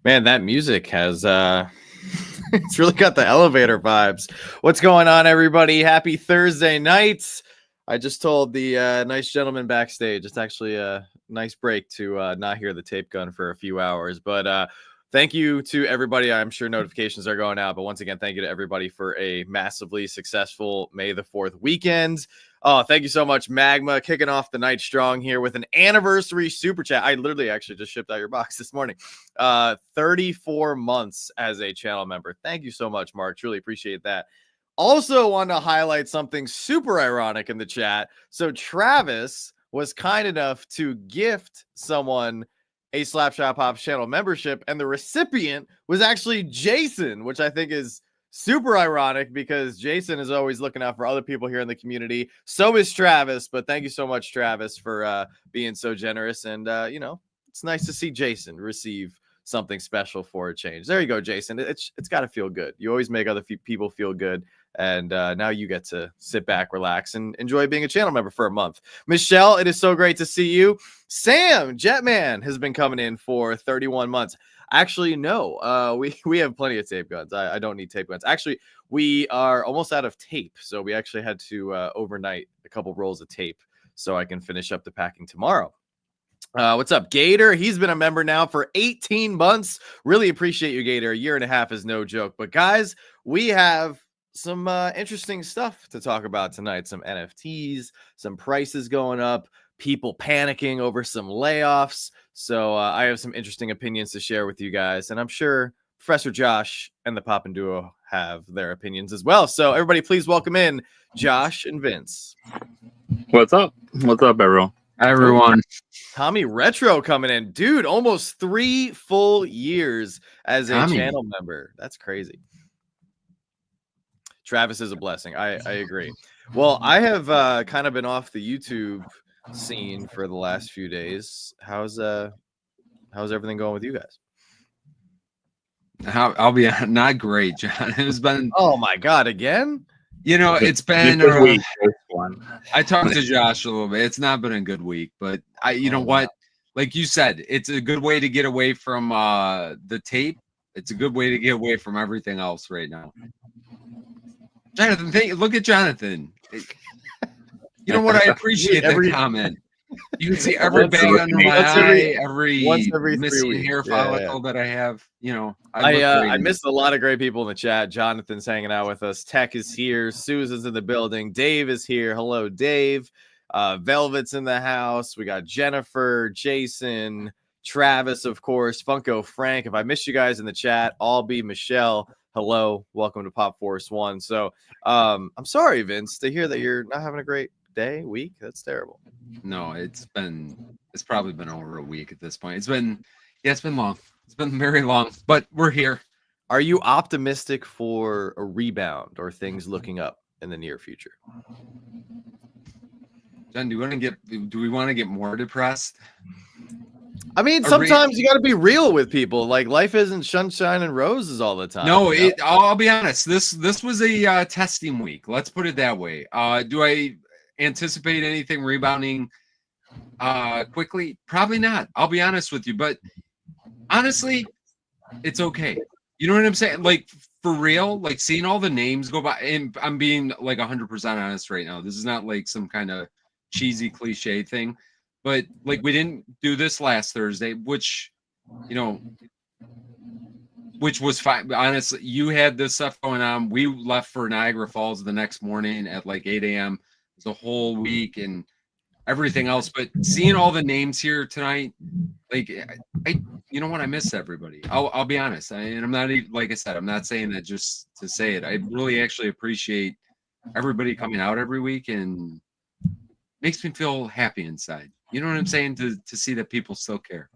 Man, that music has it's really got the elevator vibes. What's going on, everybody? Happy Thursday night. I just told the nice gentleman backstage it's actually a nice break to not hear the tape gun for a few hours. But thank you to everybody. I'm sure notifications are going out, but once again, thank you to everybody for a massively successful May the 4th weekend. Oh, thank you so much, Magma, kicking off the night strong here with an anniversary super chat. I literally actually just shipped out your box this morning. 34 months as a channel member. Thank you so much, Mark. Truly appreciate that. Also want to highlight something super ironic in the chat. So Travis was kind enough to gift someone a Slapshot Pops channel membership, and the recipient was actually Jason, which I think is super ironic because Jason is always looking out for other people here in the community. So is Travis, but thank you so much, Travis, for being so generous. And, it's nice to see Jason receive something special for a change. There you go, Jason. It's got to feel good. You always make other people feel good. And now you get to sit back, relax, and enjoy being a channel member for a month. Michelle, it is so great to see you. Sam, Jetman, has been coming in for 31 months. Actually, no, we have plenty of tape guns. I don't need tape guns. Actually, we are almost out of tape. So we actually had to overnight a couple rolls of tape so I can finish up the packing tomorrow. What's up, Gator? He's been a member now for 18 months. Really appreciate you, Gator. A year and a half is no joke. But guys, we have some interesting stuff to talk about tonight. Some NFTs, some prices going up, people panicking over some layoffs. So I have some interesting opinions to share with you guys. And I'm sure Professor Josh and the Poppin' Duo have their opinions as well. So everybody, please welcome in Josh and Vince. What's up? What's up, everyone? Hi, everyone. Tommy Retro coming in. Dude, almost 3 full years as a channel member. That's crazy. Travis is a blessing. I agree. Well, I have kind of been off the YouTube scene for the last few days. How's everything going with you guys? I'll be not great, John. It has been. Oh my God, again? It's been a week. I talked to Josh a little bit. It's not been a good week, but what? Like you said, it's a good way to get away from the tape. It's a good way to get away from everything else right now. Jonathan, look at Jonathan. You know what? I appreciate that comment. You can see every bag under my eye, every missing hair follicle that I have. I missed a lot of great people in the chat. Jonathan's hanging out with us. Tech is here. Susan's in the building. Dave is here. Hello, Dave. Velvet's in the house. We got Jennifer, Jason, Travis, of course, Funko, Frank. If I missed you guys in the chat, I'll be Michelle. Hello, welcome to Pop Force 1. So I'm sorry, Vince, to hear that you're not having a great day, week. That's terrible. No, it's probably been over a week at this point. It's been long. It's been very long, but we're here. Are you optimistic for a rebound or things looking up in the near future? John, do we want to get more depressed? I mean, sometimes you got to be real with people. Like, life isn't sunshine and roses all the time. No, I'll be honest. This was a testing week. Let's put it that way. Do I anticipate anything rebounding quickly? Probably not. I'll be honest with you. But honestly, it's okay. You know what I'm saying? Like, for real, like seeing all the names go by, and I'm being like 100% honest right now. This is not like some kind of cheesy cliche thing. But like, we didn't do this last Thursday, which was fine. Honestly, you had this stuff going on. We left for Niagara Falls the next morning at like 8 a.m. the whole week and everything else. But seeing all the names here tonight, like, I miss everybody. I'll be honest. And I'm not even, like I said, I'm not saying that just to say it. I really actually appreciate everybody coming out every week, and makes me feel happy inside. You know what I'm saying? To see that people still care.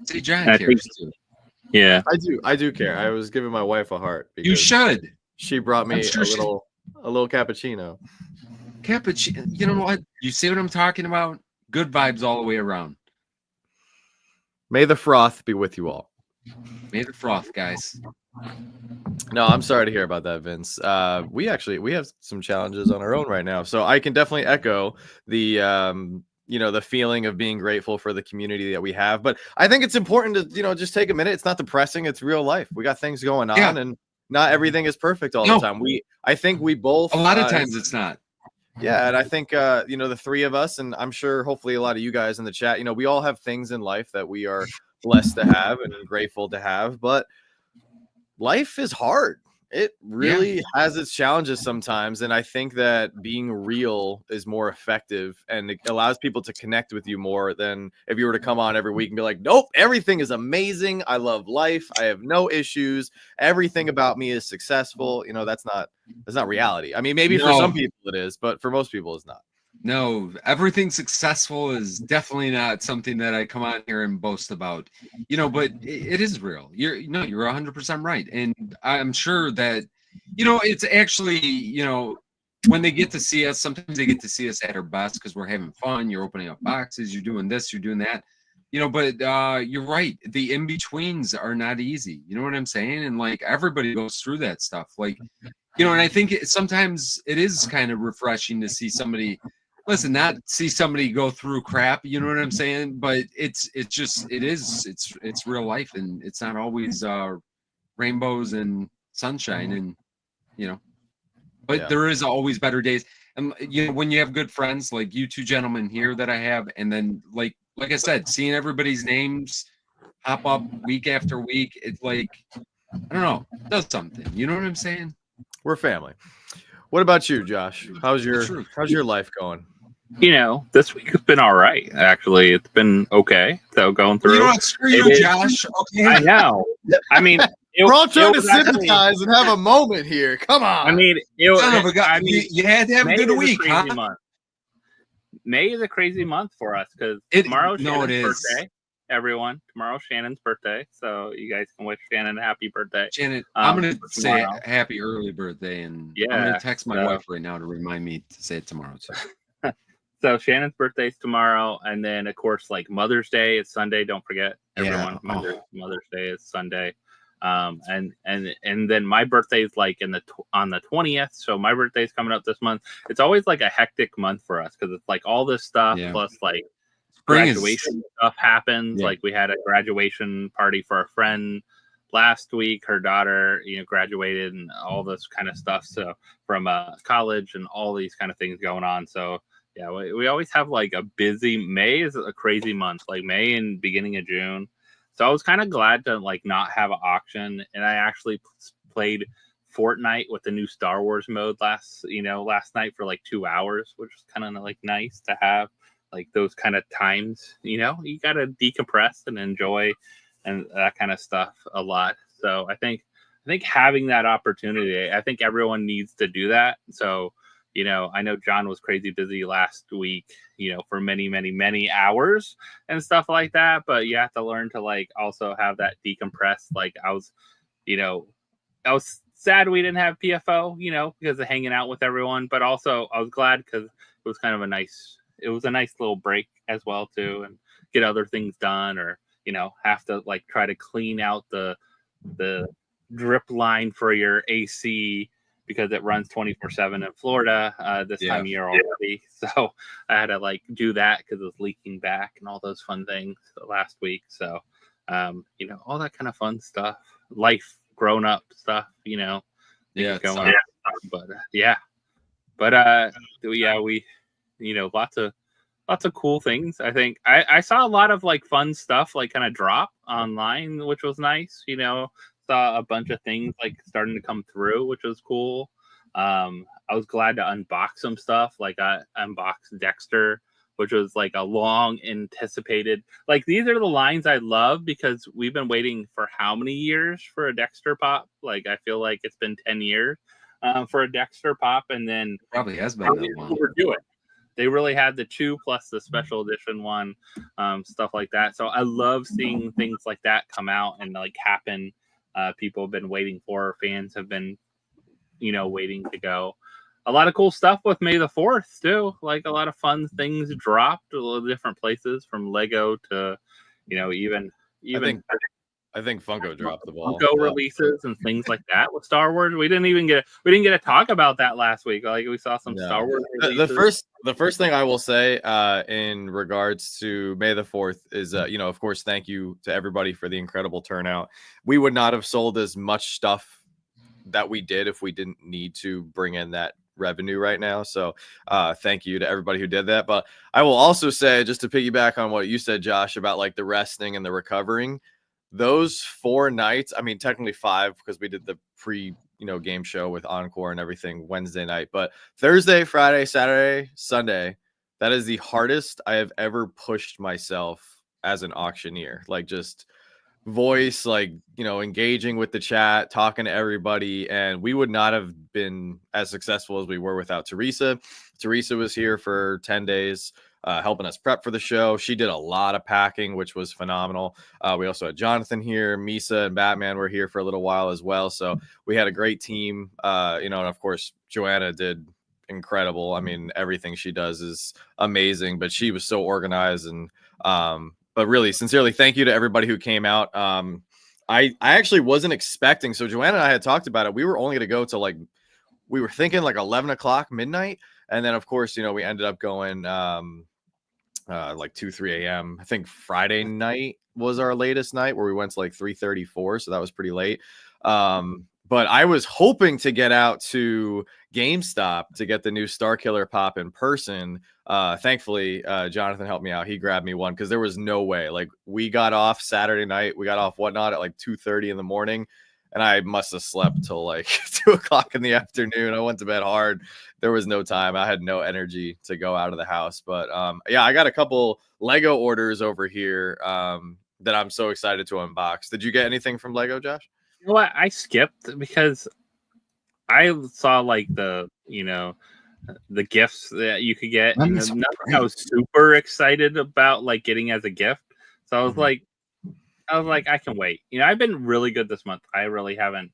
See, John cares too. Yeah, I do care. I was giving my wife a heart. You should. She brought me a little cappuccino. Cappuccino. You know what? You see what I'm talking about? Good vibes all the way around. May the froth be with you all. May the froth, guys. No, I'm sorry to hear about that, Vince. We have some challenges on our own right now, so I can definitely echo the the feeling of being grateful for the community that we have. But I think it's important to, just take a minute. It's not depressing. It's real life. We got things going on, and not everything is perfect all the time. I think we both, a lot of times it's not. Yeah. And I think, the three of us, and I'm sure hopefully a lot of you guys in the chat, we all have things in life that we are blessed to have and grateful to have, but life is hard. It really has its challenges sometimes. And I think that being real is more effective, and it allows people to connect with you more than if you were to come on every week and be like, nope, everything is amazing. I love life. I have no issues. Everything about me is successful. That's not reality. I mean, maybe for some people it is, but for most people it's not. No, everything successful is definitely not something that I come on here and boast about, but it is real. You're 100% right. And I'm sure that, it's actually, when they get to see us, sometimes they get to see us at our best because we're having fun. You're opening up boxes, you're doing this, you're doing that, but you're right. The in-betweens are not easy. You know what I'm saying? And like everybody goes through that stuff. Like, and I think sometimes it is kind of refreshing to see somebody, not see somebody go through crap, you know what I'm saying? But it's real life, and it's not always rainbows and sunshine, and but there is always better days. And when you have good friends like you two gentlemen here that I have, and then like I said, seeing everybody's names pop up week after week, it's like, I don't know, it does something. You know what I'm saying? We're family. What about you, Josh? How's your life going? This week has been all right. Actually, it's been okay. So going through. You know what? Screw you, Josh. Okay. I know. I mean, we're all trying to sympathize and have a moment here. Come on. I mean, you had to have a good week, huh? Month. May is a crazy month for us because tomorrow's Shannon's birthday. Everyone, tomorrow's Shannon's birthday, so you guys can wish Shannon a happy birthday. Shannon, I'm gonna say happy early birthday, and I'm gonna text my wife right now to remind me to say it tomorrow too. So Shannon's birthday is tomorrow, and then of course, like Mother's Day is Sunday. Don't forget, everyone. Mother's Day is Sunday, and then my birthday is like on the 20th. So my birthday is coming up this month. It's always like a hectic month for us because it's like all this stuff plus like graduation stuff happens. Like we had a graduation party for a friend last week. Her daughter, graduated, and all this kind of stuff. So from college and all these kind of things going on. So. Yeah, we always have like a busy. May is a crazy month, like May and beginning of June. So I was kind of glad to like not have an auction, and I actually played Fortnite with the new Star Wars mode last night for like 2 hours, which was kind of like nice to have like those kind of times. You gotta decompress and enjoy and that kind of stuff a lot. So I think having that opportunity, I think everyone needs to do that. So. I know John was crazy busy last week, for many, many, many hours and stuff like that. But you have to learn to like also have that decompress. Like I was sad we didn't have PFO, because of hanging out with everyone. But also I was glad because it was kind of a nice little break as well too, and get other things done, or have to like try to clean out the drip line for your AC. Because it runs 24/7 in Florida this time of year already. So I had to like do that because it was leaking back and all those fun things last week. So, all that kind of fun stuff, life, grown up stuff, going on. But we, lots of cool things. I think I saw a lot of like fun stuff, like kind of drop online, which was nice, saw a bunch of things like starting to come through, which was cool. I was glad to unbox some stuff. Like I unboxed Dexter, which was like a long anticipated, like these are the lines I love because we've been waiting for how many years for a Dexter pop? Like I feel like it's been 10 years for a Dexter pop, and then probably has been that long. They really had the 2 plus the special edition one, stuff like that. So I love seeing things like that come out and like happen. People have been waiting for, fans have been, waiting to go. A lot of cool stuff with May the 4th too. Like a lot of fun things dropped a little different places, from Lego to, even I think Funko dropped the ball. Funko releases and things like that with Star Wars. We didn't get to talk about that last week. Like we saw some Star Wars releases. The first thing I will say in regards to May the 4th is of course, thank you to everybody for the incredible turnout. We would not have sold as much stuff that we did if we didn't need to bring in that revenue right now. So thank you to everybody who did that. But I will also say, just to piggyback on what you said, Josh, about like the resting and the recovering, those 4 nights, I mean technically 5 because we did the pre game show with Encore and everything Wednesday night, but Thursday, Friday, Saturday, Sunday, that is the hardest I have ever pushed myself as an auctioneer. Like just voice, like engaging with the chat, talking to everybody, and we would not have been as successful as we were without Teresa. Teresa was here for 10 days helping us prep for the show. She did a lot of packing, which was phenomenal. We also had Jonathan here, Misa and Batman were here for a little while as well, so we had a great team. And of course Joanna did incredible. I mean, everything she does is amazing, but she was so organized. And but really, sincerely, thank you to everybody who came out. I actually wasn't expecting. So Joanna and I had talked about it. We were only going to go to we were thinking 11 o'clock midnight. And then, of course, we ended up going 2, 3 a.m. I think Friday night was our latest night where we went to 3:34. So that was pretty late. But I was hoping to get out to GameStop to get the new Star Killer pop in person. Thankfully, Jonathan helped me out. He grabbed me one because there was no way. We got off Saturday night. We got off whatnot at 2:30 in the morning. And I must have slept till 2 o'clock in the afternoon. I went to bed hard. There was no time. I had no energy to go out of the house. But yeah, I got a couple Lego orders over here that I'm so excited to unbox. Did you get anything from Lego, Josh? You know what? I skipped because I saw the gifts that you could get, and nothing I was super excited about getting as a gift. So I was I can wait. I've been really good this month. I really haven't.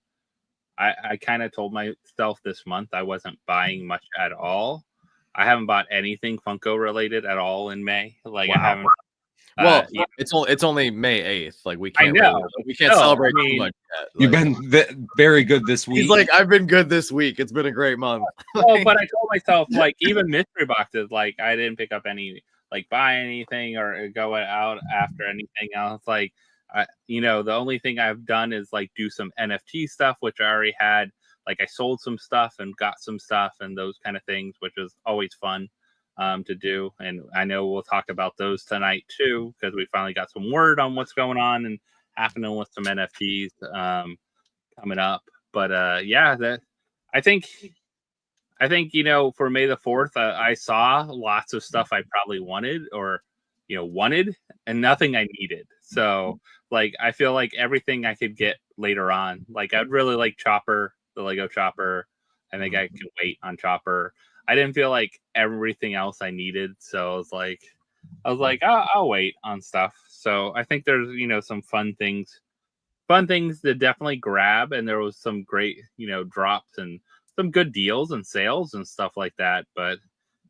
I kind of told myself this month I wasn't buying much at all. I haven't bought anything Funko related at all in May. Wow. I haven't. Well, it's only May 8th. We can't. I know. We can't celebrate too much yet. You've been very good this week. He's I've been good this week. It's been a great month. Oh, but I told myself even mystery boxes. I didn't pick up any buy anything or go out after anything else. The only thing I've done is do some NFT stuff, which I already had. I sold some stuff and got some stuff and those kind of things, which is always fun to do. And I know we'll talk about those tonight too, because we finally got some word on what's going on and happening with some NFTs coming up. But yeah, I think for May the 4th, I saw lots of stuff I probably wanted and nothing I needed. So I feel everything I could get later on. I'd really like Chopper, the Lego Chopper. I think I can wait on Chopper. I didn't feel everything else I needed, so I was I'll wait on stuff. So I think there's some fun things to definitely grab, and there was some great drops and some good deals and sales and stuff like that. But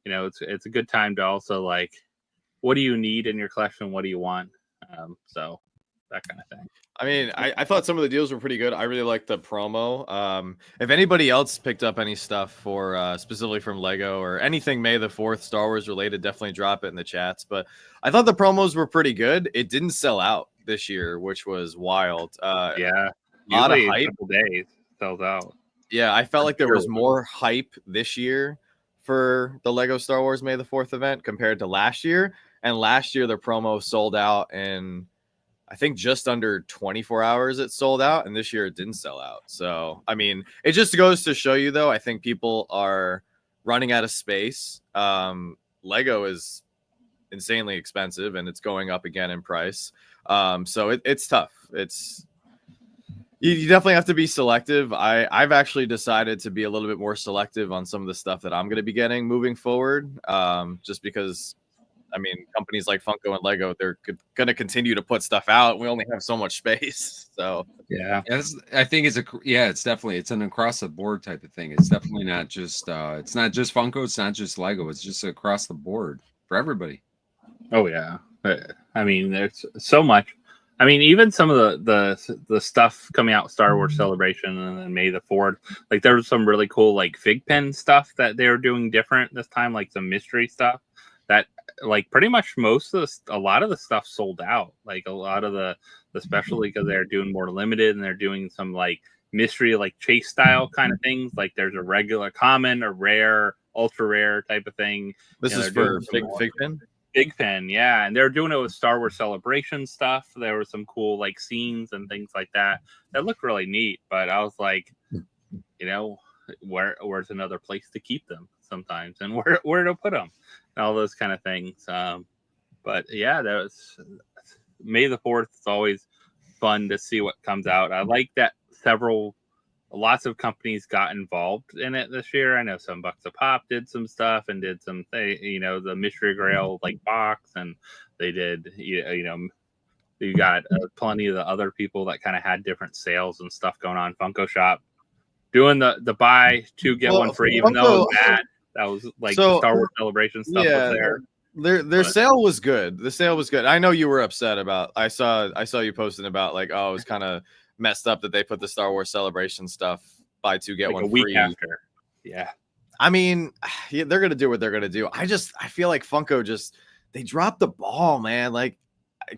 it's a good time to also what do you need in your collection? What do you want? So that kind of thing. I mean, I thought some of the deals were pretty good. I really liked the promo. If anybody else picked up any stuff for specifically from Lego or anything May the 4th Star Wars related, definitely drop it in the chats. But I thought the promos were pretty good. It didn't sell out this year, which was wild. Yeah, a lot of hype. Couple days sells out. Yeah, I felt like there was more hype this year for the Lego Star Wars May the 4th event compared to last year. And last year the promo sold out in I think just under 24 hours it sold out, and this year it didn't sell out. So, I mean, it just goes to show you, though, I think people are running out of space. Lego is insanely expensive, and it's going up again in price. So it's tough. You definitely have to be selective. I've actually decided to be a little bit more selective on some of the stuff that I'm going to be getting moving forward, just because I mean, companies like Funko and Lego, they're going to continue to put stuff out. We only have so much space. So, yeah, I think it's an across the board type of thing. It's definitely not just, it's not just Funko. It's not just Lego. It's just across the board for everybody. Oh, yeah. I mean, there's so much. I mean, even some of the stuff coming out Star Wars Celebration and then May the 4th, like there was some really cool like fig pen stuff that they were doing different this time, like some mystery stuff that like pretty much a lot of the stuff sold out. Like a lot of the especially because they're doing more limited and they're doing some like mystery like chase style kind of things. Like there's a regular common, a rare, ultra rare type of thing. This is for fig pen. Big Pen, yeah, and they're doing it with Star Wars Celebration stuff. There were some cool like scenes and things like that that looked really neat. But I was like, where's another place to keep them sometimes, and where to put them, and all those kind of things. But yeah, that was May the 4th. It's always fun to see what comes out. I like that lots of companies got involved in it this year. I know some Bucks a Pop did some stuff and did some, the Mystery Grail like box, and they did, you got plenty of the other people that kind of had different sales and stuff going on. Funko Shop doing the buy 2 get 1 free, even though it was bad. That was like the Star Wars Celebration stuff was there. Their sale was good. The sale was good. I know you were upset about. I saw you posting about like, oh, it was kind of messed up that they put the Star Wars Celebration stuff buy 2 get 1 a week free after. Yeah. I mean, they're gonna do what they're gonna do. I feel like Funko they dropped the ball, man. Like,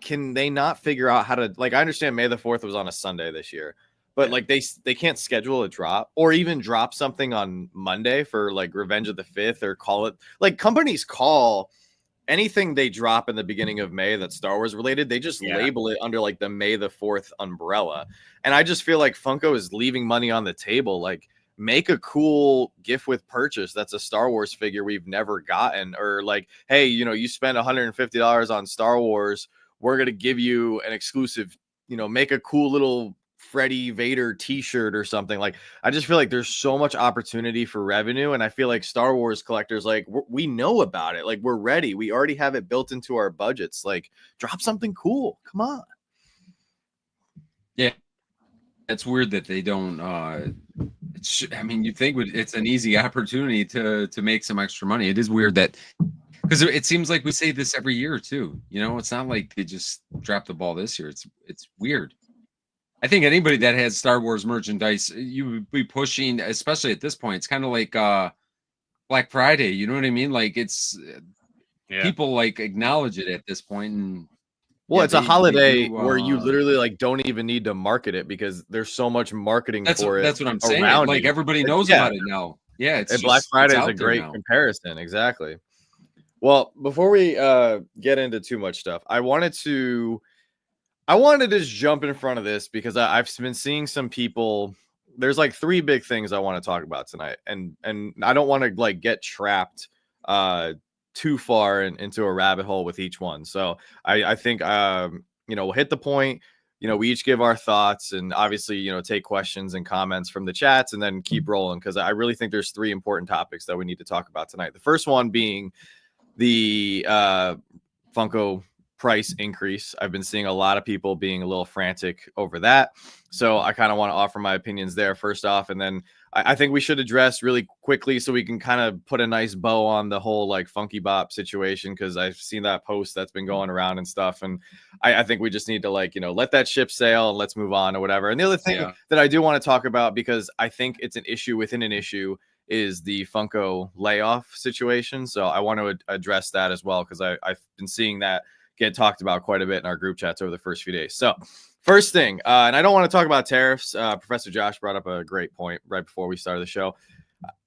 can they not figure out how to like? I understand May the 4th was on a Sunday this year, but like they can't schedule a drop or even drop something on Monday for like Revenge of the 5th or call it like companies call anything they drop in the beginning of May that's Star Wars related, they just label it under like the May the 4th umbrella. And I just feel like Funko is leaving money on the table. Like, make a cool gift with purchase that's a Star Wars figure we've never gotten. Or like, hey, you spend $150 on Star Wars, we're going to give you an exclusive, make a cool little Freddy Vader t-shirt or something. Like, I just feel like there's so much opportunity for revenue, and I feel like Star Wars collectors, like, we know about it, like, we're ready, we already have it built into our budgets. Like, drop something cool, come on. Yeah, it's weird that they don't I mean, you think it's an easy opportunity to make some extra money. It is weird that, because it seems like we say this every year too, it's not like they just dropped the ball this year. It's weird. I think anybody that has Star Wars merchandise, you would be pushing, especially at this point. It's kind of like Black Friday. You know what I mean? Like, it's people like acknowledge it at this point. And it's a holiday where you literally like don't even need to market it because there's so much marketing for it. That's what I'm saying. Like, everybody knows about it now. Yeah, it's Black Friday is a great comparison. Exactly. Well, before we get into too much stuff, I wanted to just jump in front of this because I've been seeing some people. There's like 3 big things I want to talk about tonight, and I don't want to like get trapped too far into a rabbit hole with each one. So I think we'll hit the point. We each give our thoughts, and obviously take questions and comments from the chats, and then keep rolling because I really think there's 3 important topics that we need to talk about tonight. The first one being the Funko price increase. I've been seeing a lot of people being a little frantic over that. So I kind of want to offer my opinions there first off. And then I think we should address really quickly so we can kind of put a nice bow on the whole like Funky Bop situation, because I've seen that post that's been going around and stuff. And I think we just need to like, let that ship sail and let's move on or whatever. And the other thing that I do want to talk about, because I think it's an issue within an issue, is the Funko layoff situation. So I want to address that as well, because I've been seeing that get talked about quite a bit in our group chats over the first few days. So first thing, and I don't want to talk about tariffs. Professor Josh brought up a great point right before we started the show.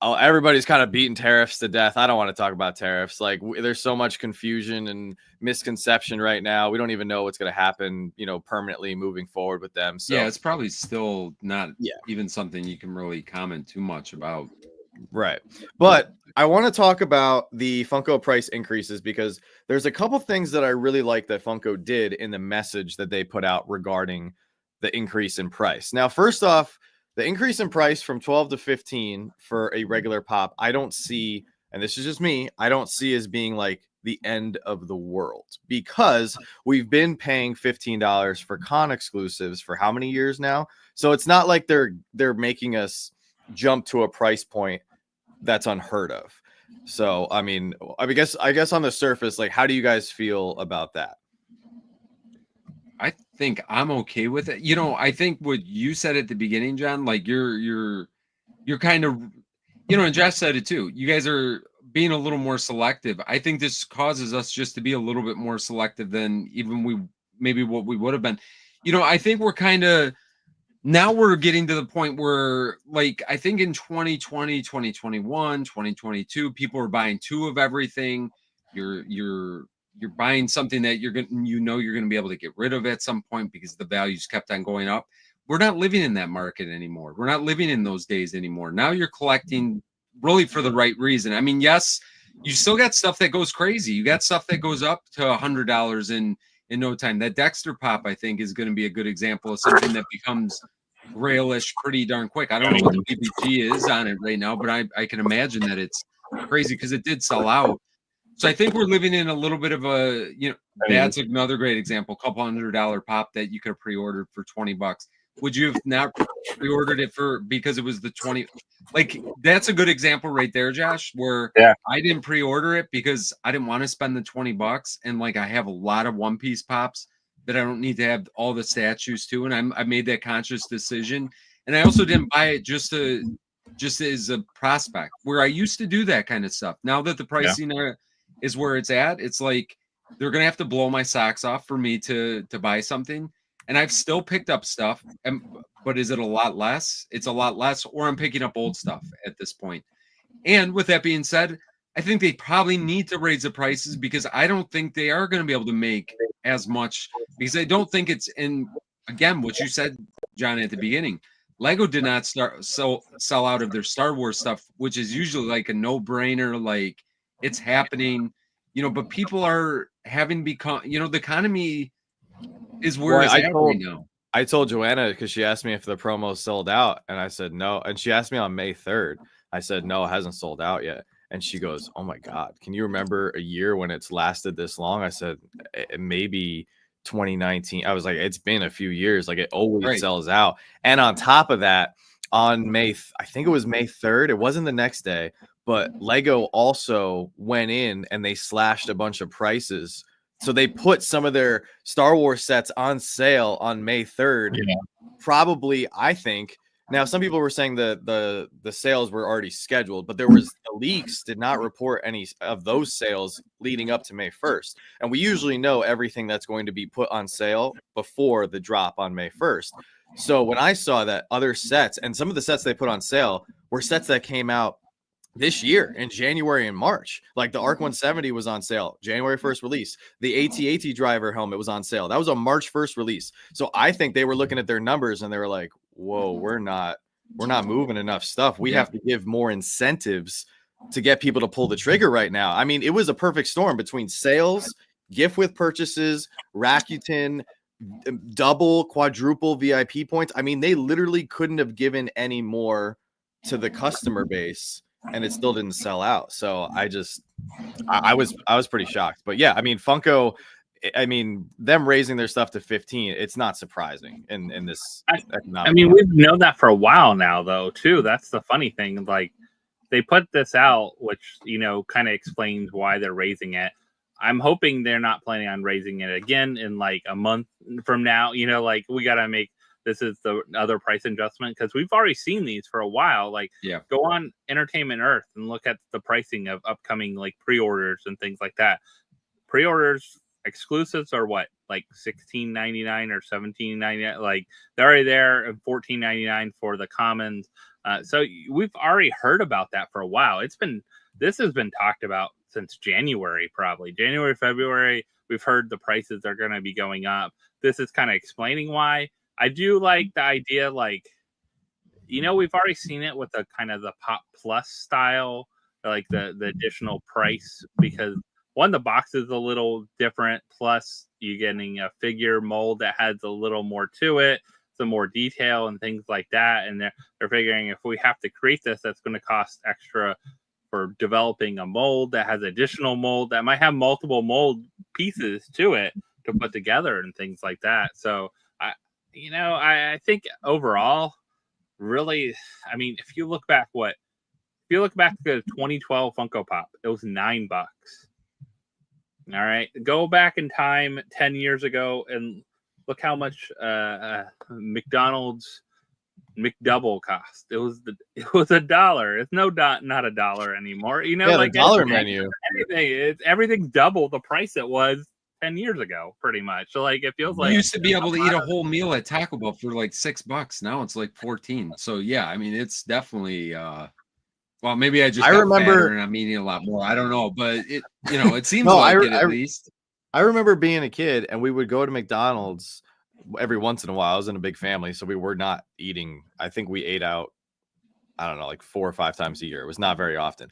Everybody's kind of beating tariffs to death. I don't want to talk about tariffs. Like, there's so much confusion and misconception right now. We don't even know what's going to happen, permanently moving forward with them. So it's probably still not even something you can really comment too much about. Right. But I want to talk about the Funko price increases, because there's a couple things that I really like that Funko did in the message that they put out regarding the increase in price. Now, first off, the increase in price from 12 to 15 for a regular pop, I don't see, and this is just me, I don't see as being like the end of the world, because we've been paying $15 for con exclusives for how many years now? So it's not like they're making us jump to a price point that's unheard of. So I mean, I guess on the surface, like, how do you guys feel about that? I think I'm okay with it. You know, I think what you said at the beginning, John, like you're kind of, you know, and Jeff said it too. You guys are being a little more selective. I think this causes us just to be a little bit more selective than even we maybe what we would have been. You know, I think we're kind of now we're getting to the point where, like, I think in 2020, 2021, 2022, people are buying two of everything. You're buying something that you're going to be able to get rid of at some point because the values kept on going up. We're not living in that market anymore. We're not living in those days anymore. Now you're collecting really for the right reason. I mean, yes, you still got stuff that goes crazy. You got stuff that goes up to $100 in no time. That Dexter pop, I think, is going to be a good example of something that becomes grailish pretty darn quick. I don't know what the PPG is on it right now, but I can imagine that it's crazy because it did sell out. So I think we're living in a little bit of a, you know, that's another great example. Couple $100 pop that you could have pre-ordered for $20. Would you have not pre-ordered it for because it was the 20? Like, that's a good example right there, Josh, where I didn't pre-order it because I didn't want to spend the $20. And like, I have a lot of One Piece pops that I don't need to have all the statues to. And I made that conscious decision. And I also didn't buy it just as a prospect where I used to do that kind of stuff. Now that the pricing is where it's at, it's like they're gonna have to blow my socks off for me to buy something. And I've still picked up stuff, but is it a lot less? It's a lot less, or I'm picking up old stuff at this point. And with that being said, I think they probably need to raise the prices because I don't think they are going to be able to make as much because I don't think it's in, again, what you said, John, at the beginning. Lego did not sell out of their Star Wars stuff, which is usually like a no-brainer, like it's happening, you know, but people are having become, you know, the economy is where it's at right now. I told Joanna because she asked me if the promo sold out, and I said no. And she asked me on May 3rd. I said no, it hasn't sold out yet. And she goes, "Oh my God, can you remember a year when it's lasted this long?" I said, "Maybe 2019." I was like, "It's been a few years. Like, it always sells out." And on top of that, on I think it was May 3rd. It wasn't the next day, but Lego also went in and they slashed a bunch of prices. So they put some of their Star Wars sets on sale on May 3rd. Yeah. Probably, I think. Now, some people were saying the sales were already scheduled, but the leaks did not report any of those sales leading up to May 1st. And we usually know everything that's going to be put on sale before the drop on May 1st. So when I saw that other sets, and some of the sets they put on sale were sets that came out this year in January and March, like the ARC 170 was on sale, January 1st release. The AT-AT driver helmet was on sale. That was a March 1st release. So I think they were looking at their numbers and they were like, whoa, we're not moving enough stuff. We have to give more incentives to get people to pull the trigger right now. I mean, it was a perfect storm between sales, gift with purchases, Rakuten, double, quadruple VIP points. I mean, they literally couldn't have given any more to the customer base, and it still didn't sell out. So I was pretty shocked. But yeah, I mean, Funko, I mean, them raising their stuff to 15, it's not surprising in this economic. I mean, we've known that for a while now, though, too. That's the funny thing. Like, they put this out, which, you know, kind of explains why they're raising it. I'm hoping they're not planning on raising it again in like a month from now. You know, like, we got to make this is the other price adjustment because we've already seen these for a while. Like, go on Entertainment Earth and look at the pricing of upcoming like pre-orders and things like that. Pre-orders exclusives are what, like $16.99 or $17.99. Like, they're already there, and $14.99 for the commons. So we've already heard about that for a while. This has been talked about since January, probably January, February. We've heard the prices are going to be going up. This is kind of explaining why. I do like the idea, like, you know, we've already seen it with the kind of the Pop Plus style, like the additional price, because one, the box is a little different, plus you're getting a figure mold that has a little more to it, some more detail and things like that. And they're figuring if we have to create this, that's going to cost extra for developing a mold that has additional mold that might have multiple mold pieces to it to put together and things like that. So I think overall, really, I mean, if you look back to the 2012 Funko Pop, it was $9. All right, go back in time 10 years ago and look how much McDonald's McDouble cost. It was $1. It's not $1 anymore. You know, Yeah, like the dollar menu. Everything's double the price it was 10 years ago, pretty much. So like it feels like you used to be able to eat a whole meal at Taco Bell for like $6. Now it's like 14. So yeah, I mean it's definitely well, maybe I just got fatter and I'm eating a lot more. I don't know, but it it seems at least. I remember being a kid and we would go to McDonald's every once in a while. I was in a big family, so we were not eating. I think we ate out, I don't know, like 4 or 5 times a year. It was not very often.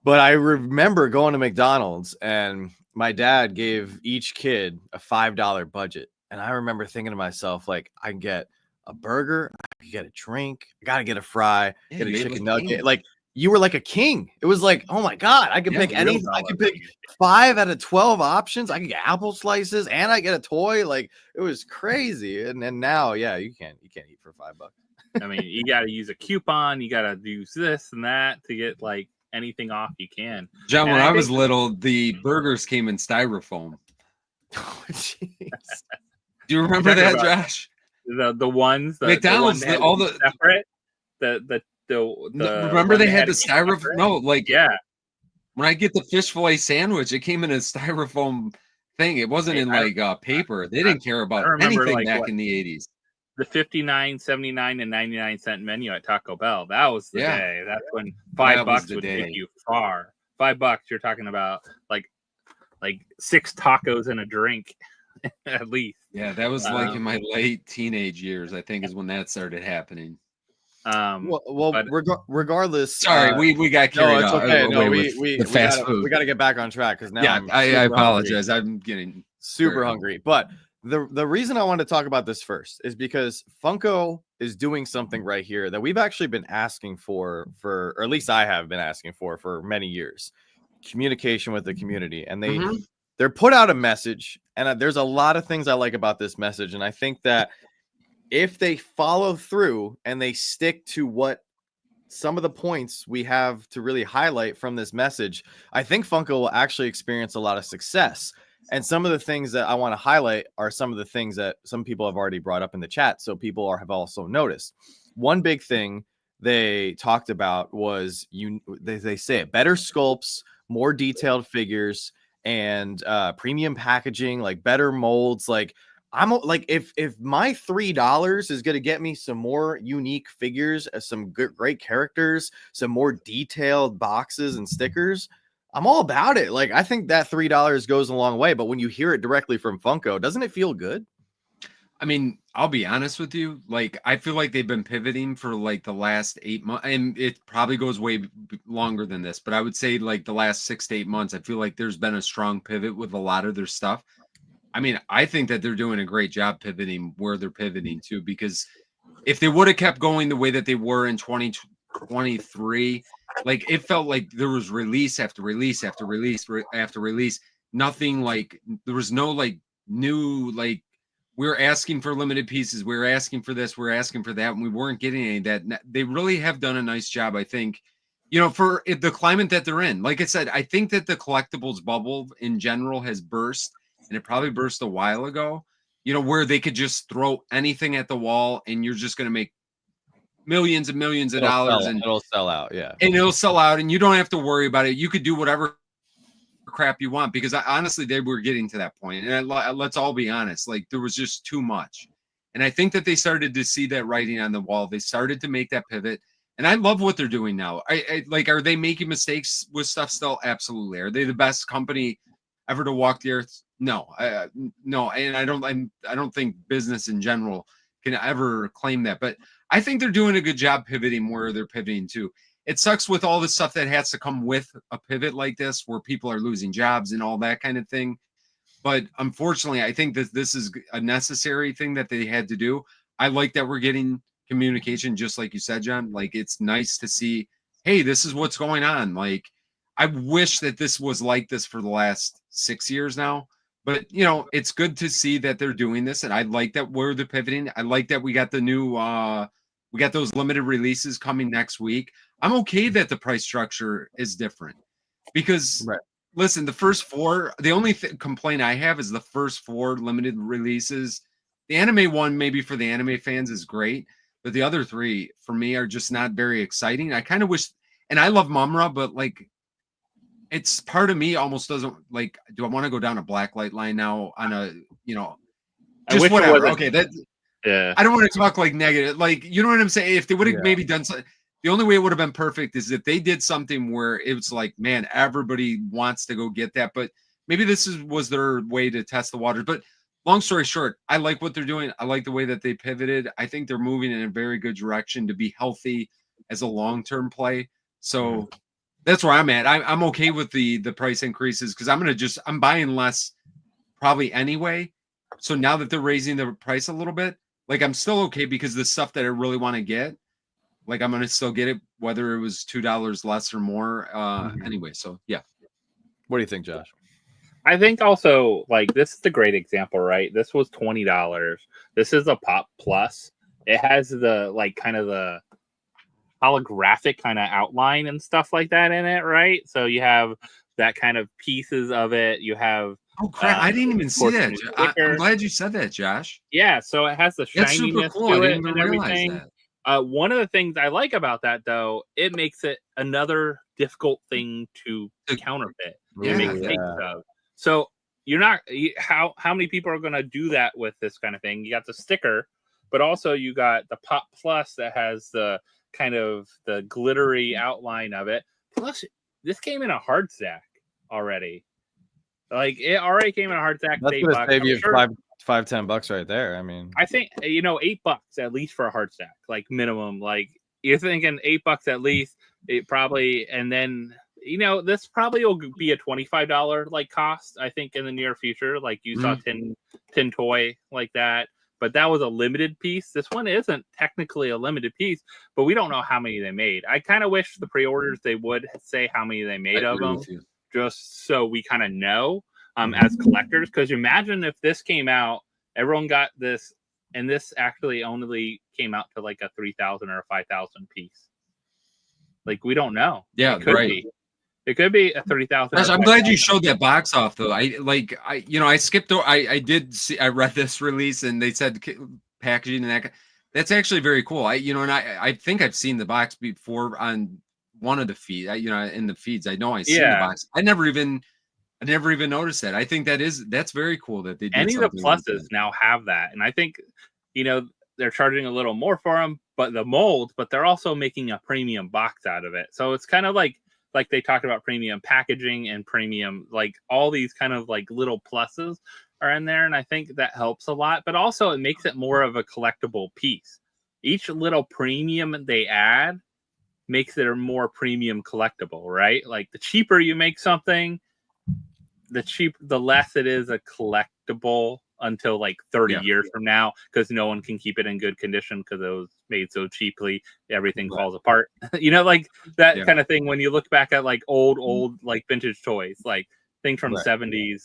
But I remember going to McDonald's and my dad gave each kid a $5 budget. And I remember thinking to myself, like, I can get a burger, I can get a drink, I got to get a fry, get a chicken nugget. Like, you were like a king. It was like, oh my God, I could pick anything. I could pick 5 out of 12 options. I could get apple slices and I get a toy. Like, it was crazy. And then now, yeah, you can't eat for $5. I mean, you got to use a coupon. You got to use this and that to get like anything off you can. John, when I was little, the burgers came in styrofoam. Oh, jeez. Do you remember that, Josh? The ones McDonald's, the all the separate remember they had the styrofoam. No, like yeah. When I get the fish fillet sandwich, it came in a styrofoam thing. It wasn't in like paper. They didn't care about anything back in the 80s. The 59, 79, and 99-cent menu at Taco Bell. That was the day. That's when $5 would take you far. $5, you're talking about like 6 tacos and a drink at least. Yeah, that was like in my late teenage years, I think, is when that started happening. Regardless. Sorry, we got carried no, it's out. okay. No, we got to get back on track because now I apologize. I'm getting super hungry. But the reason I wanted to talk about this first is because Funko is doing something right here that we've actually been asking for, or at least I have been asking for many years. Communication with the community, and they're put out a message, and there's a lot of things I like about this message, and I think that if they follow through and they stick to what some of the points we have to really highlight from this message, I think Funko will actually experience a lot of success. And some of the things that I want to highlight are some of the things that some people have already brought up in the chat, so people have also noticed. One big thing they talked about was they say it, better sculpts, more detailed figures, and premium packaging, like better molds. Like, I'm like, if my $3 is going to get me some more unique figures, some great characters, some more detailed boxes and stickers, I'm all about it. Like, I think that $3 goes a long way. But when you hear it directly from Funko, doesn't it feel good? I mean, I'll be honest with you. Like, I feel like they've been pivoting for like the last 8 months, and it probably goes way longer than this. But I would say like the last 6 to 8 months, I feel like there's been a strong pivot with a lot of their stuff. I mean, I think that they're doing a great job pivoting where they're pivoting to, because if they would have kept going the way that they were in 2023, like it felt like there was release after release after release after release. Nothing like, there was no like new, like, we're asking for limited pieces, we're asking for this, we're asking for that, and we weren't getting any of that. They really have done a nice job, I think, for the climate that they're in. Like I said, I think that the collectibles bubble in general has burst. And it probably burst a while ago, where they could just throw anything at the wall and you're just going to make millions and millions of dollars. And it'll sell out. Yeah. And it'll sell out and you don't have to worry about it. You could do whatever crap you want, because honestly, they were getting to that point. And let's all be honest, like there was just too much. And I think that they started to see that writing on the wall. They started to make that pivot. And I love what they're doing now. I like, are they making mistakes with stuff still? Absolutely. Are they the best company ever to walk the earth? No, no, and I don't think business in general can ever claim that. But I think they're doing a good job pivoting where they're pivoting to. It sucks with all the stuff that has to come with a pivot like this, where people are losing jobs and all that kind of thing. But unfortunately, I think that this is a necessary thing that they had to do. I like that we're getting communication, just like you said, John. Like, it's nice to see, hey, this is what's going on. Like, I wish that this was like this for the last 6 years now. But, it's good to see that they're doing this. And I like that where they're pivoting. I like that we got the new, we got those limited releases coming next week. I'm okay that the price structure is different because, listen, the first 4, the only complaint I have is the first 4 limited releases The anime one, maybe for the anime fans, is great, but the other three for me are just not very exciting. I kind of wish, and I love Mumra, but like, it's part of me almost doesn't like. Do I want to go down a blacklight line now on a I just wish it whatever? wasn't- Okay, that Yeah. I don't want to talk like negative, like you know what I'm saying. If they would have Yeah. maybe done something, the only way it would have been perfect is if they did something where it was like, man, everybody wants to go get that, but maybe this was their way to test the waters. But long story short, I like what they're doing. I like the way that they pivoted. I think they're moving in a very good direction to be healthy as a long-term play. So that's where I'm at. I'm okay with the price increases because I'm buying less probably anyway. So now that they're raising the price a little bit, like I'm still okay because the stuff that I really want to get, like I'm gonna still get it whether it was $2 less or more. Anyway, so yeah. What do you think, Josh? I think also like this is a great example, right? This was $20. This is a Pop Plus. It has the like kind of the holographic kind of outline and stuff like that in it, right? So you have that kind of pieces of it. You have Oh crap! I didn't even see that. I'm sticker. glad you said that, Josh. Yeah, so it has the That's super shininess cool. I to didn't it even and realize everything. that. One of the things I like about that, though, it makes it another difficult thing to counterfeit. Yeah, Make yeah. fakes of. So you're not how many people are going to do that with this kind of thing? You got the sticker, but also you got the Pop Plus that has the kind of the glittery outline of it. Plus, this came in a hard stack already. Like it already came in a hard stack. That's $8. gonna save you Sure. $5-10 right there. I mean, I think $8 at least for a hard stack, like minimum. Like you're thinking $8 at least. It probably, and then this probably will be a $25 like cost. I think in the near future, like you saw 10 toy like that, but that was a limited piece. This one isn't technically a limited piece, but we don't know how many they made. I kind of wish the pre-orders they would say how many they made of them, just so we kind of know as collectors. Because imagine if this came out. Everyone got this, and this actually only came out to like a 3,000 or a 5,000 piece. Like we don't know. Yeah, it could right. be. It could be a 3,000. I'm glad you showed that box off though. I skipped over. I did see. I read this release and they said packaging and that. That's actually very cool. I think I've seen the box before on one of the feed. In the feeds. I know I seen the box. I never even noticed that. I think that's very cool that they did. Any of the pluses now have that, and I think they're charging a little more for them, but they're also making a premium box out of it. So it's kind of like they talked about premium packaging and premium, like all these kind of like little pluses are in there, and I think that helps a lot. But also it makes it more of a collectible piece. Each little premium they add makes it a more premium collectible, right? Like the cheaper you make something, the less it is a collectible until like 30 years from now, because no one can keep it in good condition because it was made so cheaply, everything falls apart. Like that kind of thing. When you look back at like old like vintage toys, like things from the 70s,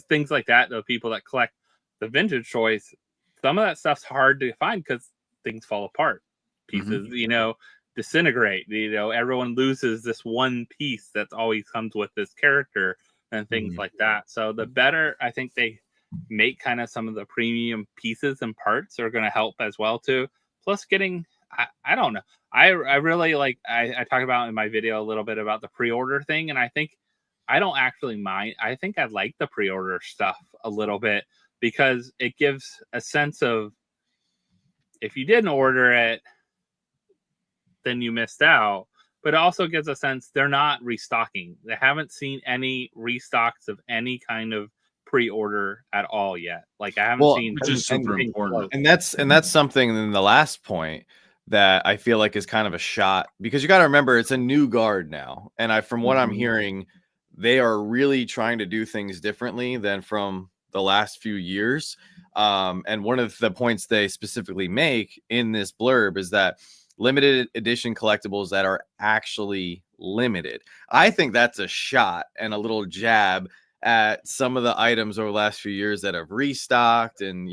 things like that, the people that collect the vintage toys, some of that stuff's hard to find because things fall apart, pieces disintegrate, everyone loses this one piece that always comes with this character and things like that. So the better I think they make kind of some of the premium pieces and parts are going to help as well too. Plus getting, I don't know. I really like, I talked about in my video a little bit about the pre-order thing. And I think I don't actually mind. I think I like the pre-order stuff a little bit because it gives a sense of if you didn't order it, then you missed out. But it also gives a sense they're not restocking. They haven't seen any restocks of any kind of pre-order at all yet. Like I haven't seen, which is super important. And that's something in the last point that I feel like is kind of a shot, because you got to remember it's a new guard now. And from what I'm hearing, they are really trying to do things differently than from the last few years. And one of the points they specifically make in this blurb is that limited edition collectibles that are actually limited. I think that's a shot and a little jab at some of the items over the last few years that have restocked and,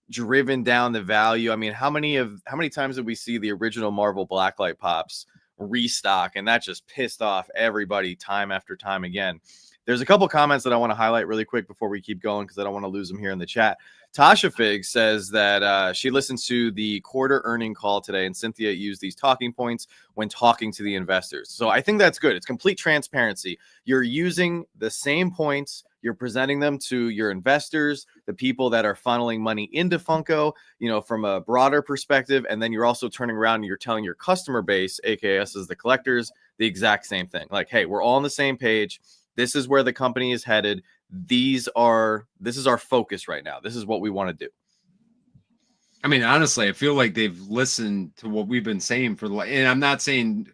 driven down the value. I mean, how many times did we see the original Marvel Blacklight Pops restock? And that just pissed off everybody time after time again. There's a couple comments that I want to highlight really quick before we keep going, because I don't want to lose them here in the chat. Tasha Fig says that she listens to the quarter earning call today, and Cynthia used these talking points when talking to the investors. So I think that's good. It's complete transparency. You're using the same points. You're presenting them to your investors, the people that are funneling money into Funko, from a broader perspective. And then you're also turning around and you're telling your customer base, aka us as the collectors, the exact same thing. Like, hey, we're all on the same page. This is where the company is headed. This is our focus right now. This is what we want to do. I mean, honestly, I feel like they've listened to what we've been saying and I'm not saying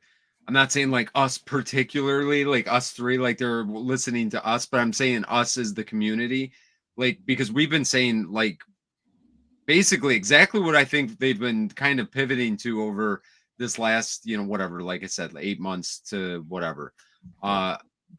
like us particularly, like us three, like they're listening to us, but I'm saying us as the community, like, because we've been saying like basically exactly what I think they've been kind of pivoting to over this last, whatever, like I said, 8 months to whatever.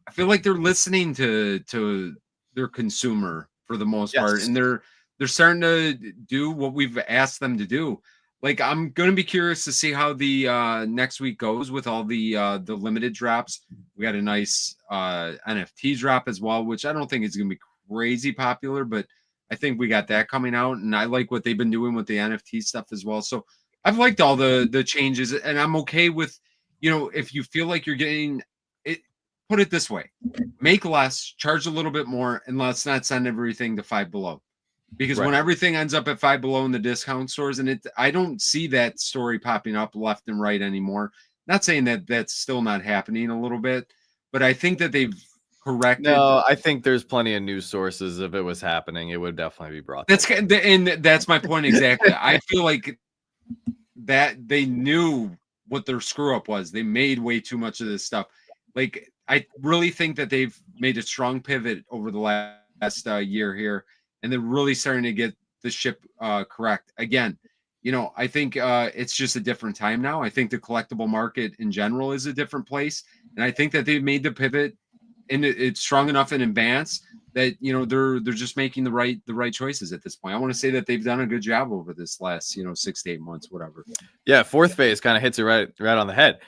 I feel like they're listening to their consumer for the most part, and they're starting to do what we've asked them to do. Like, I'm going to be curious to see how the next week goes with all the limited drops. We got a nice NFT drop as well, which I don't think is going to be crazy popular, but I think we got that coming out, and I like what they've been doing with the NFT stuff as well. So I've liked all the changes, and I'm okay with, if you feel like you're getting it, put it this way, make less, charge a little bit more, and let's not send everything to Five Below. Because when everything ends up at Five Below in the discount stores, and I don't see that story popping up left and right anymore. Not saying that that's still not happening a little bit, but I think that they've corrected. No, I think there's plenty of news sources. If it was happening, it would definitely be brought. And that's my point exactly. I feel like that they knew what their screw up was. They made way too much of this stuff. Like, I really think that they've made a strong pivot over the last year here. And they're really starting to get the ship correct. Again, I think it's just a different time now. I think the collectible market in general is a different place. And I think that they've made the pivot, and it's strong enough in advance that, they're just making the right choices at this point. I want to say that they've done a good job over this last, 6 to 8 months, whatever. Yeah, fourth phase kind of hits it right on the head.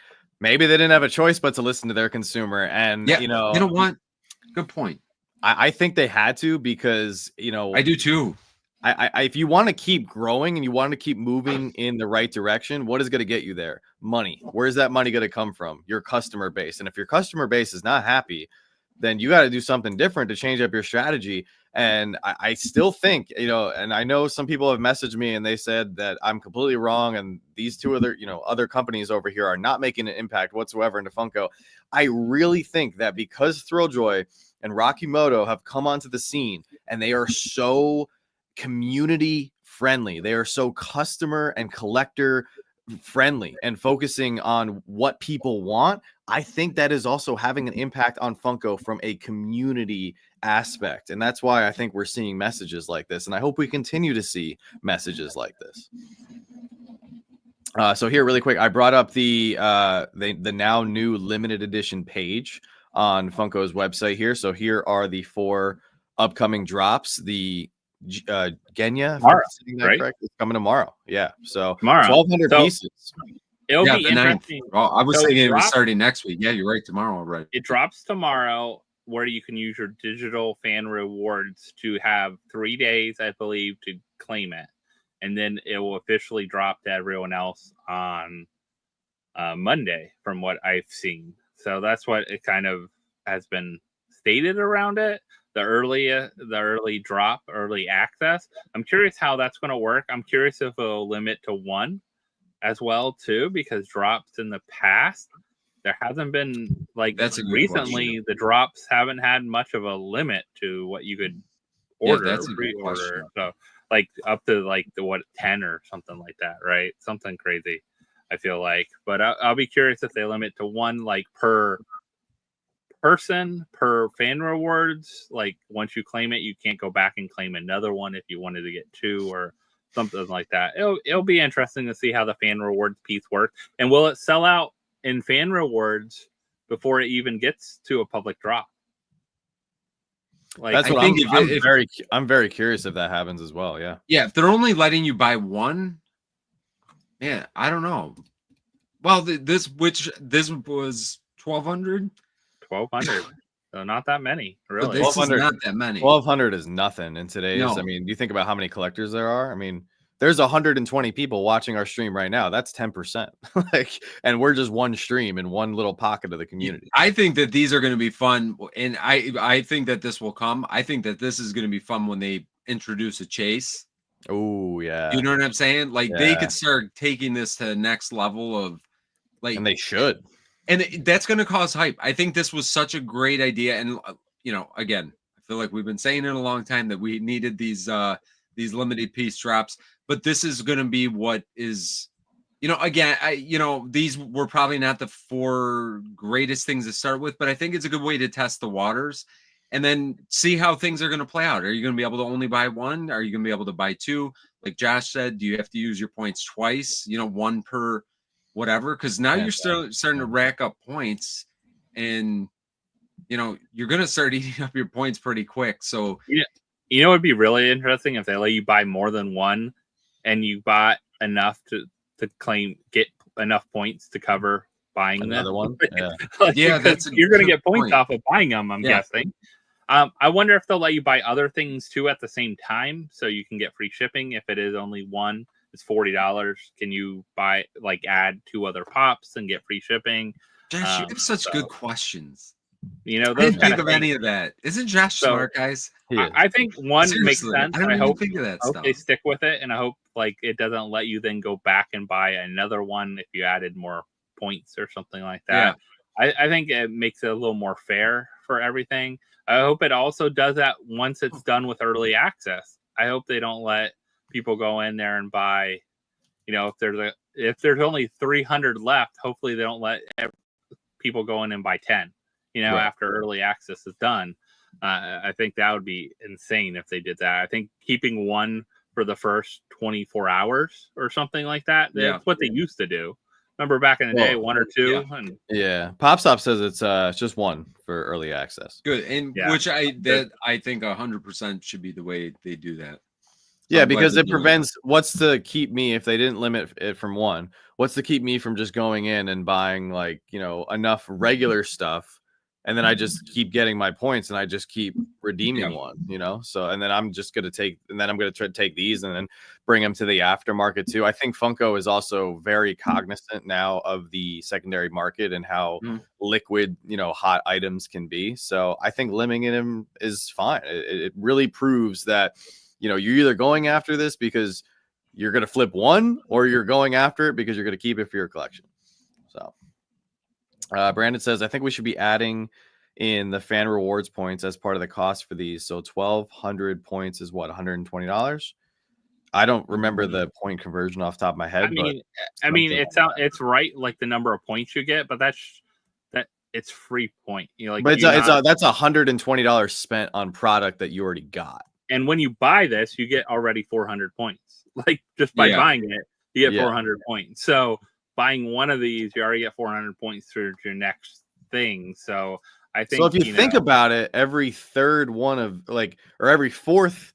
Maybe they didn't have a choice but to listen to their consumer. And, you know what? Good point. I think they had to, because, I do too. If you want to keep growing and you want to keep moving in the right direction, what is going to get you there? Money. Where's that money going to come from? Your customer base. And if your customer base is not happy, then you got to do something different to change up your strategy. And I still think, and I know some people have messaged me and they said that I'm completely wrong, and these two other companies over here are not making an impact whatsoever into Funko. I really think that because Thrilljoy and Rocky Moto have come onto the scene, and they are so community friendly, they are so customer and collector friendly and focusing on what people want, I think that is also having an impact on Funko from a community aspect. And that's why I think we're seeing messages like this, and I hope we continue to see messages like this. So here, really quick, I brought up the now new limited edition page on Funko's website here. So here are the 4 upcoming drops. The Genya, tomorrow, right? Correct? It's coming tomorrow. Yeah. So tomorrow, 1,200 pieces. It'll be interesting. Well, I was thinking it was starting next week. Yeah, you're right. Tomorrow, right? It drops tomorrow, where you can use your digital fan rewards to have 3 days, I believe, to claim it. And then it will officially drop to everyone else on Monday, from what I've seen. So that's what it kind of has been stated around it. The early drop, early access. I'm curious how that's going to work. I'm curious if it'll limit to 1 as well too, because drops in the past, there hasn't been, like, that's recently question. The drops haven't had much of a limit to what you could order, that's a pre-order. So like up to like the 10 or something like that, right? Something crazy, I feel like. But I'll be curious if they limit to 1, like, per person per fan rewards. Like, once you claim it, you can't go back and claim another one if you wanted to get 2 or something like that. It'll be interesting to see how the fan rewards piece works, and will it sell out in fan rewards before it even gets to a public drop? Like, that's what I'm very curious if that happens as well. Yeah. If they're only letting you buy 1, yeah, I don't know. Well, this was 1,200. 1,200. So not that many, But really. this is 1,200 not that many. 1,200 is nothing in today's. No. I mean, you think about how many collectors there are. I mean, there's 120 people watching our stream right now. That's 10%. Like, and we're just one stream in one little pocket of the community. I think that these are going to be fun, and I think that this will come. I think that this is going to be fun when they introduce a chase. Oh yeah, You know what I'm saying? Like they Yeah. could start taking this to the next level of like, and they should. and that's going to cause hype. I think this was such a great idea, and you know, again, I feel like we've been saying it a long time that we needed these limited piece drops, but this is going to be what is, you know, again, these were probably not the 4 greatest things to start with, but I think it's a good way to test the waters and then see how things are going to play out. Are you going to be able to only buy 1? Are you going to be able to buy 2? Like Josh said, do you have to use your points twice? You know, 1 per whatever, because now you're still starting to rack up points, and you know you're going to start eating up your points pretty quick. So you know, it'd be really interesting if they let you buy more than 1, and you bought enough to get enough points to cover buying Another them. one. Yeah. Like, Yeah, you're going to get points point. off of buying them. I'm guessing. I wonder if they'll let you buy other things too at the same time, so you can get free shipping. If it is only 1, it's $40. Can you buy add 2 other pops and get free shipping? Josh, you have such good questions. You know, I those didn't think of any of that. Isn't Josh smart, guys? I think 1 makes Seriously, sense. I don't I even hope think of that stuff. they stick with it, and I hope it doesn't let you then go back and buy another one if you added more points or something like that. I think it makes it a little more fair for everything. I hope it also does that once it's done with early access. I hope they don't let people go in there and buy, you know, if there's only 300 left, hopefully they don't let people go in and buy 10, you know, after early access is done. I think that would be insane if they did that. I think keeping 1 for the first 24 hours or something like that. That's what they used to do. Remember back in the day, 1 or 2? PopStop says it's just 1 for early access. Good, and which I think 100% should be the way they do that. Yeah, because it prevents what's to keep me, if they didn't limit it from 1, what's to keep me from just going in and buying enough regular stuff, and then I just keep getting my points and I just keep redeeming 1, you know? So, and then I'm just going to try to take these and then bring them to the aftermarket too. I think Funko is also very cognizant now of the secondary market and how liquid, hot items can be. So I think limiting them is fine. It really proves that, you're either going after this because you're going to flip 1, or you're going after it because you're going to keep it for your collection. So Brandon says, I think we should be adding in the fan rewards points as part of the cost for these. So 1,200 points is what, $120? I don't remember the point conversion off the top of my head. I mean, it's right, like the number of points you get, but it's free point. But that's $120 spent on product that you already got. And when you buy this, you get already 400 points. Like just by buying it, you get 400 points. So buying 1 of these, you already get 400 points through your next thing. So I think. So if you think about it, every third one of or every 4th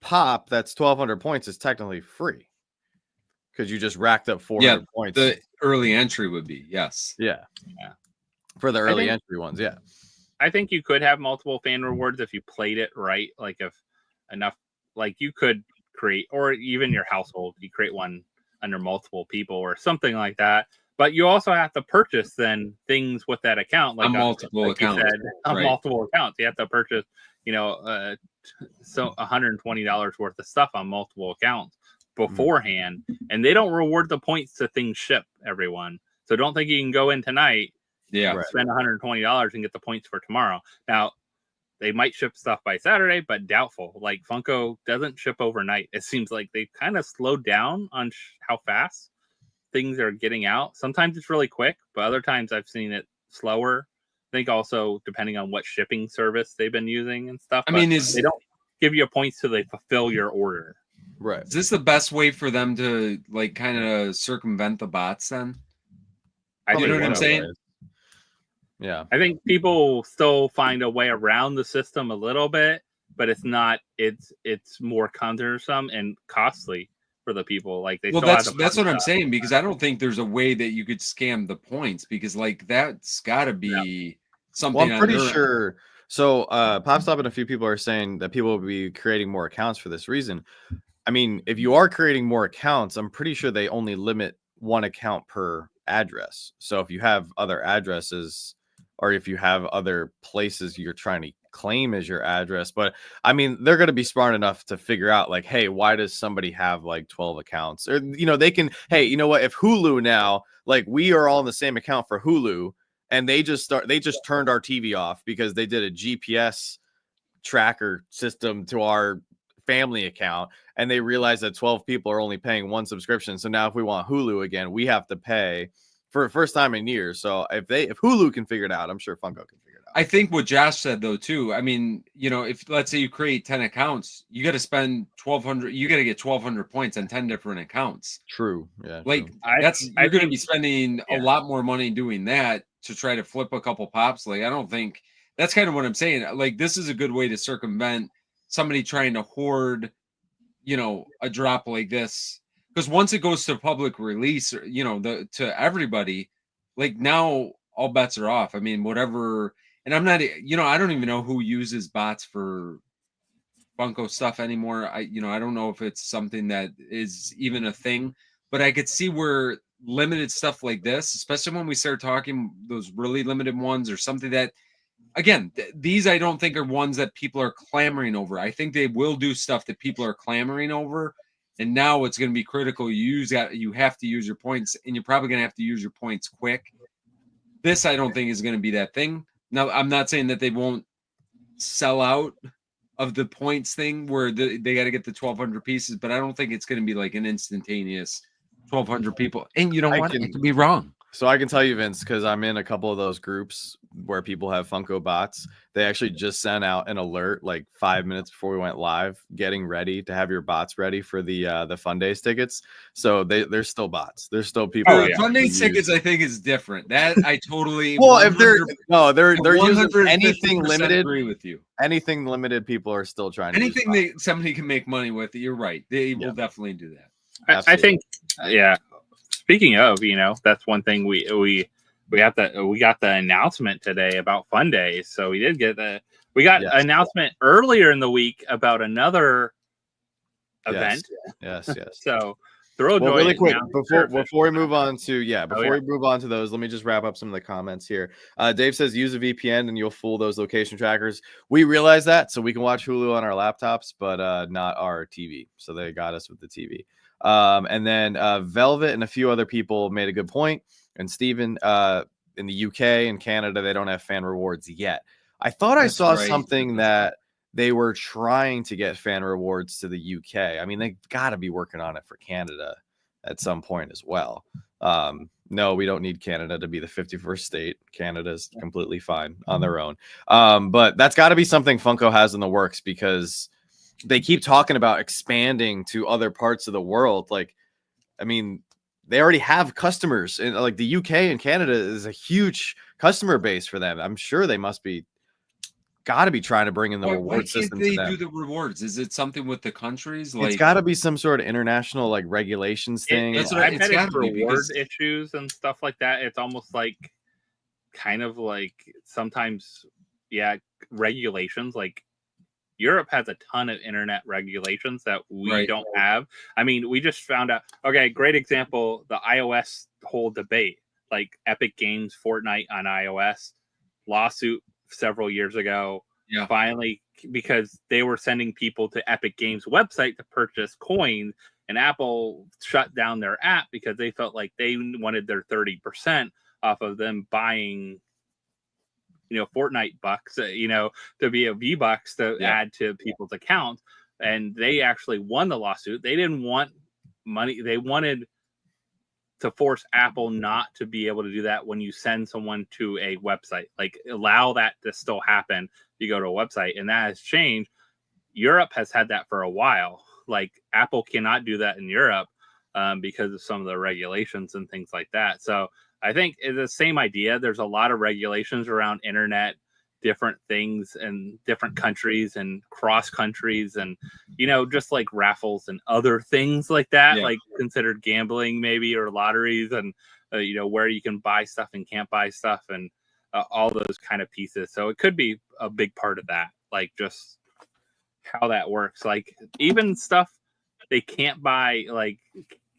pop that's 1,200 points is technically free because you just racked up 400 points. The early entry would be for the early entry ones. I think you could have multiple fan rewards if you played it right. Like if enough, you could create, or even your household, you create one under multiple people or something like that. But you also have to purchase then things with that account, on multiple accounts. Multiple accounts. You have to purchase, so $120 worth of stuff on multiple accounts beforehand, and they don't reward the points to things ship, everyone. So don't think you can go in tonight, spend $120 and get the points for tomorrow. Now, they might ship stuff by Saturday, but doubtful. Like Funko doesn't ship overnight. It seems like they kind of slowed down on how fast things are getting out. Sometimes it's really quick, but other times I've seen it slower. I think also depending on what shipping service they've been using and stuff. They don't give you points till they fulfill your order. Right. Is this the best way for them to kind of circumvent the bots then? You know what I'm saying? Yeah. I think people still find a way around the system a little bit, but it's more cumbersome and costly for the people. That's what I'm saying, because I don't think there's a way that you could scam the points, because that's got to be something. Well, I'm pretty sure. So, PopStop and a few people are saying that people will be creating more accounts for this reason. I mean, if you are creating more accounts, I'm pretty sure they only limit one account per address. So if you have other addresses or if you have other places you're trying to claim as your address, but I mean, they're going to be smart enough to figure out like, hey, why does somebody have like 12 accounts? Or, they can, hey, you know what? If Hulu now, like we are all in the same account for Hulu and they just turned our TV off because they did a GPS tracker system to our family account and they realize that 12 people are only paying one subscription. So now if we want Hulu again, we have to pay for the first time in years. So if Hulu can figure it out, I'm sure Funko can figure it out. I think what Josh said though too. I mean, if let's say you create 10 accounts, you got to spend 1,200. You got to get 1,200 points on 10 different accounts. True. Yeah. Like true. you're going to be spending a lot more money doing that to try to flip a couple pops. Like I don't think that's kind of what I'm saying. Like this is a good way to circumvent somebody trying to hoard, a drop like this. Because once it goes to public release, to everybody, like now all bets are off. I mean, whatever. And I'm not, I don't even know who uses bots for Funko stuff anymore. I don't know if it's something that is even a thing, but I could see where limited stuff like this, especially when we start talking those really limited ones or something that, again, these I don't think are ones that people are clamoring over. I think they will do stuff that people are clamoring over. And now it's going to be critical. You have to use your points, and you're probably going to have to use your points quick. This I don't think is going to be that thing. Now, I'm not saying that they won't sell out of the points thing where they got to get the 1,200 pieces, but I don't think it's going to be like an instantaneous 1,200 people. And you know what? It could be wrong. So I can tell you, Vince, because I'm in a couple of those groups where people have Funko bots. They actually just sent out an alert like 5 minutes before we went live, getting ready to have your bots ready for the Fun Days tickets. So there's still bots. There's still people. Fun Days tickets, I think, is different. That I totally. Well, if they're using anything limited. Agree with you. Anything limited, people are still trying to. Anything somebody can make money with. You're right. They will definitely do that. I think, yeah. Speaking of, that's one thing we got the announcement today about Fun Days. So we did get an announcement earlier in the week about another event. Yes. So really quick before we move on to we move on to those, let me just wrap up some of the comments here. Dave says use a VPN and you'll fool those location trackers. We realize that, so we can watch Hulu on our laptops, but not our TV. So they got us with the TV. And then Velvet and a few other people made a good point. And Steven, in the UK and Canada, they don't have fan rewards yet. I thought I saw something that they were trying to get fan rewards to the UK. I mean, they got to be working on it for Canada at some point as well. No, we don't need Canada to be the 51st state. Canada's completely fine on their own. But that's got to be something Funko has in the works, because they keep talking about expanding to other parts of the world. Like, I mean, they already have customers in like the UK and Canada is a huge customer base for them. I'm sure they must be got to be trying to bring in the reward system. Why can't they do the rewards? Is it something with the countries? Like, it's got to be some sort of international like regulations thing. I've had reward issues and stuff like that. It's almost like kind of like sometimes, regulations like. Europe has a ton of internet regulations that we don't have. I mean, we just found out. Okay, great example. The iOS whole debate, like Epic Games, Fortnite on iOS, lawsuit several years ago. Yeah. Finally, because they were sending people to Epic Games website to purchase coins, and Apple shut down their app because they felt like they wanted their 30% off of them buying Fortnite bucks, to be a V-Bucks to add to people's accounts. And they actually won the lawsuit. They didn't want money. They wanted to force Apple not to be able to do that when you send someone to a website. Like, allow that to still happen. You go to a website, and that has changed. Europe has had that for a while. Like, Apple cannot do that in Europe because of some of the regulations and things like that. So I think it's the same idea. There's a lot of regulations around internet, different things in different countries and cross countries, and just like raffles and other things like that, like considered gambling maybe, or lotteries, and where you can buy stuff and can't buy stuff. And all those kind of pieces. So it could be a big part of that, like just how that works. Like even stuff they can't buy, like,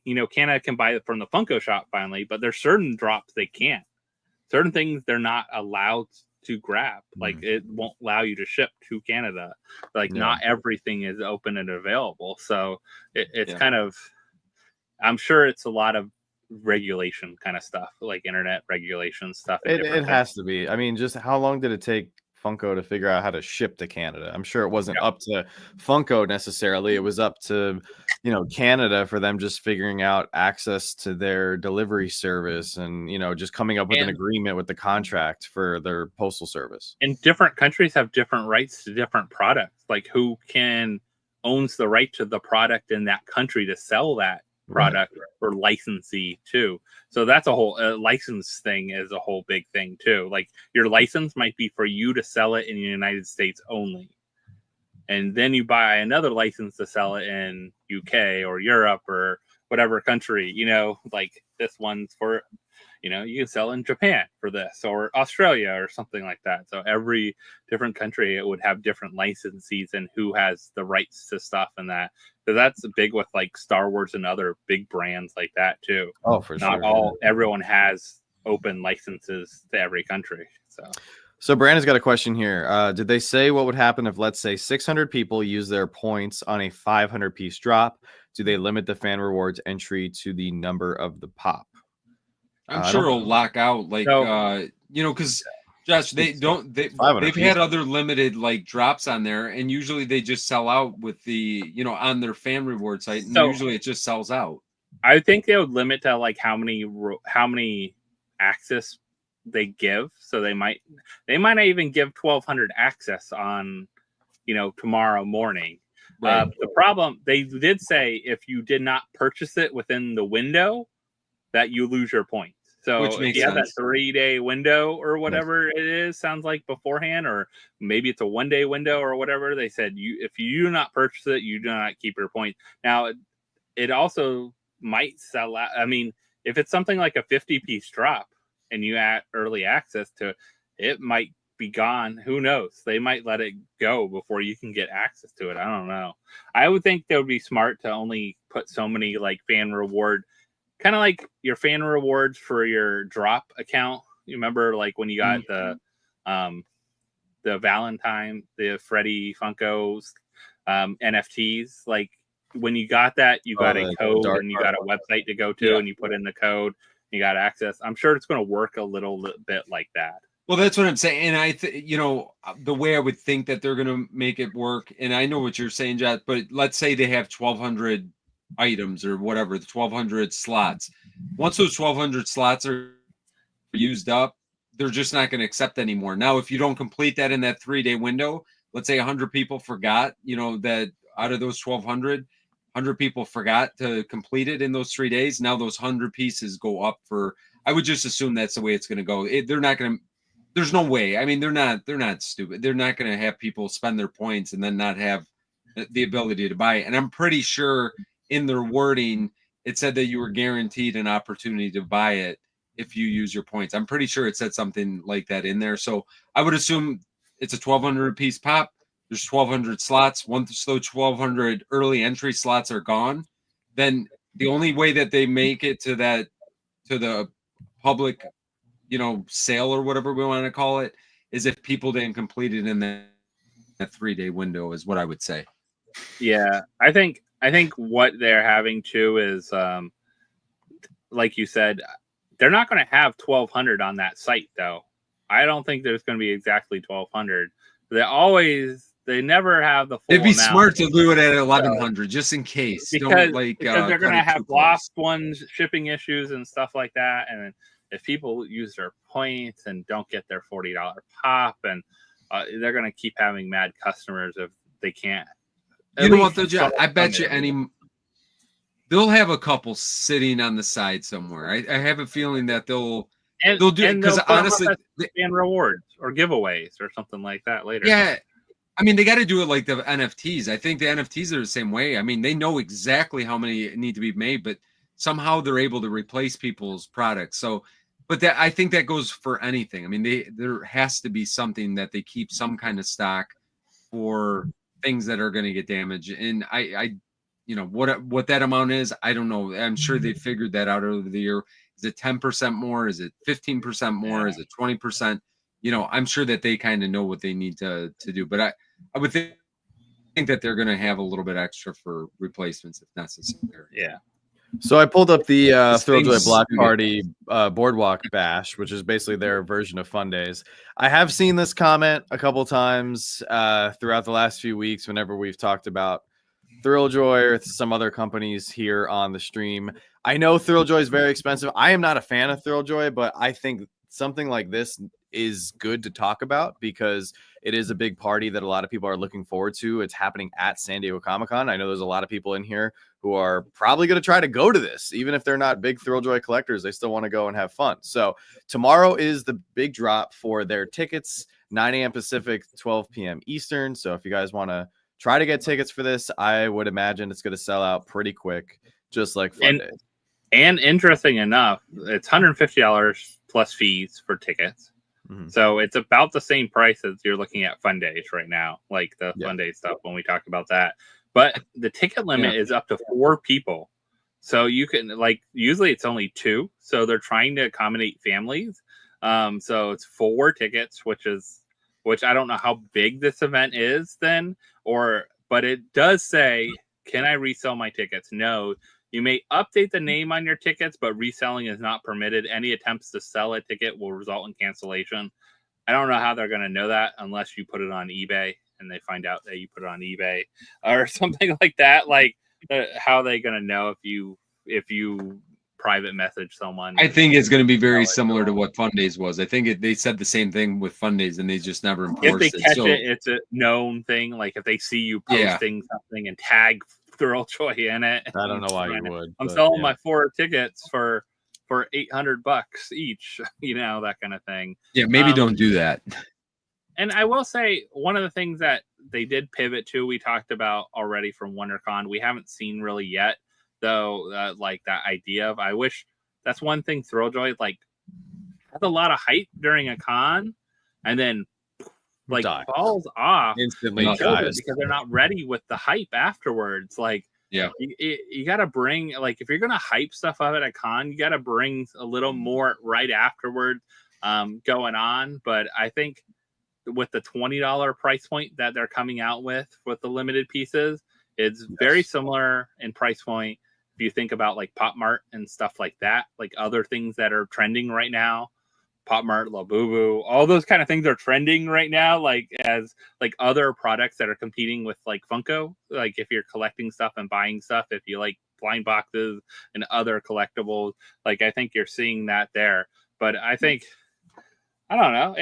you know, Canada can buy it from the Funko shop finally, but there's certain drops they can't. Certain things they're not allowed to grab. Like it won't allow you to ship to Canada. Like not everything is open and available. So it's kind of, I'm sure it's a lot of regulation kind of stuff, like internet regulation stuff. It has to be. I mean, just how long did it take Funko to figure out how to ship to Canada? I'm sure it wasn't up to Funko necessarily. It was up to, you know, Canada for them just figuring out access to their delivery service and, you know, just coming up with an agreement with the contract for their postal service. And different countries have different rights to different products. Like who owns the right to the product in that country to sell that product or licensee too. So that's a whole license thing is a whole big thing too. Like your license might be for you to sell it in the United States only, and then you buy another license to sell it in UK or Europe or whatever country, you know, like this one's for, you know, you can sell in Japan for this or Australia or something like that. So every different country, it would have different licensees and who has the rights to stuff and that. So that's big with like Star Wars and other big brands like that too. Oh, for sure. Not everyone has open licenses to every country. So Brandon's got a question here. Did they say what would happen if, let's say, 600 people use their points on a 500 piece drop? Do they limit the fan rewards entry to the number of the pop? I'm sure it'll lock out, like, you know, because Josh, they've had other limited like drops on there, and usually they just sell out with the, you know, on their fan reward site, and usually it just sells out. I think they would limit to like how many access they give. So they might not even give 1,200 access on, you know, tomorrow morning. Right. The problem, they did say if you did not purchase it within the window, that you lose your points. So if you have that 3-day window or whatever it is, sounds like beforehand, or maybe it's a 1-day window or whatever, they said if you do not purchase it, you do not keep your points. Now, it also might sell out. I mean, if it's something like a 50-piece drop and you add early access to it, it might be gone. Who knows? They might let it go before you can get access to it. I don't know. I would think they would be smart to only put so many like fan reward, kind of like your fan rewards for your drop account. You remember like when you got the Valentine, the Freddy Funko's NFTs, like when you got that, you got a code and you got a website to go to and you put in the code, you got access. I'm sure it's going to work a little bit like that. Well, that's what I'm saying. And you know, the way I would think that they're going to make it work, and I know what you're saying, Jet, but let's say they have 1,200 items or whatever, the 1,200 slots. Once those 1,200 slots are used up, they're just not going to accept anymore. Now, if you don't complete that in that 3-day window, let's say 100 people forgot, you know, that out of those 1,200, 100 people forgot to complete it in those 3 days. Now those 100 pieces go up for, I would just assume that's the way it's going to go. They're not going to, there's no way. I mean, they're not stupid. They're not going to have people spend their points and then not have the ability to buy it. And I'm pretty sure in their wording, it said that you were guaranteed an opportunity to buy it if you use your points. I'm pretty sure it said something like that in there. So I would assume it's a 1,200 piece pop. There's 1,200 slots. Once those 1,200 early entry slots are gone, then the only way that they make it to the public, you know, sale or whatever we want to call it, is if people didn't complete it in that 3-day window, is what I would say. Yeah, I think what they're having too is, like you said, they're not going to have 1,200 on that site though. I don't think there's going to be exactly 1,200. They never have the full It'd be amount. smart to do it at 1,100 just in case. Because they're going to have lost ones, shipping issues and stuff like that. And if people use their points and don't get their $40 pop, and they're going to keep having mad customers if they can't. You know what, though, John? I bet you they'll have a couple sitting on the side somewhere. I have a feeling that they'll do it, because honestly, fan rewards or giveaways or something like that later. Yeah, I mean, they got to do it like the NFTs. I think the NFTs are the same way. I mean, they know exactly how many need to be made, but somehow they're able to replace people's products. So But that, I think that goes for anything. I mean, there has to be something that they keep some kind of stock for things that are going to get damaged. And I, what that amount is, I don't know. I'm sure they figured that out over the year. Is it 10% more? Is it 15% more? Is it 20%? I'm sure that they kind of know what they need to do. But I would think that they're going to have a little bit extra for replacements if necessary. Yeah. So I pulled up the Thrilljoy thing's Block stupid. Party Boardwalk Bash, which is basically their version of Fun Days. I have seen this comment a couple times throughout the last few weeks whenever we've talked about Thrilljoy or some other companies here on the stream. I know Thrilljoy is very expensive. I am not a fan of Thrilljoy, but I think something like this is good to talk about because it is a big party that a lot of people are looking forward to. It's happening at San Diego Comic-Con. I know there's a lot of people in here who are probably going to try to go to this. Even if they're not big Thrilljoy collectors, they still want to go and have fun. So tomorrow is the big drop for their tickets, 9 a.m. Pacific, 12 p.m. Eastern. So if you guys want to try to get tickets for this, I would imagine it's going to sell out pretty quick, just like Fun Days. And interesting enough, it's $150 plus fees for tickets. Mm-hmm. So it's about the same price as you're looking at Fun Days right now, like the Fun Day stuff when we talk about that. But the ticket limit is up to 4 people. So you can, like, usually it's only 2. So they're trying to accommodate families. So it's 4 tickets, which I don't know how big this event is then, but it does say, can I resell my tickets? No. You may update the name on your tickets, but reselling is not permitted. Any attempts to sell a ticket will result in cancellation. I don't know how they're going to know that unless you put it on eBay and they find out that you put it on eBay or something like that. Like, how are they going to know if you private message someone? I think it's going to be very similar to what Fun Days was. I think they said the same thing with Fun Days, and they just never enforced it. If they catch it, it's a known thing. Like if they see you posting something and tag Thrilljoy in it, I don't know why you would. I'm selling my 4 tickets for $800 each. That kind of thing. Yeah, maybe don't do that. And I will say one of the things that they did pivot to, we talked about already from WonderCon. We haven't seen really yet, though. Like that idea of, I wish that's one thing Thrilljoy has a lot of hype during a con, and then falls off instantly because they're not ready with the hype afterwards. Like, you got to bring, like, if you're gonna hype stuff up at a con, you got to bring a little more right afterward going on. But I think with the $20 price point that they're coming out with the limited pieces, it's very similar in price point. If you think about like Pop Mart and stuff like that, like other things that are trending right now, Pop Mart, Labubu, all those kind of things are trending right now, like as like other products that are competing with like Funko. Like if you're collecting stuff and buying stuff, if you like blind boxes and other collectibles, like I think you're seeing that there. But I think, I don't know.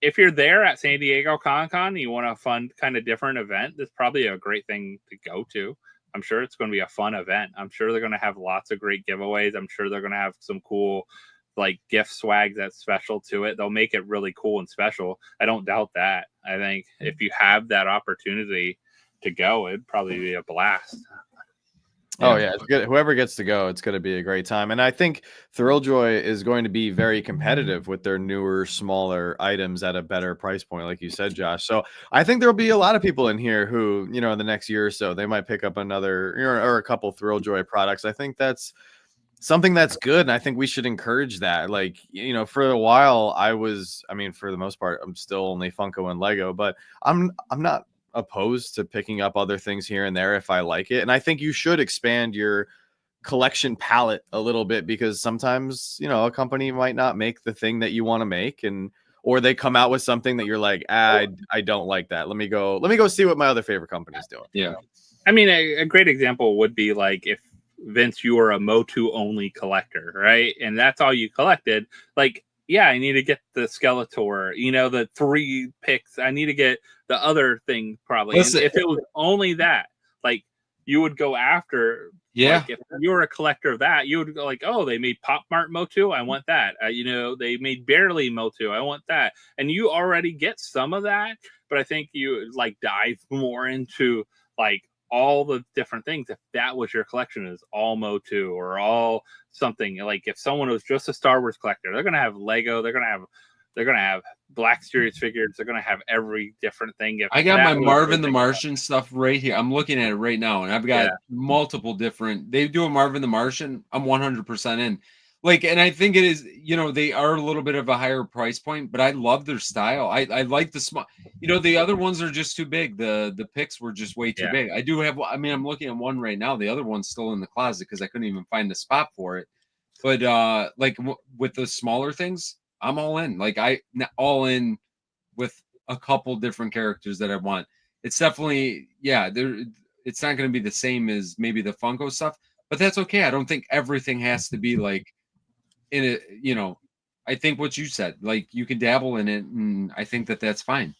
If you're there at San Diego Comic-Con and you want a fun kind of different event, this is probably a great thing to go to. I'm sure it's going to be a fun event. I'm sure they're going to have lots of great giveaways. I'm sure they're going to have some cool like gift swag that's special to it. They'll make it really cool and special. I don't doubt that. I think if you have that opportunity to go, it'd probably be a blast. Oh yeah, it's good. Whoever gets to go, it's going to be a great time. And I think Thrilljoy is going to be very competitive with their newer, smaller items at a better price point, like you said, Josh. So I think there'll be a lot of people in here who, in the next year or so, they might pick up another or a couple Thrilljoy products. I think that's something that's good, and I think we should encourage that. Like, for a while for the most part, I'm still only Funko and Lego, but I'm not opposed to picking up other things here and there if I like it. And I think you should expand your collection palette a little bit, because sometimes, a company might not make the thing that you want to make, or they come out with something that you're like, I don't like that. Let me go see what my other favorite company is doing. Yeah. I mean, a great example would be like if Vince, you were a Motu only collector, right? And that's all you collected. Like, yeah, I need to get the Skeletor, the 3 picks. I need to get the other thing probably. And if it was only that, like, you would go after. Yeah. Like, if you were a collector of that, you would go like, oh, they made Pop Mart Motu. I want that. They made Barely Motu. I want that. And you already get some of that. But I think you like dive more into like all the different things. If that was your collection, is all Motu or all something, like if someone was just a Star Wars collector, they're gonna have Lego, they're gonna have Black Series figures, they're gonna have every different thing. If I got my that was Marvin the your thing, Martian stuff right here. I'm looking at it right now, and I've got multiple different. They do a Marvin the Martian. I'm 100% in. Like, and I think it is, you know, they are a little bit of a higher price point, but I love their style. I like the small, you know, the other ones are just too big. The picks were just way too big. I do have, I mean, I'm looking at one right now. The other one's still in the closet because I couldn't even find the spot for it. But like with the smaller things, I'm all in. Like all in with a couple different characters that I want. It's definitely, yeah, it's not going to be the same as maybe the Funko stuff, but that's okay. I don't think everything has to be like in it, you know. I think what you said, like you can dabble in it, and I think that that's fine.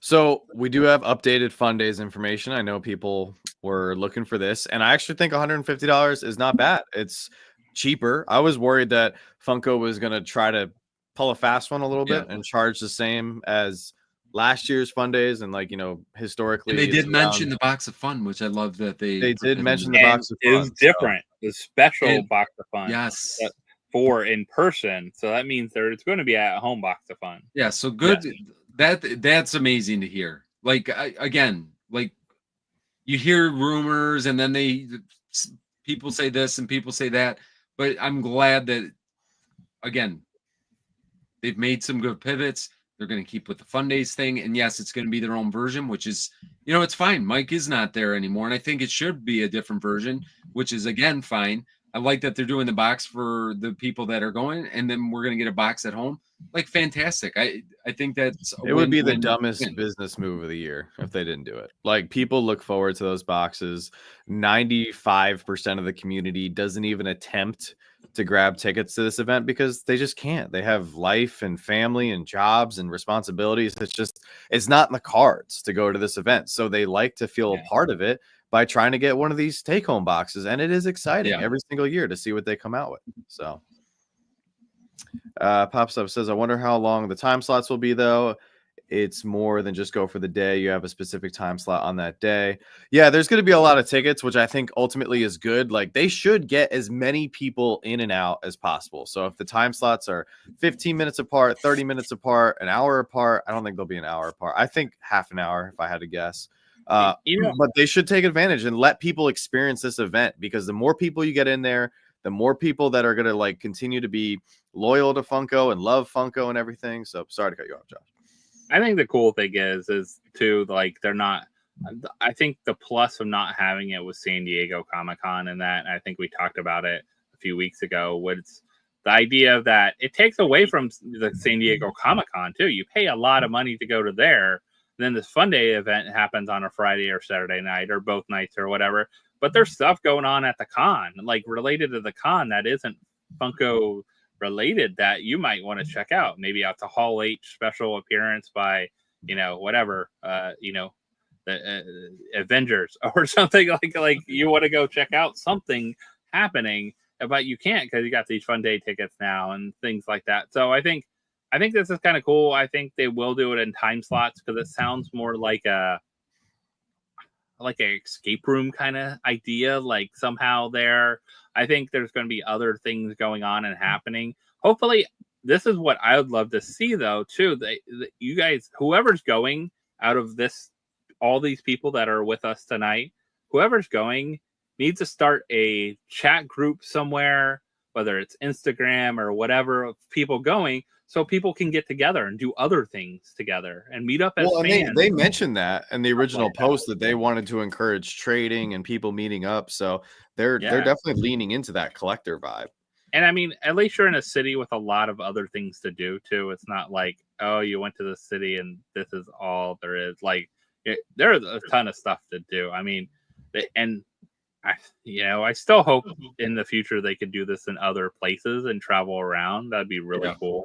So we do have updated Fun Days information. I know people were looking for this, and I actually think $150 is not bad. It's cheaper. I was worried that Funko was going to try to pull a fast one a little bit and charge the same as last year's Fun Days, and like, you know, historically, and they did mention the box of fun, which I love that they did mention the box of fun. It was different. The special box of fun, yes, for in person. So that means it's going to be at home box of fun. Yeah, so good. Yeah. That's amazing to hear. Like again, like you hear rumors, and then people say this and people say that, but I'm glad that again they've made some good pivots. They're going to keep with the Fun Days thing, and yes, it's going to be their own version, which is, you know, it's fine. Mike is not there anymore, and I think it should be a different version, which is again fine. I like that they're doing the box for the people that are going, and then we're going to get a box at home. Like, fantastic. I think that's it would be the dumbest business move of the year if they didn't do it. Like, people look forward to those boxes. 95% of the community doesn't even attempt to grab tickets to this event because they just can't. They have life and family and jobs and responsibilities. It's not in the cards to go to this event. So they like to feel a part of it by trying to get one of these take-home boxes, and it is exciting every single year to see what they come out with. So Pops Up says, I wonder how long the time slots will be, though. It's more than just go for the day. You have a specific time slot on that day. Yeah, there's going to be a lot of tickets, which I think ultimately is good. Like, they should get as many people in and out as possible. So if the time slots are 15 minutes apart, 30 minutes apart, an hour apart, I don't think they'll be an hour apart. I think half an hour, if I had to guess. But they should take advantage and let people experience this event, because the more people you get in there, the more people that are going to like continue to be loyal to Funko and love Funko and everything. So sorry to cut you off, Josh. I think the cool thing is too, like, they're not, I think the plus of not having it was San Diego Comic-Con, and that, I think we talked about it a few weeks ago, was the idea of that it takes away from the San Diego Comic-Con too. You pay a lot of money to go to there. Then this Fun Day event happens on a Friday or Saturday night or both nights or whatever. But there's stuff going on at the con, like related to the con, that isn't Funko related, that you might want to check out. Maybe out to Hall H special appearance by, you know, whatever, you know, the Avengers or something, like you want to go check out something happening, but you can't because you got these Fun Day tickets now and things like that. So I think this is kind of cool. I think they will do it in time slots because it sounds more like an escape room kind of idea. Like somehow there, I think there's going to be other things going on and happening. Hopefully, this is what I would love to see though too. You guys, whoever's going out of this, all these people that are with us tonight, whoever's going needs to start a chat group somewhere, whether it's Instagram or whatever, of people going, so people can get together and do other things together and meet up as fans. They mentioned that in the original post that they wanted to encourage trading and people meeting up. So they're definitely leaning into that collector vibe. And I mean, at least you're in a city with a lot of other things to do too. It's not like, oh, you went to the city and this is all there is. Like, there's a ton of stuff to do. I mean, I still hope in the future they could do this in other places and travel around. That'd be really cool.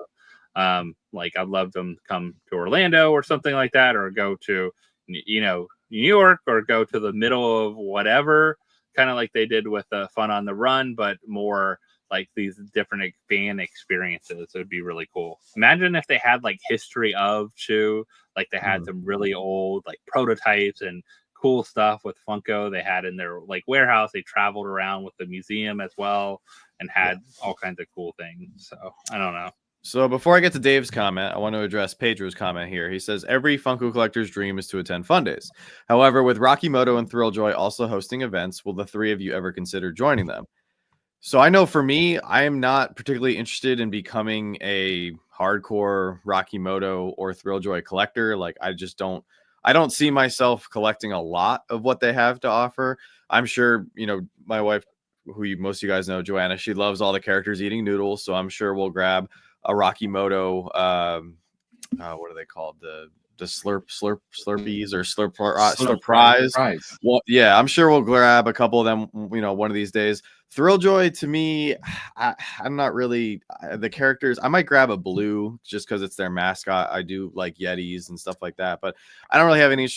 Like, I'd love them to come to Orlando or something like that, or go to, you know, New York, or go to the middle of whatever, kind of like they did with Fun on the Run, but more like these different fan experiences. It would be really cool. Imagine if they had like history of too, like they had some really old like prototypes and cool stuff with Funko they had in their like warehouse. They traveled around with the museum as well and had all kinds of cool things. So I don't know. So before I get to Dave's comment, I want to address Pedro's comment here. He says every Funko collector's dream is to attend Fun Days. However, with Rocky Moto and Thrilljoy also hosting events, will the three of you ever consider joining them? So I know for me, I am not particularly interested in becoming a hardcore Rocky Moto or Thrilljoy collector. Like I don't see myself collecting a lot of what they have to offer. I'm sure, my wife, most of you guys know, Joanna, she loves all the characters eating noodles. So I'm sure we'll grab a Rocky Moto, what are they called? The Slurpees or Slurprise. Well, yeah, I'm sure we'll grab a couple of them, one of these days. Thrilljoy, to me, I'm not really the characters. I might grab a blue just because it's their mascot. I do like Yetis and stuff like that, but I don't really have any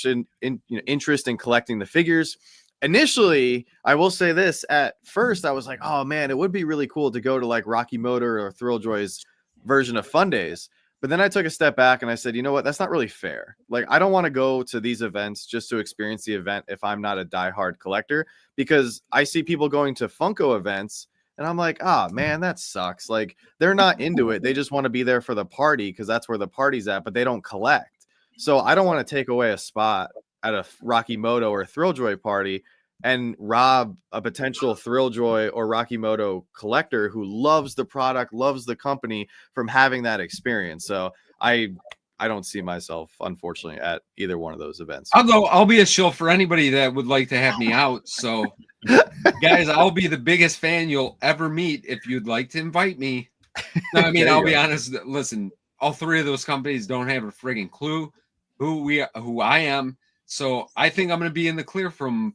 interest in collecting the figures. Initially, I will say this. At first, I was like, oh man, it would be really cool to go to like Rocky Motor or Thrilljoy's version of Fun Days. But then I took a step back and I said, you know what? That's not really fair. Like, I don't want to go to these events just to experience the event if I'm not a diehard collector, because I see people going to Funko events and I'm like, man, that sucks. Like, they're not into it. They just want to be there for the party because that's where the party's at, but they don't collect. So I don't want to take away a spot at a Rocky Moto or Thrilljoy party and rob a potential Thrilljoy or Rocky Moto collector who loves the product, loves the company, from having that experience. So I don't see myself, unfortunately, at either one of those events. I'll be a shill for anybody that would like to have me out. So guys, I'll be the biggest fan you'll ever meet if you'd like to invite me. No, I mean, I'll be honest. Listen, all three of those companies don't have a friggin' clue who I am. So I think I'm going to be in the clear from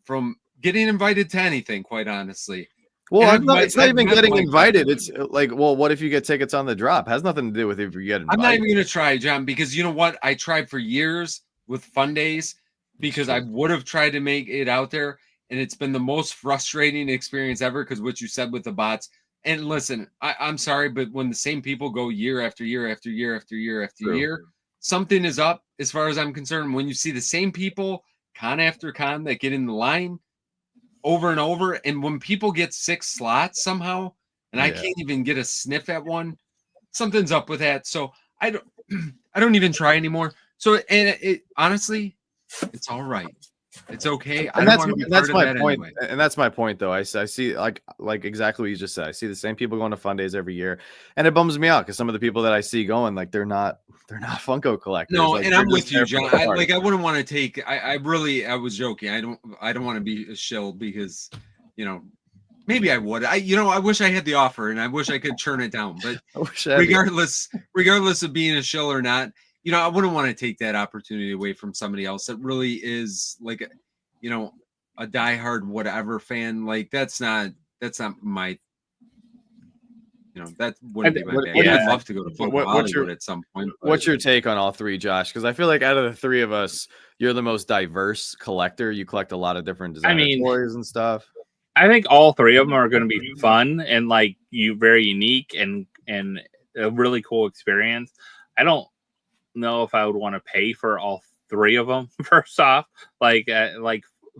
getting invited to anything, quite honestly. Well, it's not even getting invited. It's like, well, what if you get tickets on the drop? It has nothing to do with if you get invited. I'm not even going to try, John, because you know what? I tried for years with Fun Days because I would have tried to make it out there, and it's been the most frustrating experience ever because what you said with the bots. And listen, I'm sorry, but when the same people go year after year after year after year after year, something is up as far as I'm concerned. When you see the same people con after con that get in the line over and over, and when people get 6 slots somehow and I can't even get a sniff at one, something's up with that. So I don't even try anymore. So, and it honestly, it's all right. It's okay. And that's my point. Anyway. And that's my point, though. I see like exactly what you just said. I see the same people going to Fun Days every year, and it bums me out because some of the people that I see going, like, they're not Funko collectors. No, like, and I'm with you, John. I wouldn't want to take. I was joking. I don't want to be a shill because, maybe I would. I wish I had the offer and I wish I could turn it down. But regardless of being a shill or not, I wouldn't want to take that opportunity away from somebody else that really is like, a diehard whatever fan. Like that's not my, that wouldn't be my bag. I'd love to go to Hollywood at some point. What's your take on all three, Josh? Because I feel like out of the three of us, you're the most diverse collector. You collect a lot of different designer toys and stuff. I think all three of them are going to be fun and like very unique and a really cool experience. I don't know if I would want to pay for all three of them. First off, like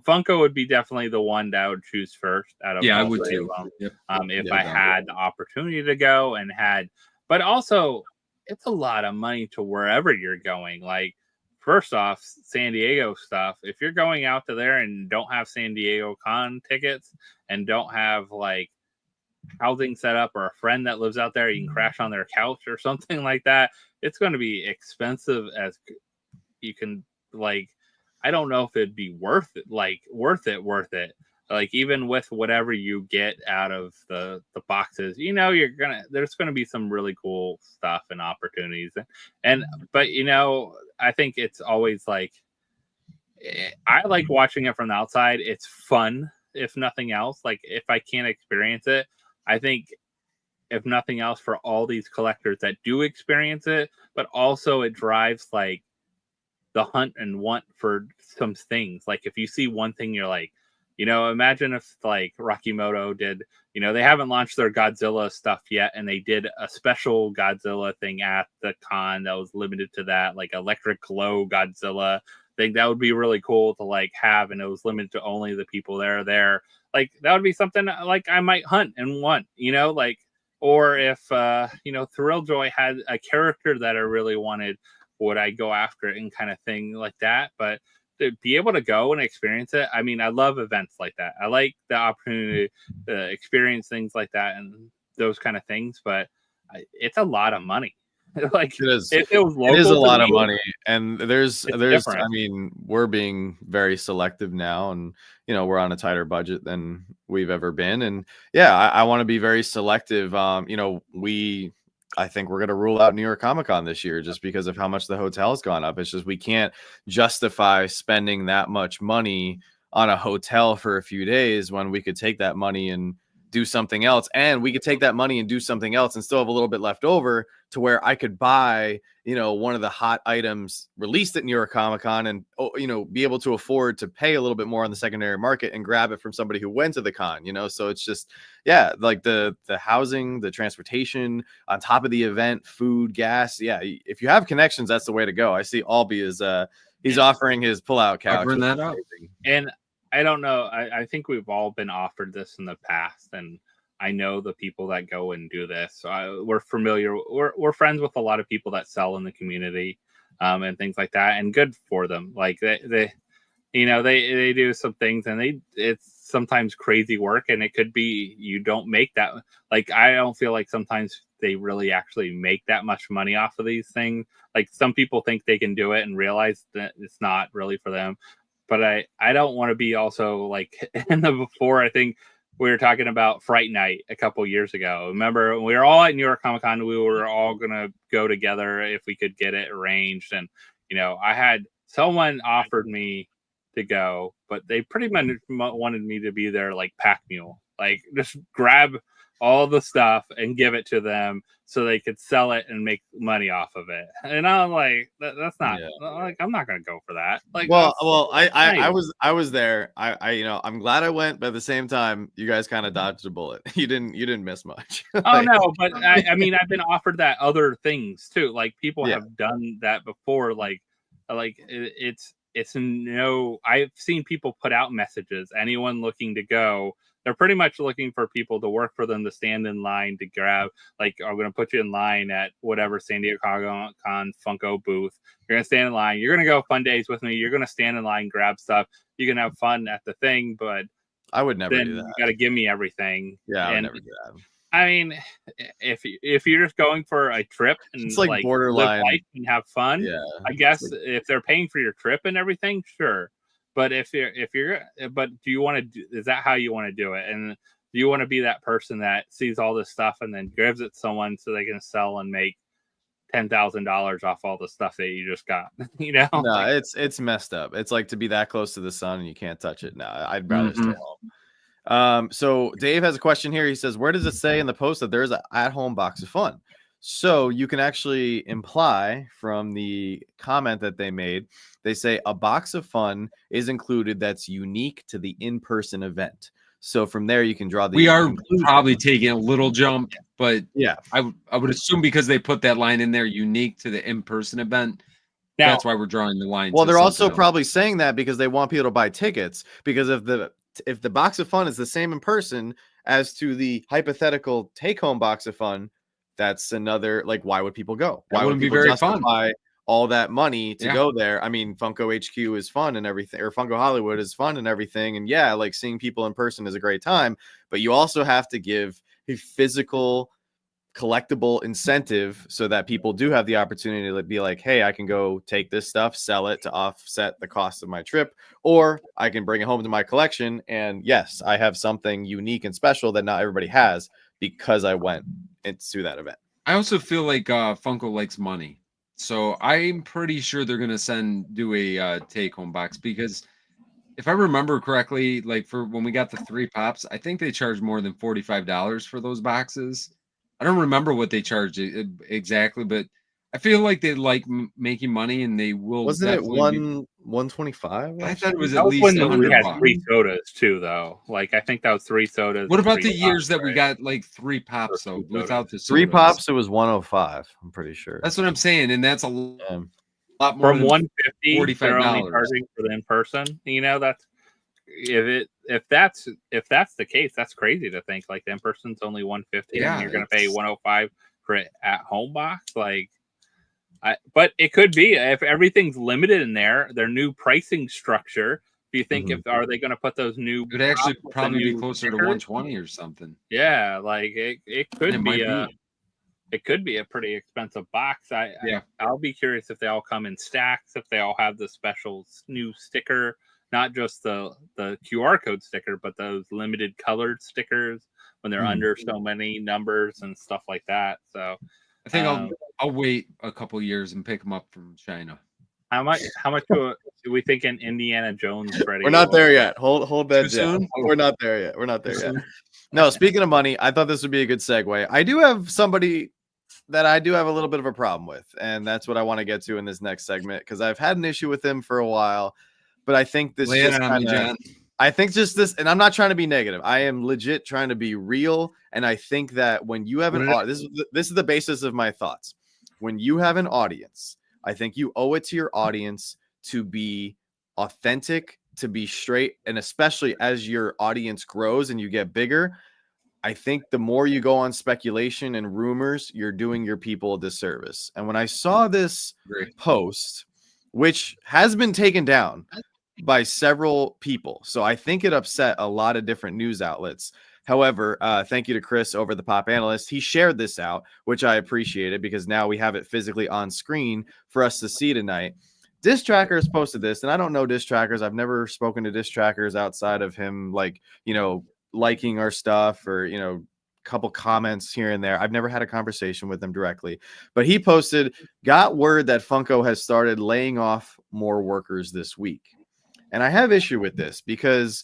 Funko would be definitely the one that I would choose first out of I would too. Yep. If I had the opportunity to go but also it's a lot of money to wherever you're going. Like first off, San Diego stuff. If you're going out to there and don't have San Diego Con tickets and don't have like housing set up or a friend that lives out there, you can crash on their couch or something like that. It's going to be expensive as you can. Like, I don't know if it'd be worth it. Like even with whatever you get out of the boxes, there's gonna be some really cool stuff and opportunities. But I think it's always like, I like watching it from the outside. It's fun, if nothing else. Like if I can't experience it, I think if nothing else for all these collectors that do experience it, but also it drives like the hunt and want for some things. Like if you see one thing, you're like, imagine if like Rocky Moto did, they haven't launched their Godzilla stuff yet. And they did a special Godzilla thing at the con that was limited to that, like electric glow Godzilla think that would be really cool to like have, and it was limited to only the people that are there. Like that would be something like I might hunt and want, like, or if Thrill Joy had a character that I really wanted, would I go after it and kind of thing like that. But to be able to go and experience it, I mean, I love events like that. I like the opportunity to experience things like that and those kind of things, but it's a lot of money. Like it is. if it was local, it is a lot of money, and there's different. I mean, we're being very selective now, and we're on a tighter budget than we've ever been, and yeah, I want to be very selective. I think we're going to rule out New York Comic Con this year just because of how much the hotel's gone up. It's just we can't justify spending that much money on a hotel for a few days when we could take that money and do something else. And we could take that money and do something else and still have a little bit left over to where I could buy, one of the hot items released at New York Comic Con and, be able to afford to pay a little bit more on the secondary market and grab it from somebody who went to the con, so it's just, yeah, like the housing, the transportation on top of the event, food, gas. Yeah. If you have connections, that's the way to go. I see Albie is, he's offering his pullout couch. Covering that up. And I don't know. I think we've all been offered this in the past, and I know the people that go and do this. So we're familiar. We're friends with a lot of people that sell in the community, and things like that. And good for them. Like they do some things, and it's sometimes crazy work, and it could be you don't make that. Like I don't feel like sometimes they really actually make that much money off of these things. Like some people think they can do it and realize that it's not really for them. But I don't want to be also like in the before. I think we were talking about Fright Night a couple years ago. Remember, we were all at New York Comic Con. We were all going to go together if we could get it arranged. And, I had someone offered me to go, but they pretty much wanted me to be their like pack mule, like just grab all the stuff and give it to them so they could sell it and make money off of it. And I'm like, that's not like, I'm not going to go for that. Like, well, I was there. I'm glad I went, but at the same time, you guys kind of dodged a bullet. You didn't miss much. Oh no, but I mean, I've been offered that other things too. Like people have done that before. Like it's no, I've seen people put out messages. Anyone looking to go, they're pretty much looking for people to work for them to stand in line to grab. Like, I'm going to put you in line at whatever San Diego Con Funko booth. You're going to stand in line. You're going to go fun days with me. You're going to stand in line, grab stuff. You can have fun at the thing, but I would never do that. You got to give me everything. Yeah, I would never do that. I mean, if you're just going for a trip and it's like borderline live life and have fun, I guess if they're paying for your trip and everything, sure. But but do you want to do? Is that how you want to do it? And do you want to be that person that sees all this stuff and then gives it to someone so they can sell and make $10,000 off all the stuff that you just got? No, it's messed up. It's like to be that close to the sun and you can't touch it. No, I'd rather stay home. So Dave has a question here. He says, where does it say in the post that there's an at-home box of fun? So you can actually imply from the comment that they made, they say a box of fun is included that's unique to the in-person event. So from there you can draw the. We are probably taking a little jump, but yeah, I would assume because they put that line in there, unique to the in-person event. Now, that's why we're drawing the line. Well, they're also probably saying that because they want people to buy tickets, because if the box of fun is the same in person as to the hypothetical take-home box of fun, that's another, like, why would people go? Why would people justify all that money to go there? I mean, Funko HQ is fun and everything, or Funko Hollywood is fun and everything. And yeah, like seeing people in person is a great time, but you also have to give a physical collectible incentive so that people do have the opportunity to be like, hey, I can go take this stuff, sell it to offset the cost of my trip, or I can bring it home to my collection. And yes, I have something unique and special that not everybody has because I went into that event. I also feel like Funko likes money, so I'm pretty sure they're gonna do a take-home box, because if I remember correctly, like for when we got the 3 pops, I think they charged more than $45 for those boxes. I don't remember what they charged exactly, but I feel like they like making money, and they will. Wasn't it 125? I thought it was at least when we had $100. 3 sodas too, though. Like I think that was 3 sodas. What about the years that we got like 3 pops though, without the sodas? 3 pops? It was 105. I'm pretty sure. That's what I'm saying, and that's a. A lot more from than 150, they're only $45. charging for the in person. That's if that's the case, that's crazy to think. Like the in person's only 150, and you're going to pay 105 for it at home box. Like, but it could be if everything's limited in their new pricing structure. Do you think if are they going to put those new? It would actually probably be closer stickers? to 120 or something. Yeah, like it could be it could be a pretty expensive box. I'll be curious if they all come in stacks, if they all have the special new sticker, not just the QR code sticker, but those limited colored stickers when they're under so many numbers and stuff like that. So I think I'll wait a couple years and pick them up from China. How much do we think in Indiana Jones, Freddy? We're not there yet. Hold that soon? We're not there yet. We're not there yet. No, speaking of money, I thought this would be a good segue. I do have somebody that I do have a little bit of a problem with, and that's what I want to get to in this next segment because I've had an issue with him for a while, but I think this I think just this, and I'm not trying to be negative. I am legit trying to be real, and I think that when you have this is the basis of my thoughts. When you have an audience, I think you owe it to your audience to be authentic, to be straight, and especially as your audience grows and you get bigger, I think the more you go on speculation and rumors, you're doing your people a disservice. And when I saw this post, which has been taken down by several people, so I think it upset a lot of different news outlets. However, thank you to Chris over the Pop Analyst. He shared this out, which I appreciated because now we have it physically on screen for us to see tonight. Diss Trackers posted this, and I don't know Diss Trackers. I've never spoken to Diss Trackers outside of him, liking our stuff or, a couple comments here and there. I've never had a conversation with him directly, but he posted, got word that Funko has started laying off more workers this week. And I have issue with this because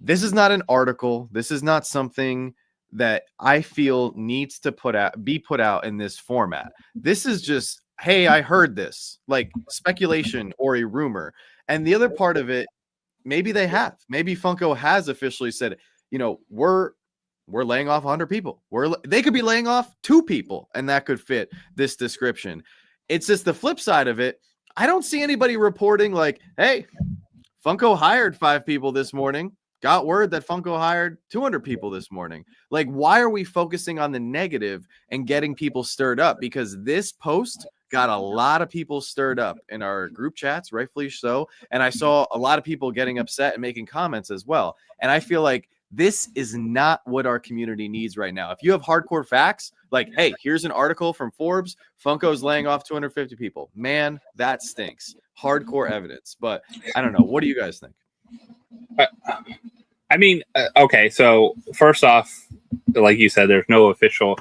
this is not an article. This is not something that I feel needs to be put out in this format. This is just, hey, I heard this, like speculation or a rumor. And the other part of it, maybe maybe Funko has officially said, we're laying off 100 people. They could be laying off 2 people, and that could fit this description. It's just the flip side of it. I don't see anybody reporting like, hey, Funko hired 5 people this morning. Got word that Funko hired 200 people this morning. Like, why are we focusing on the negative and getting people stirred up? Because this post got a lot of people stirred up in our group chats, rightfully so. And I saw a lot of people getting upset and making comments as well. And I feel like this is not what our community needs right now. If you have hardcore facts, like, hey, here's an article from Forbes, Funko's laying off 250 people. Man, that stinks. Hardcore evidence. But I don't know. What do you guys think? Okay, so first off, like you said, there's no official.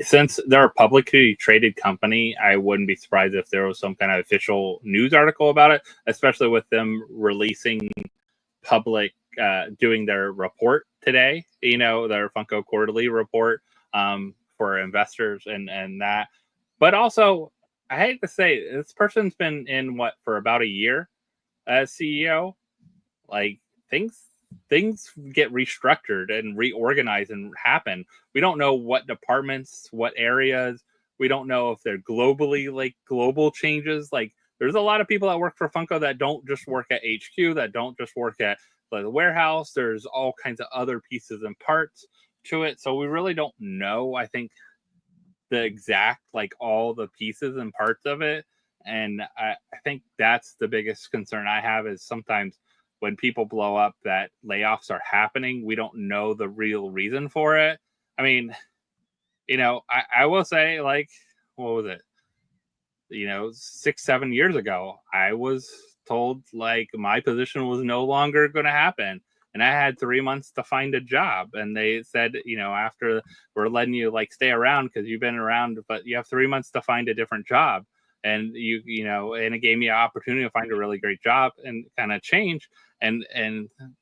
Since they're a publicly traded company, I wouldn't be surprised if there was some kind of official news article about it, especially with them releasing public, doing their report today, their Funko quarterly report for investors and that. But also, I hate to say, this person's been in for about a year as CEO. Like, things get restructured and reorganized and happen. We don't know what departments, what areas. We don't know if they're global changes. Like, there's a lot of people that work for Funko that don't just work at HQ, that don't just work at the warehouse. There's all kinds of other pieces and parts to it. So we really don't know, I think, the exact, all the pieces and parts of it. And I think that's the biggest concern I have is sometimes when people blow up that layoffs are happening, we don't know the real reason for it. I mean, I will say, what was it? 6-7 years ago, I was told my position was no longer going to happen. And I had 3 months to find a job. And they said, after we're letting you stay around because you've been around, but you have 3 months to find a different job. And and it gave me an opportunity to find a really great job and kind of change and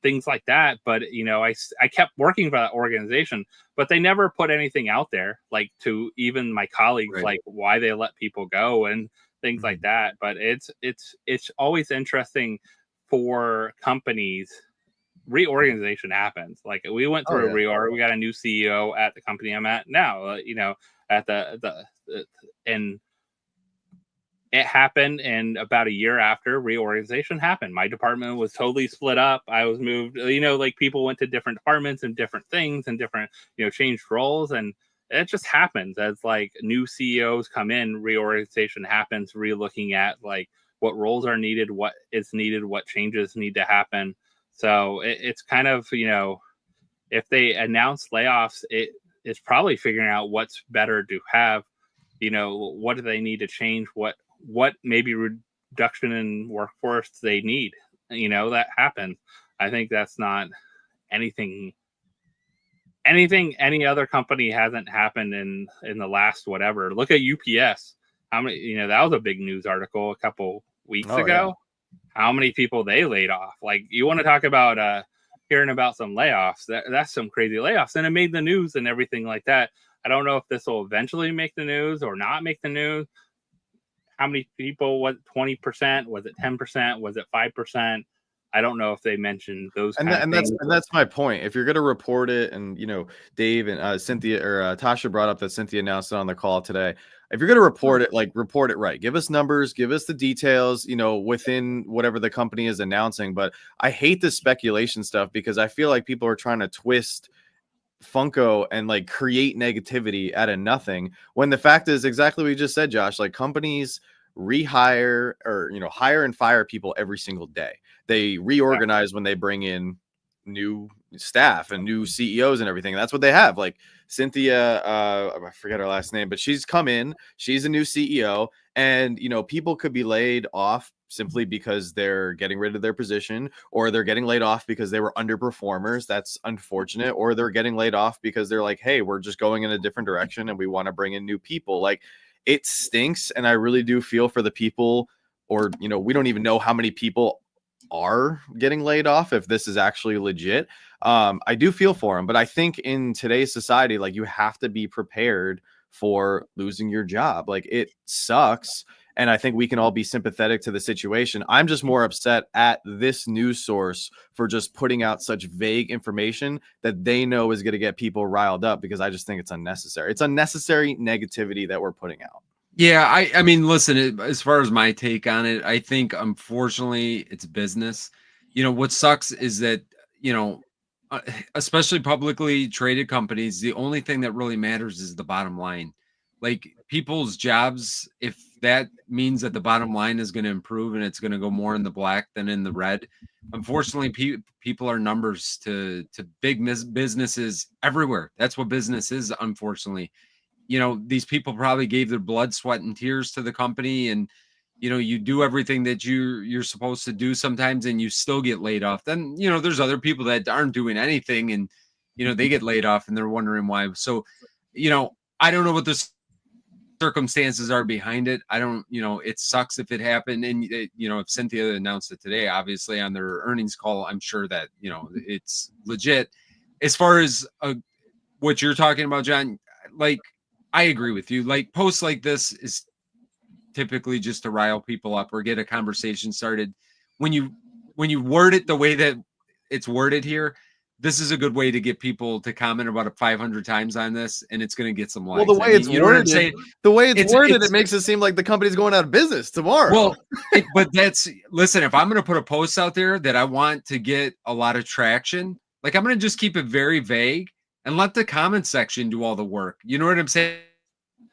things like that. But, I kept working for that organization, but they never put anything out there, to even my colleagues, why they let people go and things like that. But it's always interesting for companies. Reorganization happens. We went through a reorg. We got a new CEO at the company I'm at now, at the and it happened, and about a year after, reorganization happened. My department was totally split up. I was moved, like people went to different departments and different things and different, changed roles. And it just happens as like new CEOs come in, reorganization happens, re-looking at like what roles are needed, what is needed, what changes need to happen. So it's kind of, if they announce layoffs, it is probably figuring out what's better to have, what do they need to change, what maybe reduction in workforce they need, that happens. I think that's not anything any other company hasn't happened in the last whatever. Look at UPS. How many, that was a big news article a couple weeks ago. Yeah. How many people they laid off. Like, you want to talk about hearing about some layoffs, that's some crazy layoffs, and it made the news and everything like that. I don't know if this will eventually make the news or not make the news. How many people? Was it 20%? Was it 10%? Was it 5%? I don't know if they mentioned those. And that's my point. If you're going to report it, and Dave and Cynthia or Tasha brought up that Cynthia announced it on the call today. If you're going to report it, like, report it right. Give us numbers, give us the details, within whatever the company is announcing. But I hate this speculation stuff, because I feel like people are trying to twist Funko and like create negativity out of nothing, when the fact is exactly what you just said, Josh. Like, companies rehire or hire and fire people every single day. They reorganize when they bring in new staff and new CEOs and everything. That's what they have. Like Cynthia, I forget her last name, but she's come in, she's a new CEO, and people could be laid off simply because they're getting rid of their position, or they're getting laid off because they were underperformers. That's unfortunate. Or they're getting laid off because they're like, hey, we're just going in a different direction and we want to bring in new people. Like, it stinks. And I really do feel for the people, or, we don't even know how many people are getting laid off if this is actually legit. I do feel for them, but I think in today's society, like, you have to be prepared for losing your job. Like, it sucks. And I think we can all be sympathetic to the situation. I'm just more upset at this news source for just putting out such vague information that they know is going to get people riled up, because I just think it's unnecessary. It's unnecessary negativity that we're putting out. Yeah, I mean, listen, as far as my take on it, I think unfortunately it's business. What sucks is that, especially publicly traded companies, the only thing that really matters is the bottom line. Like, people's jobs, if that means that the bottom line is going to improve and it's going to go more in the black than in the red, unfortunately, people are numbers to big businesses everywhere. That's what business is, unfortunately. These people probably gave their blood, sweat, and tears to the company, and you do everything that you're supposed to do sometimes, and you still get laid off. Then there's other people that aren't doing anything, and they get laid off, and they're wondering why. So I don't know what the circumstances are behind it. I don't, it sucks if it happened. And if Cynthia announced it today, obviously on their earnings call, I'm sure that it's legit. As far as what you're talking about, John, like, I agree with you. Like, posts like this is typically just to rile people up or get a conversation started. When you word it the way that it's worded here, this is a good way to get people to comment about it 500 times on this, and it's going to get some likes. Well, the way it's worded, it makes it seem like the company's going out of business tomorrow. Well, but listen, if I'm going to put a post out there that I want to get a lot of traction, like, I'm going to just keep it very vague and let the comment section do all the work. You know what I'm saying?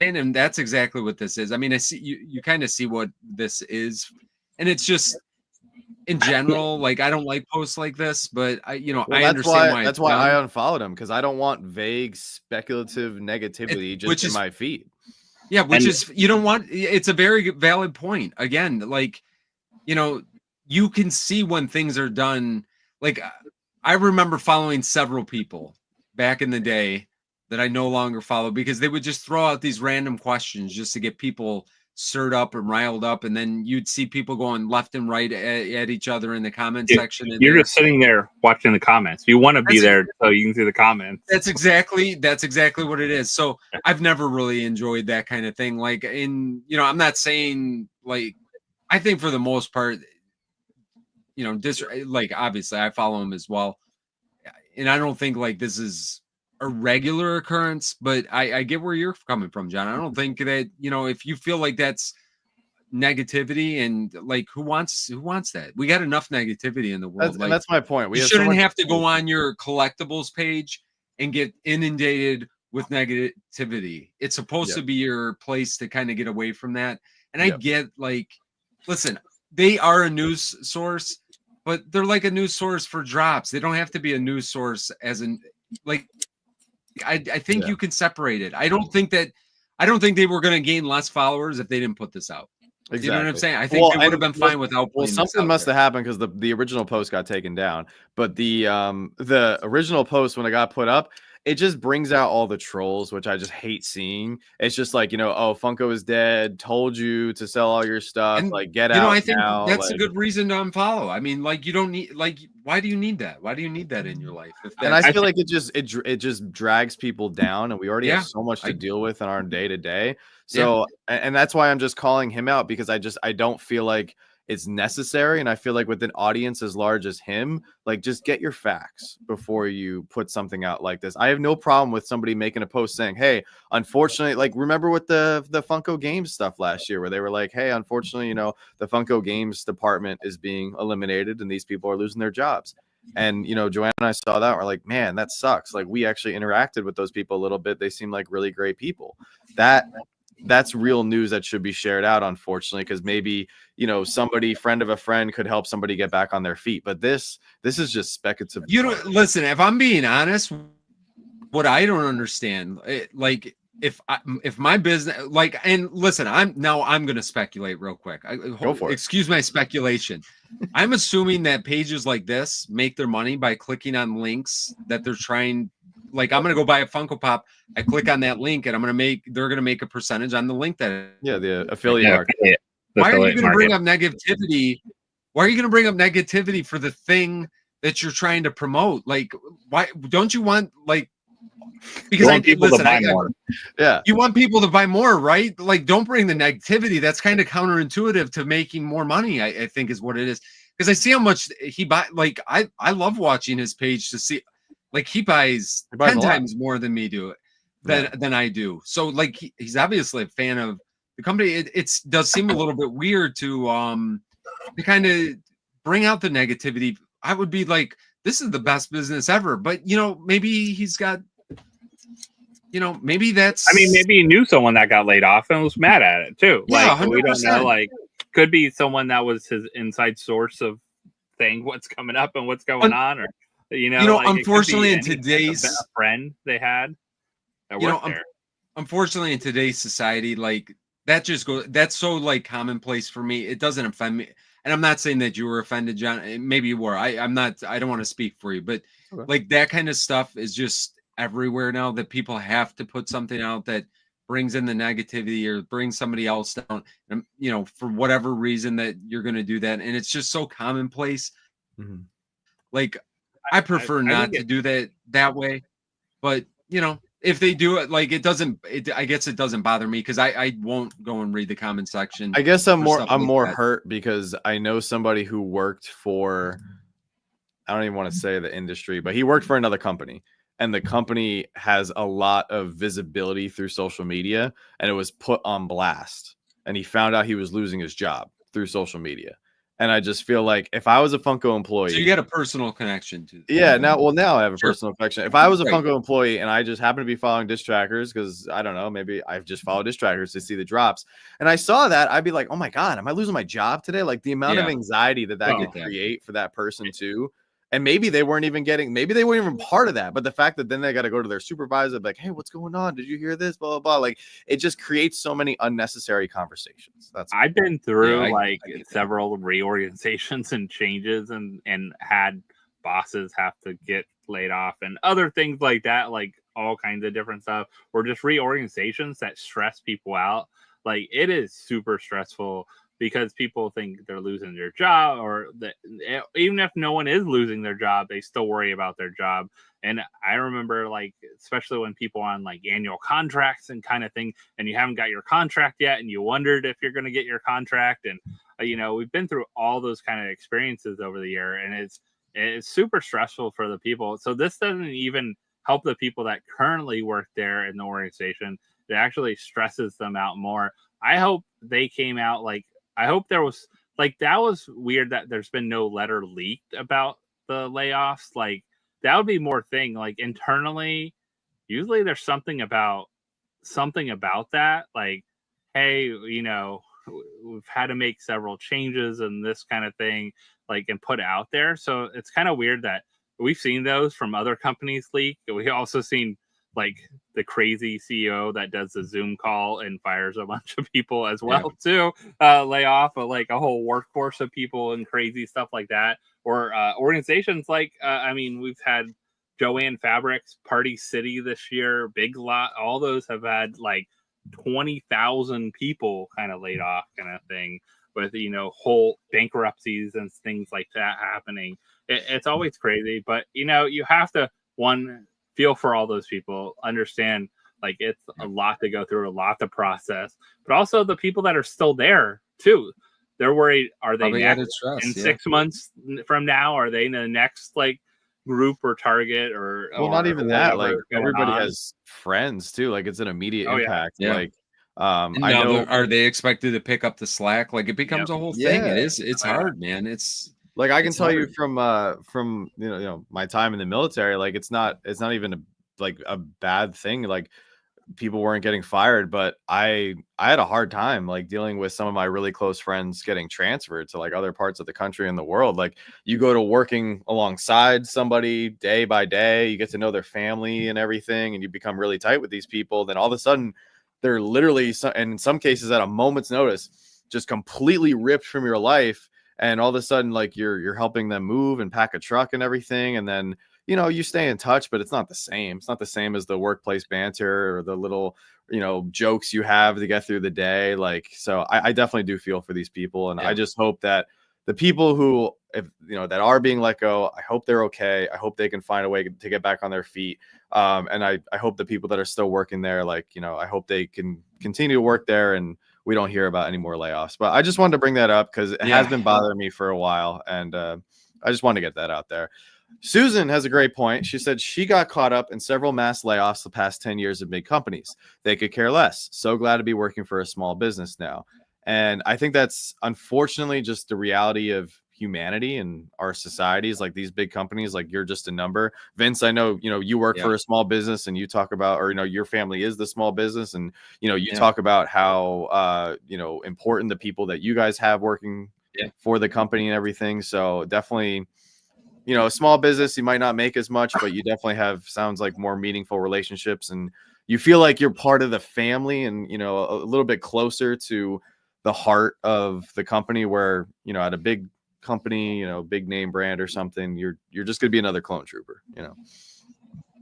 And that's exactly what this is. I mean, I see you kind of see what this is, and it's just, in general, like, I don't like posts like this, but I understand why. That's why I unfollowed him, because I don't want vague, speculative negativity just in my feed. Yeah, you don't want. It's a very valid point. Again, like, you can see when things are done. Like, I remember following several people back in the day that I no longer follow, because they would just throw out these random questions just to get people stirred up and riled up, and then you'd see people going left and right at each other in the comment section. And you're just sitting there watching the comments. You want to be there so you can see the comments. That's exactly what it is. So I've never really enjoyed that kind of thing. Like, I'm not saying, like, I think for the most part, like, obviously I follow him as well, and I don't think like this is a regular occurrence, but I get where you're coming from, John. I don't think that, if you feel like that's negativity, and like who wants that? We got enough negativity in the world. And that's my point. You shouldn't have to go on your collectibles page and get inundated with negativity. It's supposed to be your place to kind of get away from that. And I get, like, listen, they are a news source, but they're like a news source for drops. They don't have to be a news source as in, like, I think you can separate it. I don't think they were going to gain less followers if they didn't put this out. Exactly. You know what I'm saying? I think they would have been fine without. Well, something must have happened because the original post got taken down. But the original post, when it got put up, it just brings out all the trolls, which I just hate seeing. It's just like, oh, Funko is dead. Told you to sell all your stuff. And, like, get out. I think now. That's a good reason to unfollow. I mean, like, you don't need, like, why do you need that? Why do you need that in your life? And I feel like it just drags people down, and we already have so much to deal with in our day to day. So, and that's why I'm just calling him out, because I don't feel like it's necessary. And I feel like with an audience as large as him, like, just get your facts before you put something out like this. I have no problem with somebody making a post saying, hey, unfortunately, like, remember with the Funko Games stuff last year where they were like, hey, unfortunately, the Funko Games department is being eliminated and these people are losing their jobs. And, Joanna and I saw that. We're like, man, that sucks. Like, we actually interacted with those people a little bit. They seem like really great people. That's real news that should be shared out, unfortunately, because maybe, somebody, friend of a friend, could help somebody get back on their feet. But this is just speculative. Listen, if I'm being honest, what I don't understand, like, if my business, like, and listen, I'm going to speculate real quick. Go for it. Excuse my speculation. I'm assuming that pages like this make their money by clicking on links that they're trying. Like, I'm going to go buy a Funko Pop. I click on that link and they're going to make a percentage on the link that. Yeah. The affiliate market. Why are you going to bring up negativity? Why are you going to bring up negativity for the thing that you're trying to promote? Like, why don't you want, like, because you want people to buy more, right? Like, don't bring the negativity. That's kind of counterintuitive to making more money, I think is what it is. Because I see how much he buy. Like, I love watching his page to see. Like, he buys 10 times more than me than I do. So, like, he's obviously a fan of the company. It does seem a little bit weird to kind of bring out the negativity. I would be like, this is the best business ever. But, maybe he's got, maybe that's. I mean, maybe he knew someone that got laid off and was mad at it too. Yeah, like, 100%. We don't know. Like, could be someone that was his inside source of saying what's coming up and what's going on, or. Like, unfortunately, in today's friend they had, unfortunately, in today's society, like, that just goes. That's so, like, commonplace for me. It doesn't offend me, and I'm not saying that you were offended, John. Maybe you were. I'm not. I don't want to speak for you, but like, that kind of stuff is just everywhere now. That people have to put something out that brings in the negativity or brings somebody else down, and for whatever reason that you're going to do that, and it's just so commonplace. Mm-hmm. Like, I prefer not to do that way, but if they do it, like, I guess it doesn't bother me because I won't go and read the comment section. I guess I'm more hurt because I know somebody who worked for, I don't even want to say the industry, but he worked for another company, and the company has a lot of visibility through social media, and it was put on blast, and he found out he was losing his job through social media. And I just feel like if I was a Funko employee, so you get a personal connection to. Yeah, now I have a personal connection. If I was a Funko employee and I just happen to be following Diss Trackers, because I don't know, maybe I've just followed Diss Trackers to see the drops, and I saw that, I'd be like, oh my god, am I losing my job today? Like, the amount of anxiety that could create for that person too. And maybe they weren't even part of that. But the fact that then they got to go to their supervisor, like, hey, what's going on? Did you hear this? Blah, blah, blah. Like, it just creates so many unnecessary conversations. I've been through several reorganizations and changes and had bosses have to get laid off and other things like that, like all kinds of different stuff, or just reorganizations that stress people out. Like, it is super stressful. Because people think they're losing their job, or that even if no one is losing their job, they still worry about their job. And I remember, like, especially when people on like annual contracts and kind of thing, and you haven't got your contract yet, and you wondered if you're going to get your contract. And we've been through all those kind of experiences over the year, and it's super stressful for the people. So this doesn't even help the people that currently work there in the organization. It actually stresses them out more. I hope they came out like I hope there was like, that was weird that there's been no letter leaked about the layoffs. Like, that would be more thing. Like, internally, usually there's something about that. Like, hey, we've had to make several changes and this kind of thing, like, and put it out there. So it's kind of weird that we've seen those from other companies leak. We also seen like the crazy CEO that does the Zoom call and fires a bunch of people as well too, lay off like a whole workforce of people and crazy stuff like that. Or organizations like, I mean, we've had Joanne Fabrics, Party City this year, Big Lot, all those have had like 20,000 people kind of laid off kind of thing, with, whole bankruptcies and things like that happening. It's always crazy, but you have to, one, feel for all those people, understand like it's a lot to go through, a lot to process, but also the people that are still there too. They're worried, are they next in 6 months from now? Are they in the next like group or target or not even that, like everybody has friends too, like it's an immediate impact. Like I know, are they expected to pick up the slack? Like it becomes a whole thing. It's hard, man. It's like I can tell you from my time in the military, like it's not even a bad thing. Like people weren't getting fired, but I had a hard time like dealing with some of my really close friends getting transferred to like other parts of the country and the world. Like you go to working alongside somebody day by day, you get to know their family and everything, and you become really tight with these people. Then all of a sudden they're literally, and in some cases at a moment's notice, just completely ripped from your life. And all of a sudden, like you're helping them move and pack a truck and everything. And then, you stay in touch, but it's not the same. It's not the same as the workplace banter or the little, jokes you have to get through the day. Like, so I definitely do feel for these people. And I just hope that the people who, that are being let go, I hope they're okay. I hope they can find a way to get back on their feet. And I hope the people that are still working there, like, I hope they can continue to work there and we don't hear about any more layoffs. But I just wanted to bring that up because it has been bothering me for a while. And I just wanted to get that out there. Susan has a great point. She said she got caught up in several mass layoffs the past 10 years of big companies. They could care less. So glad to be working for a small business now. And I think that's unfortunately just the reality of humanity and our societies. Like these big companies, like you're just a number. Vince, I know, you work for a small business and you talk about, or, your family is the small business. And, you talk about how, important the people that you guys have working for the company and everything. So definitely, a small business, you might not make as much, but you definitely have, sounds like, more meaningful relationships, and you feel like you're part of the family and, a little bit closer to the heart of the company, where, at a big company, big name brand or something, you're just going to be another clone trooper,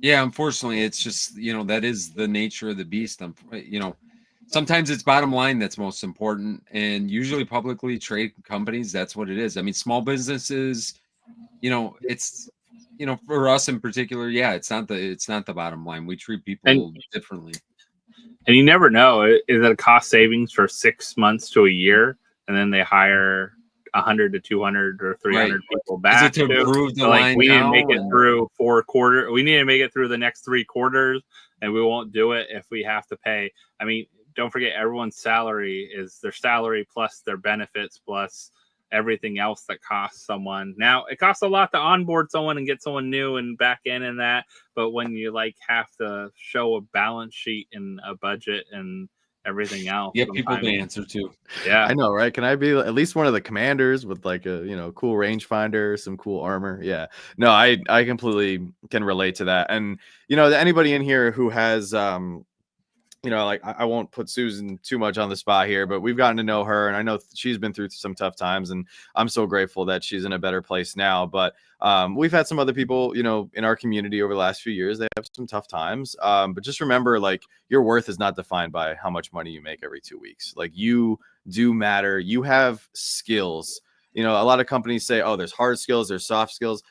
Yeah, unfortunately, it's just, that is the nature of the beast. Sometimes it's bottom line that's most important, and usually publicly traded companies, that's what it is. I mean, small businesses, it's, for us in particular, it's not the bottom line. We treat people differently. And you never know, is it a cost savings for 6 months to a year, and then they hire 100 to 200 or 300 people back? Is it to improve the line? We need to make it through 4 quarters. We need to make it through the next 3 quarters, and we won't do it if we have to pay. I mean, don't forget, everyone's salary is their salary plus their benefits plus everything else that costs someone. Now, it costs a lot to onboard someone and get someone new and back in and that, but when you have to show a balance sheet and a budget and everything else, people to answer to. I know, right? Can I be at least one of the commanders with like a cool rangefinder, some cool armor? No, I completely can relate to that. And anybody in here who has I won't put Susan too much on the spot here, but we've gotten to know her, and I know she's been through some tough times, and I'm so grateful that she's in a better place now. But we've had some other people, in our community over the last few years. They have some tough times. But just remember, like, your worth is not defined by how much money you make every 2 weeks. Like, you do matter. You have skills. A lot of companies say, oh, there's hard skills, there's soft skills.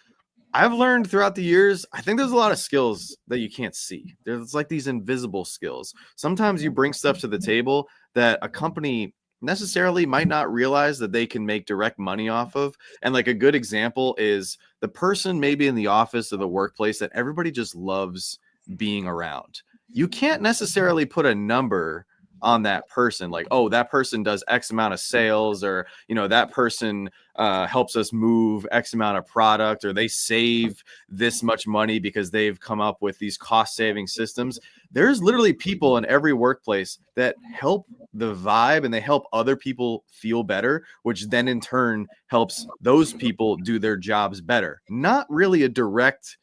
I've learned throughout the years, I think there's a lot of skills that you can't see. There's like these invisible skills. Sometimes you bring stuff to the table that a company necessarily might not realize that they can make direct money off of. And like a good example is the person maybe in the office or the workplace that everybody just loves being around. You can't necessarily put a number on that person. Like, oh, that person does X amount of sales, or, you know, that person helps us move X amount of product, or they save this much money because they've come up with these cost saving systems. There's literally people in every workplace that help the vibe, and they help other people feel better, which then in turn helps those people do their jobs better. Not really a direct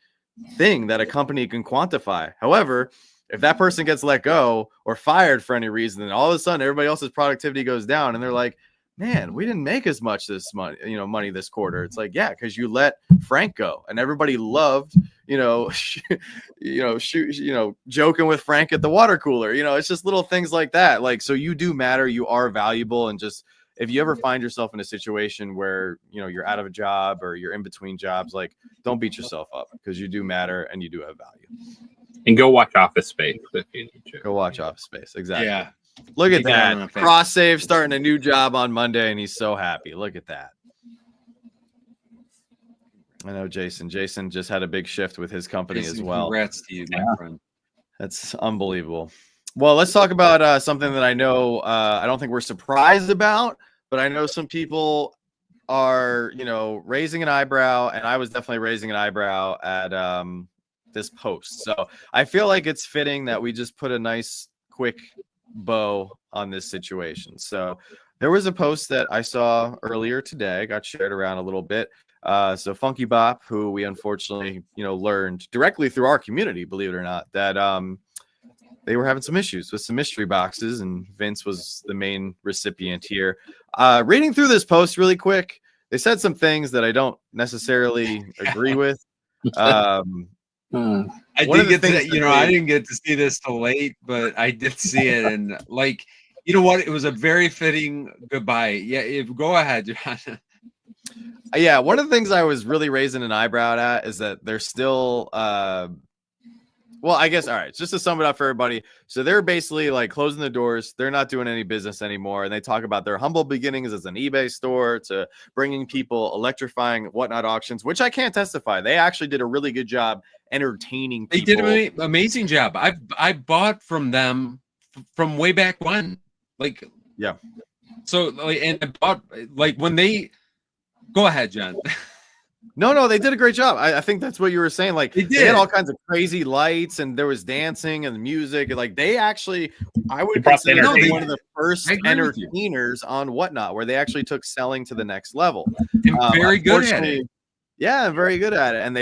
thing that a company can quantify. However, if that person gets let go or fired for any reason, then all of a sudden everybody else's productivity goes down, and they're like, man, we didn't make as much this money this quarter. It's like, yeah, because you let Frank go, and everybody loved, joking with Frank at the water cooler. It's just little things like that. Like, so you do matter, you are valuable, and just if you ever find yourself in a situation where you're out of a job or you're in between jobs, like, don't beat yourself up, because you do matter and you do have value. And go watch Office Space if you need to. Go watch Office Space. Exactly. Yeah. Look at that. Cross Save starting a new job on Monday, and he's so happy. Look at that. I know Jason. Jason just had a big shift with his company as well. Congrats to you, my friend. That's unbelievable. Well, let's talk about something that I know I don't think we're surprised about, but I know some people are, raising an eyebrow, and I was definitely raising an eyebrow at this post. So I feel like it's fitting that we just put a nice quick bow on this situation. So there was a post that I saw earlier today, got shared around a little bit. So Funky Bop, who we unfortunately, learned directly through our community, believe it or not, that they were having some issues with some mystery boxes, and Vince was the main recipient here. Reading through this post really quick, they said some things that I don't necessarily agree with. I did get to, I didn't get to see this till late, but I did see it, and like, you know what? It was a very fitting goodbye. Yeah, go ahead, John. Yeah, one of the things I was really raising an eyebrow at is that they're still well, I guess, all right, just to sum it up for everybody. So they're basically like closing the doors. They're not doing any business anymore. And they talk about their humble beginnings as an eBay store to bringing people, electrifying Whatnot auctions, which I can't testify. They actually did a really good job entertaining people. They did an amazing job. I bought from them from way back when. Like, yeah. So, like, and I bought, like, when they, go ahead, John. No, they did a great job. I think that's what you were saying. Like, they had all kinds of crazy lights, and there was dancing and music. And like, they actually, I would consider one of the first entertainers on Whatnot, where they actually took selling to the next level. And very good at it. Yeah, very good at it. And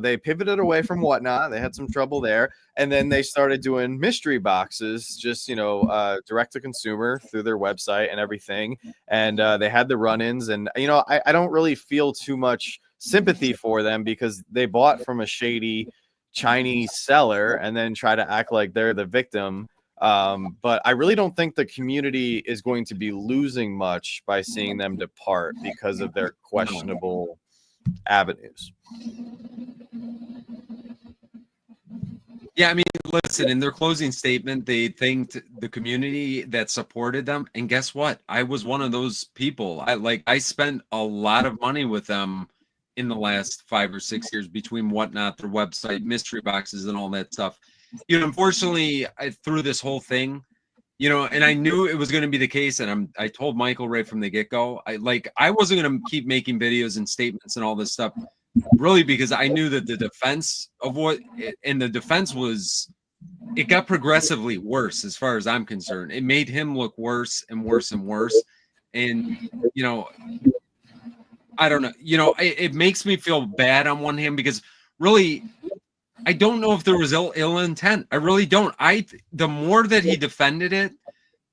they pivoted away from Whatnot. They had some trouble there. And then they started doing mystery boxes, just, direct to consumer through their website and everything. And they had the run-ins. And, I don't really feel too much sympathy for them, because they bought from a shady Chinese seller and then try to act like they're the victim. But I really don't think the community is going to be losing much by seeing them depart because of their questionable avenues. Yeah, I mean, listen, in their closing statement, they thanked the community that supported them. And guess what? I was one of those people. I spent a lot of money with them in the last 5 or 6 years between Whatnot, their website, mystery boxes, and all that stuff. Unfortunately, through this whole thing, and I knew it was going to be the case, and I told Michael right from the get-go, I wasn't going to keep making videos and statements and all this stuff, really, because I knew that the defense was, it got progressively worse as far as I'm concerned. It made him look worse and worse and worse. And, I don't know, it makes me feel bad on one hand, because really, I don't know if there was ill intent. I really don't. The more that he defended it,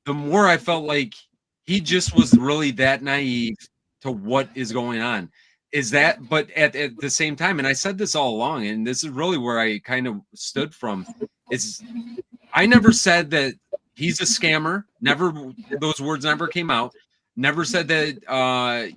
the more I felt like he just was really that naive to what is going on. But at the same time, and I said this all along, and this is really where I kind of stood from, is I never said that he's a scammer. Never, those words never came out. Never said that,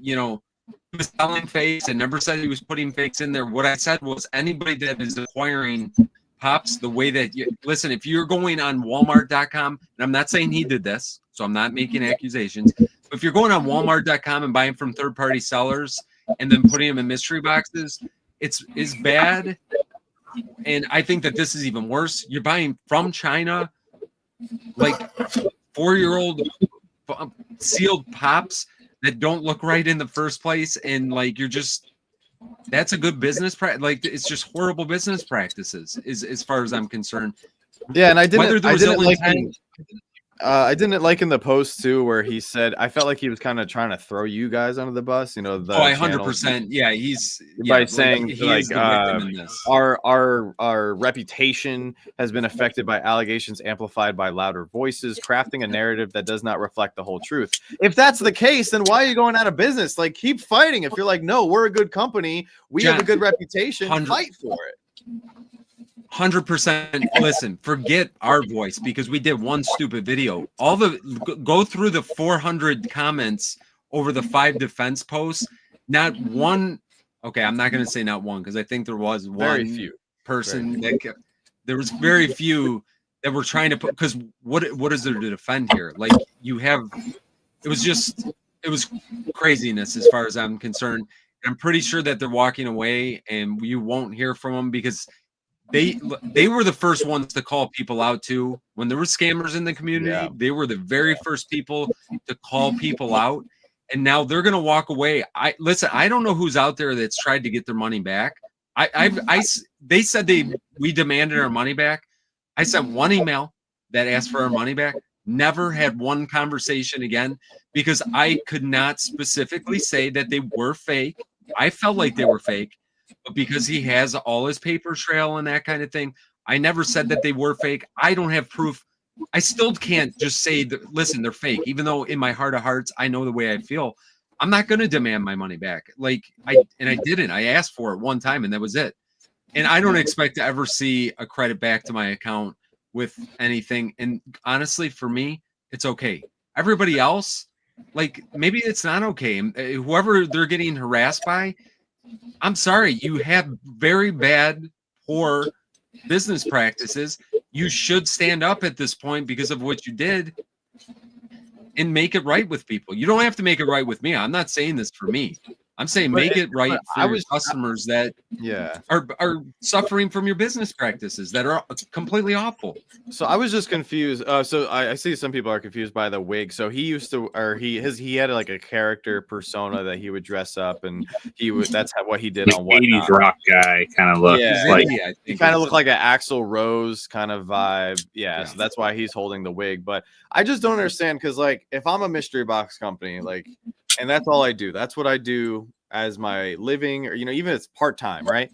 he was selling fakes, and never said he was putting fakes in there. What I said was, anybody that is acquiring pops the way that listen, if you're going on Walmart.com, and I'm not saying he did this, so I'm not making accusations, but if you're going on Walmart.com and buying from third-party sellers and then putting them in mystery boxes, it's bad. And I think that this is even worse. You're buying from China, like 4-year-old sealed pops that don't look right in the first place, and like that's a good business practice. Like it's just horrible business practices, is as far as I'm concerned. Yeah, and I Whether there was didn't ill like intent, I didn't like in the post too where he said I felt like he was kind of trying to throw you guys under the bus. You know, the I channels, 100%. Yeah, by saying he like is the victim in this. our reputation has been affected by allegations amplified by louder voices, crafting a narrative that does not reflect the whole truth. If that's the case, then why are you going out of business? Like, keep fighting. If you're like, no, we're a good company, we have a good reputation, fight for it. 100%. Listen, forget our voice because we did one stupid video. Go through the 400 comments over the 5 defense posts. Not one. Okay, I'm not going to say not one because I think there was Very one few. person there was very few that were trying to put, because what is there to defend here? Like it was craziness as far as I'm concerned. I'm pretty sure that they're walking away and you won't hear from them because they were the first ones to call people out too. When there were scammers in the community, they were the very first people to call people out. And now they're going to walk away. Listen, I don't know who's out there that's tried to get their money back. They said we demanded our money back. I sent one email that asked for our money back. Never had one conversation again because I could not specifically say that they were fake. I felt like they were fake, but because he has all his paper trail and that kind of thing, I never said that they were fake. I don't have proof. I still can't just say that, listen, they're fake, even though in my heart of hearts, I know the way I feel. I'm not going to demand my money back. Like I didn't. I asked for it one time and that was it. And I don't expect to ever see a credit back to my account with anything. And honestly, for me, it's okay. Everybody else, like maybe it's not okay. Whoever they're getting harassed by, I'm sorry, you have very bad, poor business practices. You should stand up at this point because of what you did and make it right with people. You don't have to make it right with me. I'm not saying this for me. I'm saying make it right for your customers that are suffering from your business practices that are completely awful. So I was just confused. So I see some people are confused by the wig. So he used to, or he had like a character persona that he would dress up, and that's what he did on what 80s rock guy kind of look. Yeah, like he kind of looked like an Axl Rose kind of vibe. Yeah, so that's why he's holding the wig. But I just don't understand because like if I'm a mystery box company, like, and that's all I do. That's what I do as my living, or even it's part-time, right?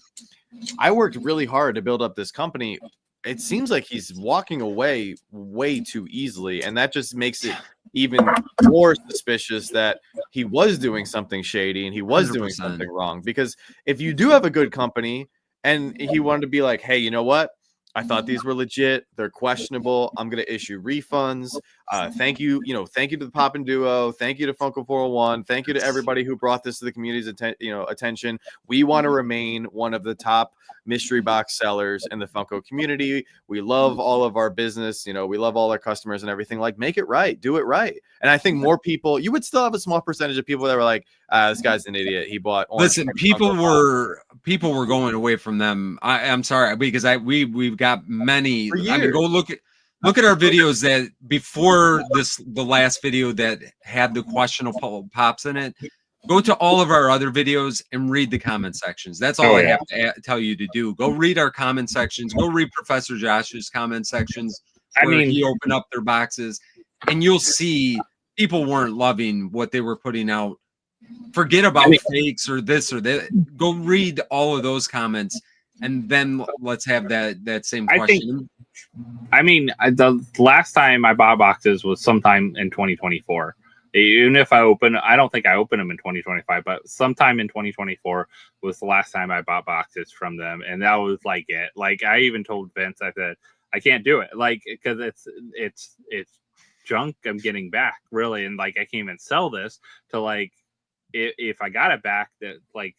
I worked really hard to build up this company. It seems like he's walking away way too easily, and that just makes it even more suspicious that he was doing something shady and he was 100%. Doing something wrong. Because if you do have a good company and he wanted to be like, hey, you know what? I thought these were legit. They're questionable. I'm going to issue refunds. Thank you. Thank you to the Pop and Duo. Thank you to Funko 401. Thank you to everybody who brought this to the community's attention. We want to remain one of the top mystery box sellers in the Funko community. We love all of our business. We love all our customers and everything. Like, make it right. Do it right. And I think more people, you would still have a small percentage of people that were like, this guy's an idiot. He bought. Listen, people were going away from them. I'm sorry, because we've got many. I mean, go look at our videos that before the last video that had the questionable pops in it. Go to all of our other videos and read the comment sections. That's all I have to tell you to do. Go read our comment sections. Go read Professor Josh's comment sections where he opened up their boxes, and you'll see people weren't loving what they were putting out. Forget about fakes or this or that. Go read all of those comments, and then let's have that same question. The last time I bought boxes was sometime in 2024. Even if I don't think I opened them in 2025, but sometime in 2024 was the last time I bought boxes from them, and that was like it. Like I even told Vince, I said I can't do it, like because it's junk I'm getting back, really, and like I can't even sell this to like if I got it back, that like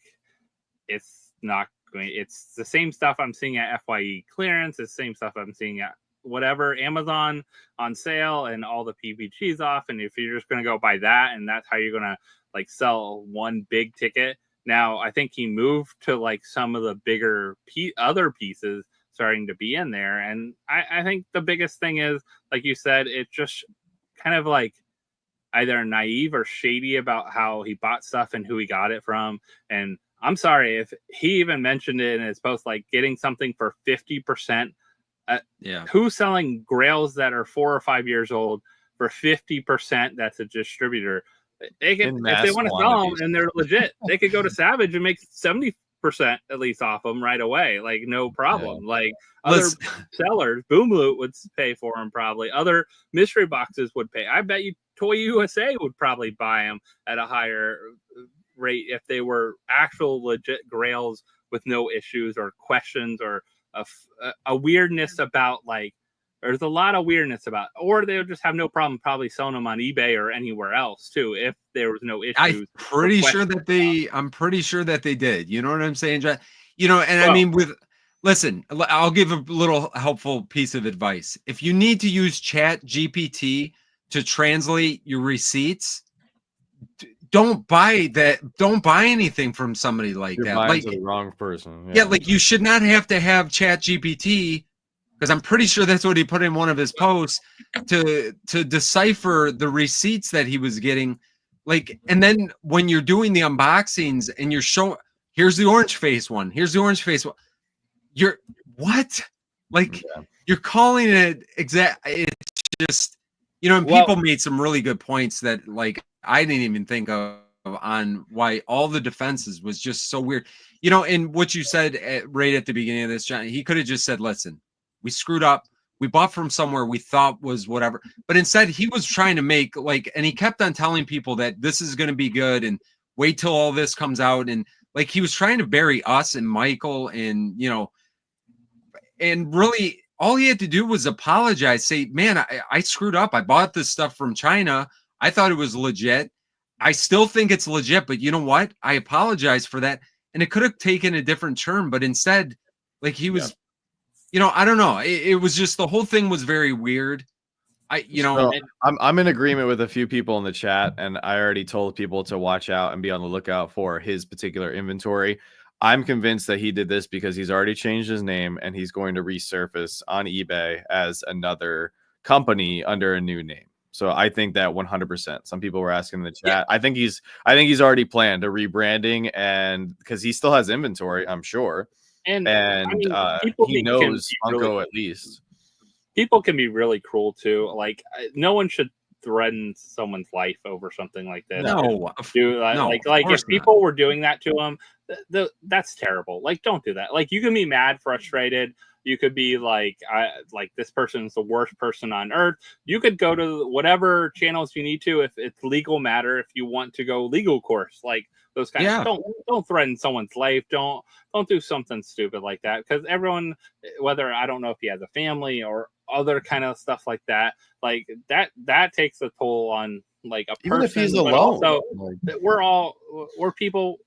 it's not going. It's the same stuff I'm seeing at FYE clearance. It's the same stuff I'm seeing at whatever Amazon on sale and all the PPGs off. And if you're just going to go buy that and that's how you're going to like sell one big ticket. Now, I think he moved to like some of the bigger other pieces starting to be in there. And I think the biggest thing is, like you said, it just kind of like either naive or shady about how he bought stuff and who he got it from. And I'm sorry if he even mentioned it in his post, like getting something for 50%. Who's selling grails that are 4 or 5 years old for 50%? That's a distributor. They can, if they want to sell them and they're legit, they could go to Savage and make 70% at least off them right away. Like, no problem. Yeah. Like, other sellers, Boom Loot would pay for them probably. Other mystery boxes would pay. I bet you Toy USA would probably buy them at a higher rate if they were actual legit grails with no issues or questions or a weirdness about, like, there's a lot of weirdness about, or they would just have no problem probably selling them on eBay or anywhere else too if there was no issues. I'm pretty sure that they did. You know what I'm saying, John? You know, and well, I mean, listen, I'll give a little helpful piece of advice. If you need to use Chat GPT to translate your receipts, don't buy that. Don't buy anything from somebody like that. Like, to the wrong person. Yeah, like you should not have to have Chat GPT, because I'm pretty sure that's what he put in one of his posts to decipher the receipts that he was getting. Like, and then when you're doing the unboxings and you're showing, here's the orange face one, here's the orange face one. You're what? Like, you're calling it exact. It's just, you know, and people made some really good points that, like, I didn't even think of on why all the defenses was just so weird. You know, and what you said right at the beginning of this, John, he could have just said, listen, we screwed up. We bought from somewhere we thought was whatever. But instead, he was trying to make, like, and he kept on telling people that this is going to be good and wait till all this comes out. And, like, he was trying to bury us and Michael and, you know, and really all he had to do was apologize, say, man, I screwed up. I bought this stuff from China. I thought it was legit. I still think it's legit, but you know what? I apologize for that. And it could have taken a different turn, but instead, like, he was, you know, I don't know. It was just, the whole thing was very weird. I'm in agreement with a few people in the chat, and I already told people to watch out and be on the lookout for his particular inventory. I'm convinced that he did this because he's already changed his name and he's going to resurface on eBay as another company under a new name. So I think that 100%. Some people were asking in the chat. I think he's already planned a rebranding, and because he still has inventory, I'm sure. And I mean, he knows Funko really, at least. People can be really cruel too. Like, no one should threaten someone's life over something like this. No, like if people were doing that to him, that's terrible. Like, don't do that. Like, you can be mad, frustrated. You could be like this person's the worst person on earth. You could go to whatever channels you need to if it's legal matter. If you want to go legal course, like those kinds. Yeah. Don't threaten someone's life. Don't do something stupid like that, because everyone, whether, I don't know if he has a family or other kind of stuff like that, like that takes a toll on, like, a person. Even if he's alone. Also, we're people.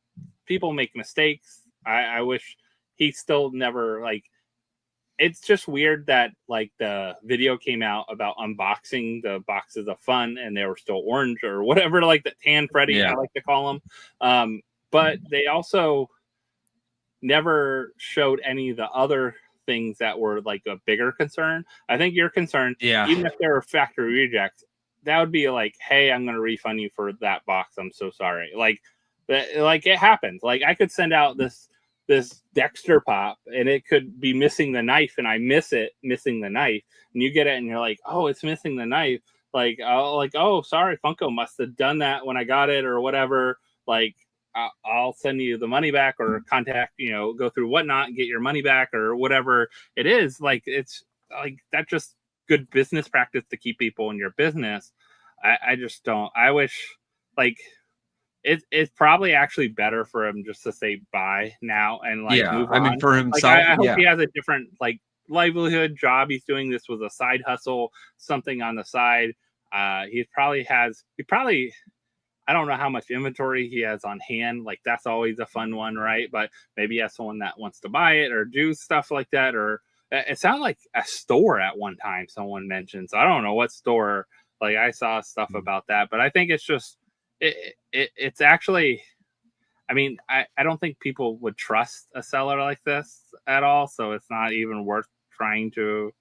People make mistakes. I wish he still never, like. It's just weird that, like, the video came out about unboxing the boxes of fun and they were still orange or whatever, like the tan Freddy, I like to call them. But they also never showed any of the other things that were, like, a bigger concern. I think your concern, even if they were factory rejects, that would be like, hey, I'm going to refund you for that box. I'm so sorry. Like it happens. Like, I could send out this Dexter pop and it could be missing the knife, and I missing the knife, and you get it and you're like, oh, it's missing the knife. Like, oh, sorry, Funko must have done that when I got it or whatever. Like, I'll send you the money back, or contact, go through whatnot and get your money back or whatever it is. Like, it's like, that's just good business practice to keep people in your business. I just don't. I wish, like, it's probably actually better for him just to say bye now and, like, move on. I mean, for himself, like, I hope he has a different, like, livelihood job. He's doing this with a side hustle, something on the side. He probably, I don't know how much inventory he has on hand. Like, that's always a fun one, right? But maybe he has someone that wants to buy it or do stuff like that. Or it sounded like a store at one time someone mentioned. So I don't know what store. Like, I saw stuff about that, but I think it's just, it's actually, I mean, I don't think people would trust a seller like this at all. So it's not even worth trying to,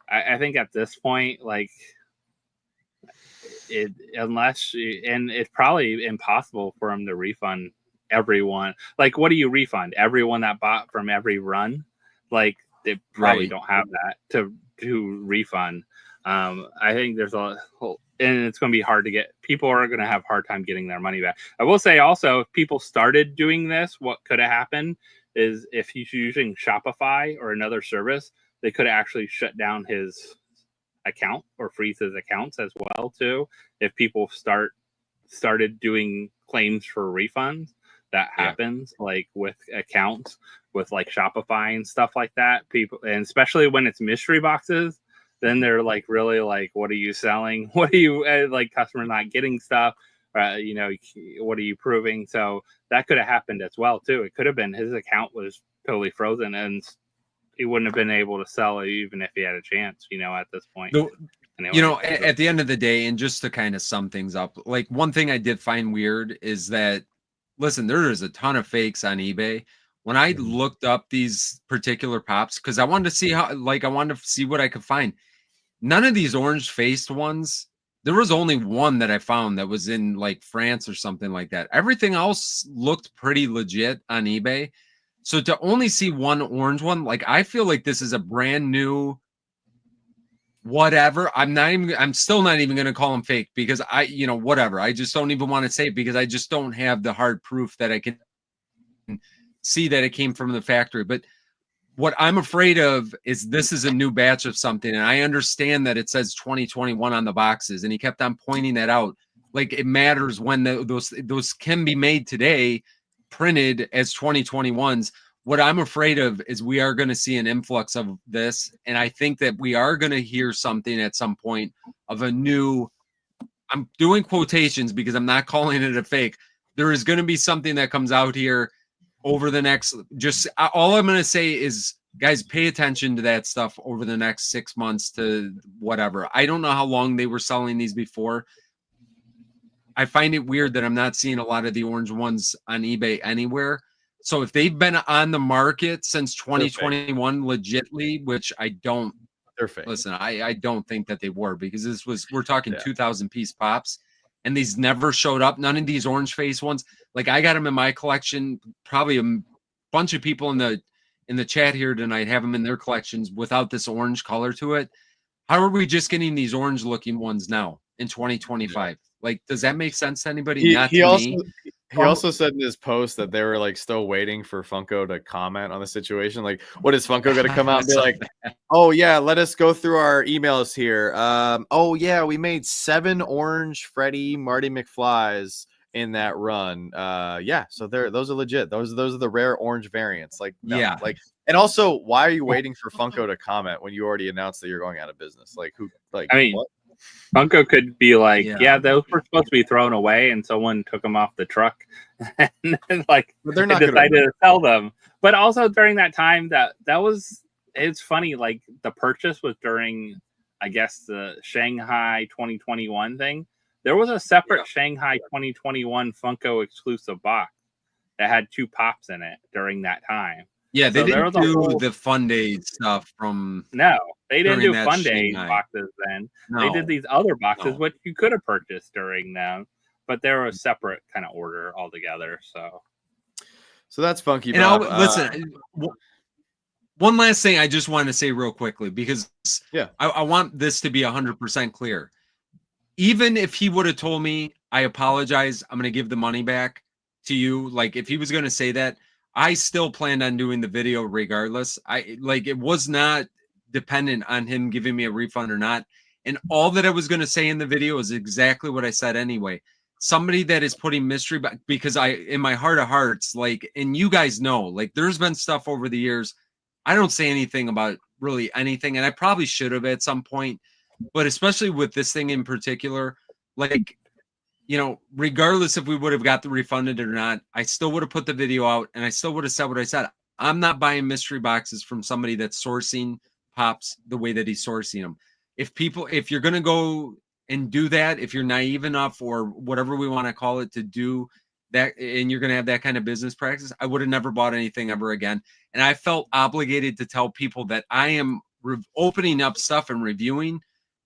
I think at this point, like, and it's probably impossible for them to refund everyone. Like, what do you refund? Everyone that bought from every run? Like, they probably don't have that to refund. I think there's and it's going to be hard to get. People are going to have a hard time getting their money back. I will say also, if people started doing this, what could have happened is if he's using Shopify or another service, they could have actually shut down his account or freeze his accounts as well too. If people started doing claims for refunds, that happens like with accounts with like Shopify and stuff like that. People, and especially when it's mystery boxes, then they're like really like, what are you selling? What are you like? Customers not getting stuff. You know, what are you proving? So that could have happened as well too. It could have been his account was totally frozen and he wouldn't have been able to sell it even if he had a chance, you know, at this point. Anyway, you know, at the end of the day, and just to kind of sum things up, like one thing I did find weird is that, listen, there is a ton of fakes on eBay. When I looked up these particular pops, because I wanted to see how, like, I wanted to see what I could find. None of these orange faced ones, there was only one that I found that was in like France or something like that. Everything else looked pretty legit on eBay. So to only see one orange one, like, I feel like this is a brand new whatever. I'm still not even going to call them fake because you know, whatever. I just don't even want to say it because I just don't have the hard proof that I can see that it came from the factory. But what I'm afraid of is this is a new batch of something. And I understand that it says 2021 on the boxes, and he kept on pointing that out. Like, it matters when those can be made today, printed as 2021s. What I'm afraid of is we are going to see an influx of this. And I think that we are going to hear something at some point of a new, I'm doing quotations because I'm not calling it a fake. There is going to be something that comes out here over the next, just all I'm going to say is, guys, pay attention to that stuff over the next 6 months to whatever. I don't know how long they were selling these before. I find it weird that I'm not seeing a lot of the orange ones on eBay anywhere. So if they've been on the market since 2021 legitly, which I don't, they're fake. Listen, I don't think that they were, because we're talking 2,000 piece pops, and these never showed up. None of these orange face ones. Like, I got them in my collection. Probably a bunch of people in the chat here tonight have them in their collections without this orange color to it. How are we just getting these orange looking ones now in 2025? Like, does that make sense to anybody? He also said in his post that they were like still waiting for Funko to comment on the situation. Like, what is Funko going to come out and be like, oh yeah, let us go through our emails here. Oh yeah, we made 7 orange Freddy Marty McFlys in that run. Yeah, so those are legit. Those are the rare orange variants. Like, no, yeah, like, and also, why are you waiting for Funko to comment when you already announced that you're going out of business? Like, who? Like, I mean, what? Funko could be like, yeah, those were supposed to be thrown away, and someone took them off the truck, and like, but they're not decided to sell them. But also during that time, it's funny. Like, the purchase was during, I guess, the Shanghai 2021 thing. There was a separate Shanghai 2021 Funko exclusive box that had 2 pops in it during that time. Yeah, they didn't do the Fun Day stuff from. No, they didn't do Fun Day boxes then. No. They did these other boxes, which you could have purchased during them, but they're a separate kind of order altogether. So that's funky. And listen, one last thing I just want to say real quickly, because I want this to be 100% clear. Even if he would have told me, I apologize, I'm going to give the money back to you. Like, if he was going to say that, I still planned on doing the video regardless. It was not dependent on him giving me a refund or not. And all that I was going to say in the video is exactly what I said anyway. Somebody that is putting mystery back, because in my heart of hearts, like, and you guys know, like, there's been stuff over the years. I don't say anything about really anything, and I probably should have at some point, but especially with this thing in particular, like, you know, regardless if we would have got the refunded or not, I still would have put the video out, and I still would have said what I said. I'm not buying mystery boxes from somebody that's sourcing pops the way that he's sourcing them. If you're going to go and do that, if you're naive enough or whatever we want to call it to do that, and you're going to have that kind of business practice, I would have never bought anything ever again. And I felt obligated to tell people that I am opening up stuff and reviewing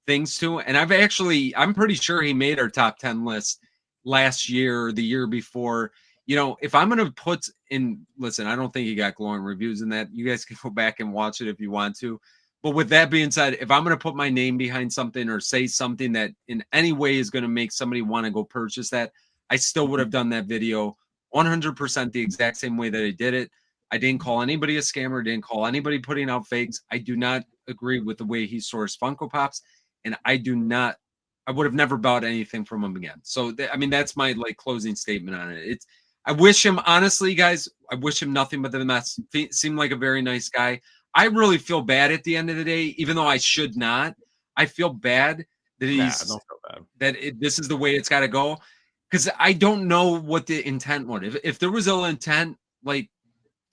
things to. And I'm pretty sure he made our top 10 list last year or the year before. You know, if I'm going to put in, listen, I don't think he got glowing reviews in that. You guys can go back and watch it if you want to. But with that being said, if I'm going to put my name behind something or say something that in any way is going to make somebody want to go purchase that, I still would have done that video 100% the exact same way that I did it. I didn't call anybody a scammer, didn't call anybody putting out fakes. I do not agree with the way he sourced Funko Pops, and I would have never bought anything from him again. So, I mean, that's my like closing statement on it. I wish him, honestly, guys, I wish him nothing but the best. Seemed like a very nice guy. I really feel bad at the end of the day, even though I should not. I feel bad that don't feel bad. this is the way it's got to go. Because I don't know what the intent was. If there was ill intent, like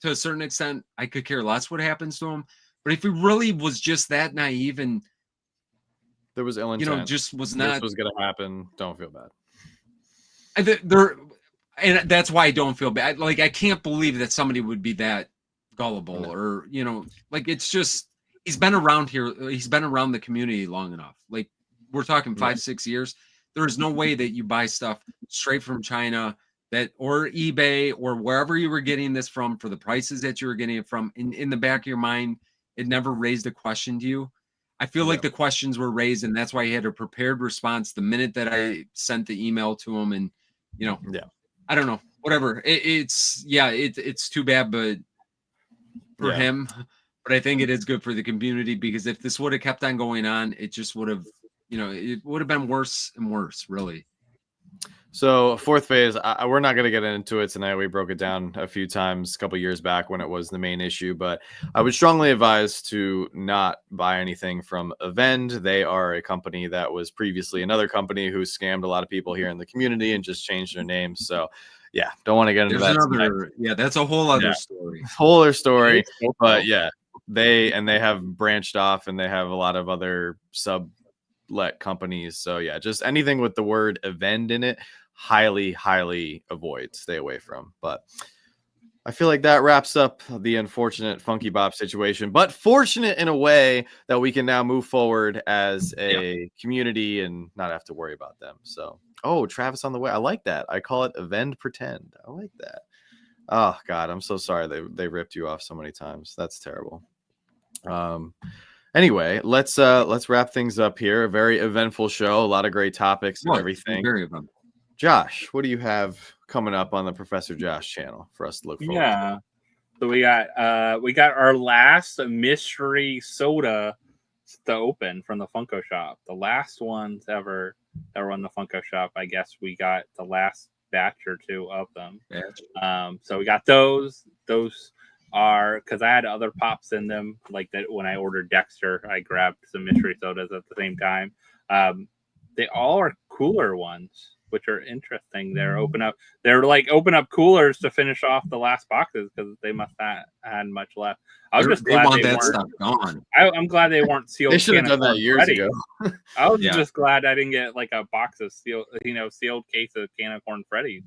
to a certain extent, I could care less what happens to him. But if he really was just that naive and there was ill intent, just was not, this was going to happen, don't feel bad. And that's why I don't feel bad. Like, I can't believe that somebody would be that gullible or, like, it's just, he's been around here. He's been around the community long enough. Like, we're talking 5-6 years. There is no way that you buy stuff straight from China or eBay or wherever you were getting this from for the prices that you were getting it from. In the back of your mind, it never raised a question to you. I feel like the questions were raised, and that's why he had a prepared response the minute that I sent the email to him. And, I don't know, whatever. It's too bad, but for him, but I think it is good for the community, because if this would have kept on going on, it just would have, it would have been worse and worse, really. So fourth phase, we're not going to get into it tonight. We broke it down a few times a couple years back when it was the main issue, but I would strongly advise to not buy anything from Avend. They are a company that was previously another company who scammed a lot of people here in the community and just changed their name. So yeah, don't want to get into that. That's a whole other story. Whole other story. But yeah, they have branched off, and they have a lot of other sublet companies. So yeah, just anything with the word Avend in it, highly avoid, stay away from. But I feel like that wraps up the unfortunate Funky Bop situation, but fortunate in a way that we can now move forward as a community and not have to worry about them. So, Travis on the way. I like that. I call it Avend Pretend. I like that. Oh God, I'm so sorry they ripped you off so many times. That's terrible. Anyway, let's wrap things up here. A very eventful show, a lot of great topics and everything. Very eventful. Josh, what do you have coming up on the Professor Josh channel for us to look forward to? So we got our last mystery soda to open from the Funko shop. The last ones ever that were in the Funko shop. I guess we got the last batch or two of them. So we got those. Those are, because I had other pops in them, like that when I ordered Dexter, I grabbed some mystery sodas at the same time. They all are cooler ones, which are interesting. They're open up coolers to finish off the last boxes, because they must not had much left. I was just glad they weren't stuff gone. I'm glad they weren't sealed. They should have done that years ago. I was just glad I didn't get like a box of sealed case of Can of Corn Freddy's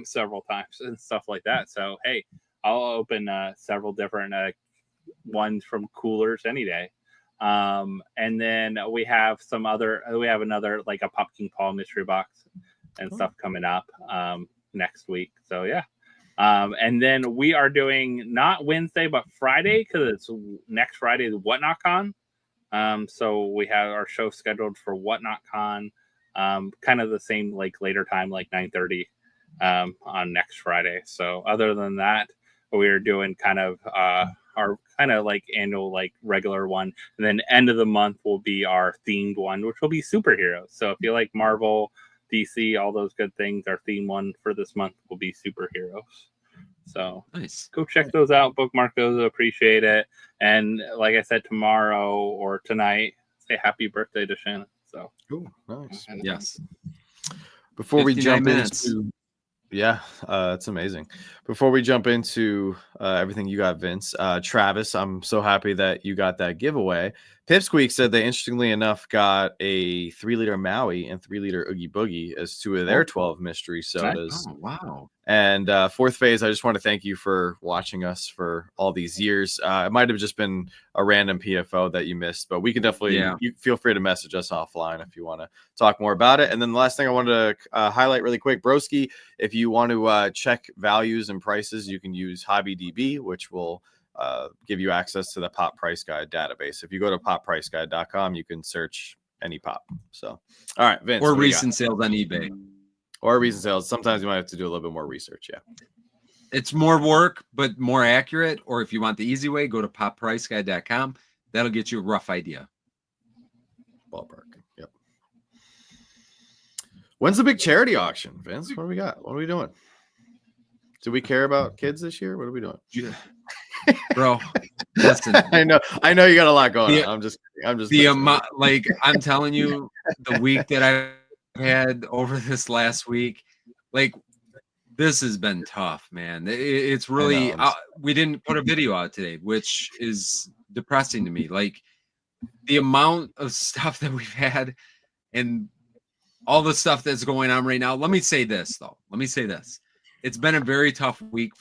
several times and stuff like that. So hey, I'll open several different ones from coolers any day. And then we have another like a Pumpkin Paw mystery box and stuff coming up next week. So yeah. And then we are doing not Wednesday but Friday, because it's next Friday is Whatnot Con. So we have our show scheduled for Whatnot Con, kind of the same like later time, like 9:30 on next Friday. So other than that, we are doing kind of our kind of like annual like regular one, and then end of the month will be our themed one, which will be superheroes. So if you like Marvel, DC, all those good things, our theme one for this month will be superheroes. So nice. Go check those out, bookmark those, appreciate it. And like I said, tomorrow or tonight, say happy birthday to Shannon. So nice. Yes. Before we jump into it's amazing. Before we jump into everything you got, Vince, Travis, I'm so happy that you got that giveaway, Pipsqueak said they interestingly enough got a 3-liter Maui and 3-liter Oogie Boogie as 2 of their 12 mystery sodas. Oh, wow. And fourth phase, I just want to thank you for watching us for all these years. It might have just been a random PFO that you missed, but we can definitely, you feel free to message us offline if you want to talk more about it. And then the last thing I wanted to highlight really quick, Broski, if you want to check values and prices, you can use HobbyDB, which will give you access to the Pop Price Guide database. If you go to poppriceguide.com, you can search any pop. So, all right, Vince. Or recent sales on eBay. Or recent sales. Sometimes you might have to do a little bit more research. Yeah. It's more work, but more accurate. Or if you want the easy way, go to poppriceguide.com. That'll get you a rough idea. Ballpark. Yep. When's the big charity auction, Vince? What do we got? What are we doing? Do we care about kids this year? What are we doing? Bro, listen. I know you got a lot going on. I'm just the amount, like I'm telling you, the week that I had over this last week, like this has been tough, man. It's really we didn't put a video out today, which is depressing to me. Like the amount of stuff that we've had and all the stuff that's going on right now. Let me say this though. It's been a very tough week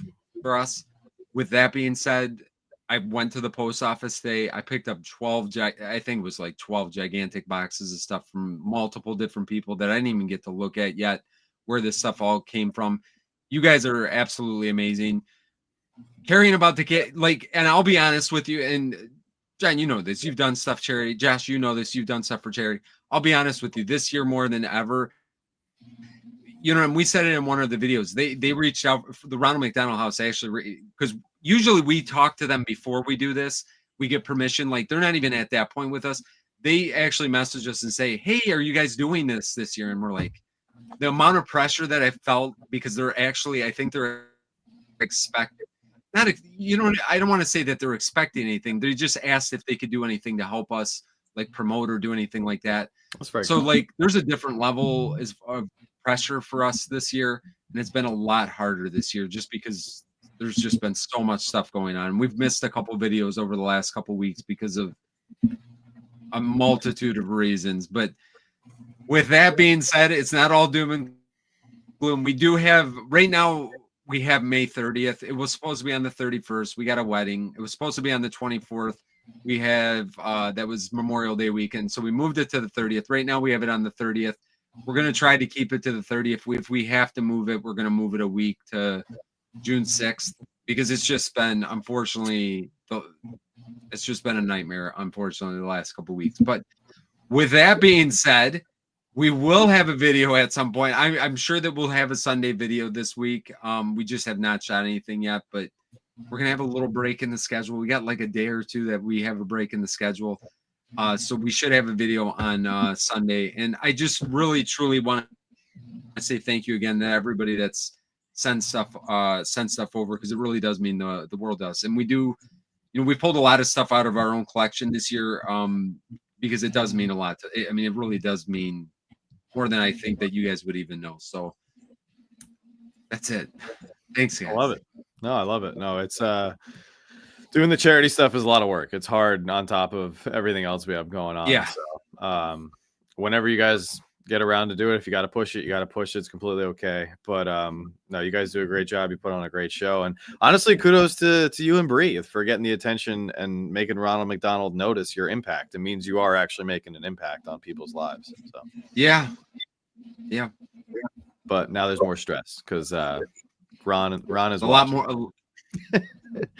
for us. With that being said, I went to the post office today. I picked up 12, I think it was like 12 gigantic boxes of stuff from multiple different people that I didn't even get to look at yet, where this stuff all came from. You guys are absolutely amazing. Caring about the kid, like, and I'll be honest with you, and John, you know this. You've done stuff charity. Josh, you know this. You've done stuff for charity. I'll be honest with you. This year more than ever, you know, and we said it in one of the videos. They reached out for the Ronald McDonald House actually, because usually we talk to them before we do this. We get permission. Like they're not even at that point with us. They actually message us and say, "Hey, are you guys doing this year?" And we're like, the amount of pressure that I felt because they're actually, I think they're expecting. Not, you know, I don't want to say that they're expecting anything. They just asked if they could do anything to help us, like promote or do anything like that. That's very so cool. Like there's a different level of pressure for us this year, and it's been a lot harder this year just because there's just been so much stuff going on. We've missed a couple videos over the last couple weeks because of a multitude of reasons. But with that being said, it's not all doom and gloom. We do have right now. We have May 30th. It was supposed to be on the 31st. We got a wedding. It was supposed to be on the 24th. We have that was Memorial Day weekend, so we moved it to the 30th. Right now, we have it on the 30th. We're going to try to keep it to the 30th. If we have to move it, we're going to move it a week to June 6th because it's just been, unfortunately, it's just been a nightmare, unfortunately, the last couple of weeks. But with that being said, we will have a video at some point. I'm sure that we'll have a Sunday video this week. We just have not shot anything yet, but we're going to have a little break in the schedule. We got like a day or two that we have a break in the schedule. So we should have a video on Sunday. And I just really, truly want to say thank you again to everybody that's sent stuff over because it really does mean the world to us. And we do, you know, we pulled a lot of stuff out of our own collection this year because it does mean a lot. I mean, it really does mean more than I think that you guys would even know. So that's it. Thanks, guys. I love it. No, I love it. No, it's doing the charity stuff is a lot of work. It's hard on top of everything else we have going on. Yeah. So, whenever you guys get around to do it, if you got to push it, you got to push it. It's completely okay. But no, you guys do a great job. You put on a great show. And honestly, kudos to you and Bree for getting the attention and making Ronald McDonald notice your impact. It means you are actually making an impact on people's lives. So yeah. But now there's more stress because Ron is a watching. lot more.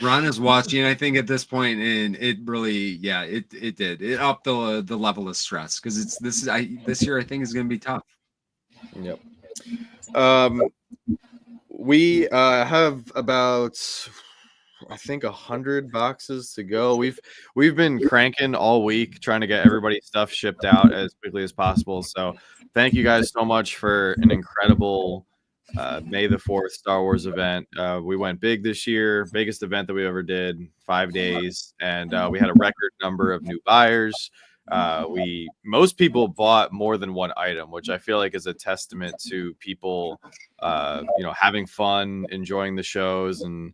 Ron is watching, I think, at this point, and it really, it did. It upped the level of stress because this year I think is going to be tough. Yep. We have about, I think, 100 boxes to go. We've been cranking all week trying to get everybody's stuff shipped out as quickly as possible. So thank you guys so much for an incredible May the 4th Star Wars event. We went big this year, biggest event that we ever did, 5 days, and we had a record number of new buyers. Most people bought more than one item, which I feel like is a testament to people having fun, enjoying the shows, and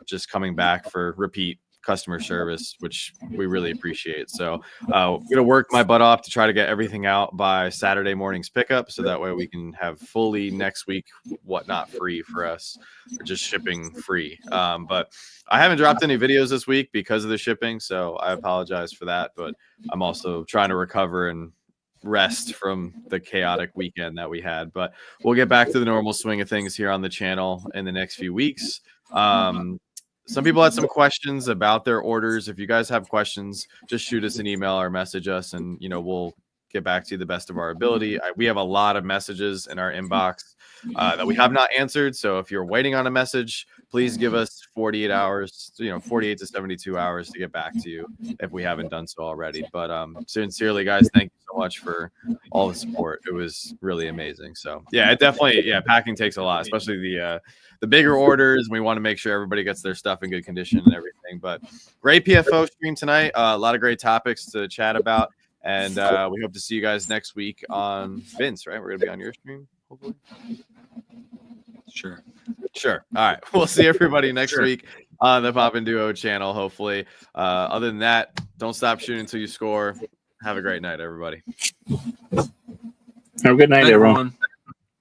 just coming back for repeat customer service, which we really appreciate. So I'm gonna work my butt off to try to get everything out by Saturday morning's pickup, so that way we can have fully next week whatnot free for us, or just shipping free. But I haven't dropped any videos this week because of the shipping, so I apologize for that. But I'm also trying to recover and rest from the chaotic weekend that we had. But we'll get back to the normal swing of things here on the channel in the next few weeks. Some people had some questions about their orders. If you guys have questions, just shoot us an email or message us, and we'll get back to you the best of our ability. We have a lot of messages in our inbox that we have not answered. So if you're waiting on a message, please give us 48 hours, 48 to 72 hours to get back to you if we haven't done so already. But sincerely, guys, thank you so much for all the support. It was really amazing. So yeah, it definitely, packing takes a lot, especially the bigger orders. We want to make sure everybody gets their stuff in good condition and everything. But great PFO stream tonight. A lot of great topics to chat about. And we hope to see you guys next week on Vince, right? We're going to be on your stream, hopefully. Sure. All right. We'll see everybody next week on the Pop and Duo channel, hopefully. Other than that, don't stop shooting until you score. Have a great night, everybody. Have a good night, everyone.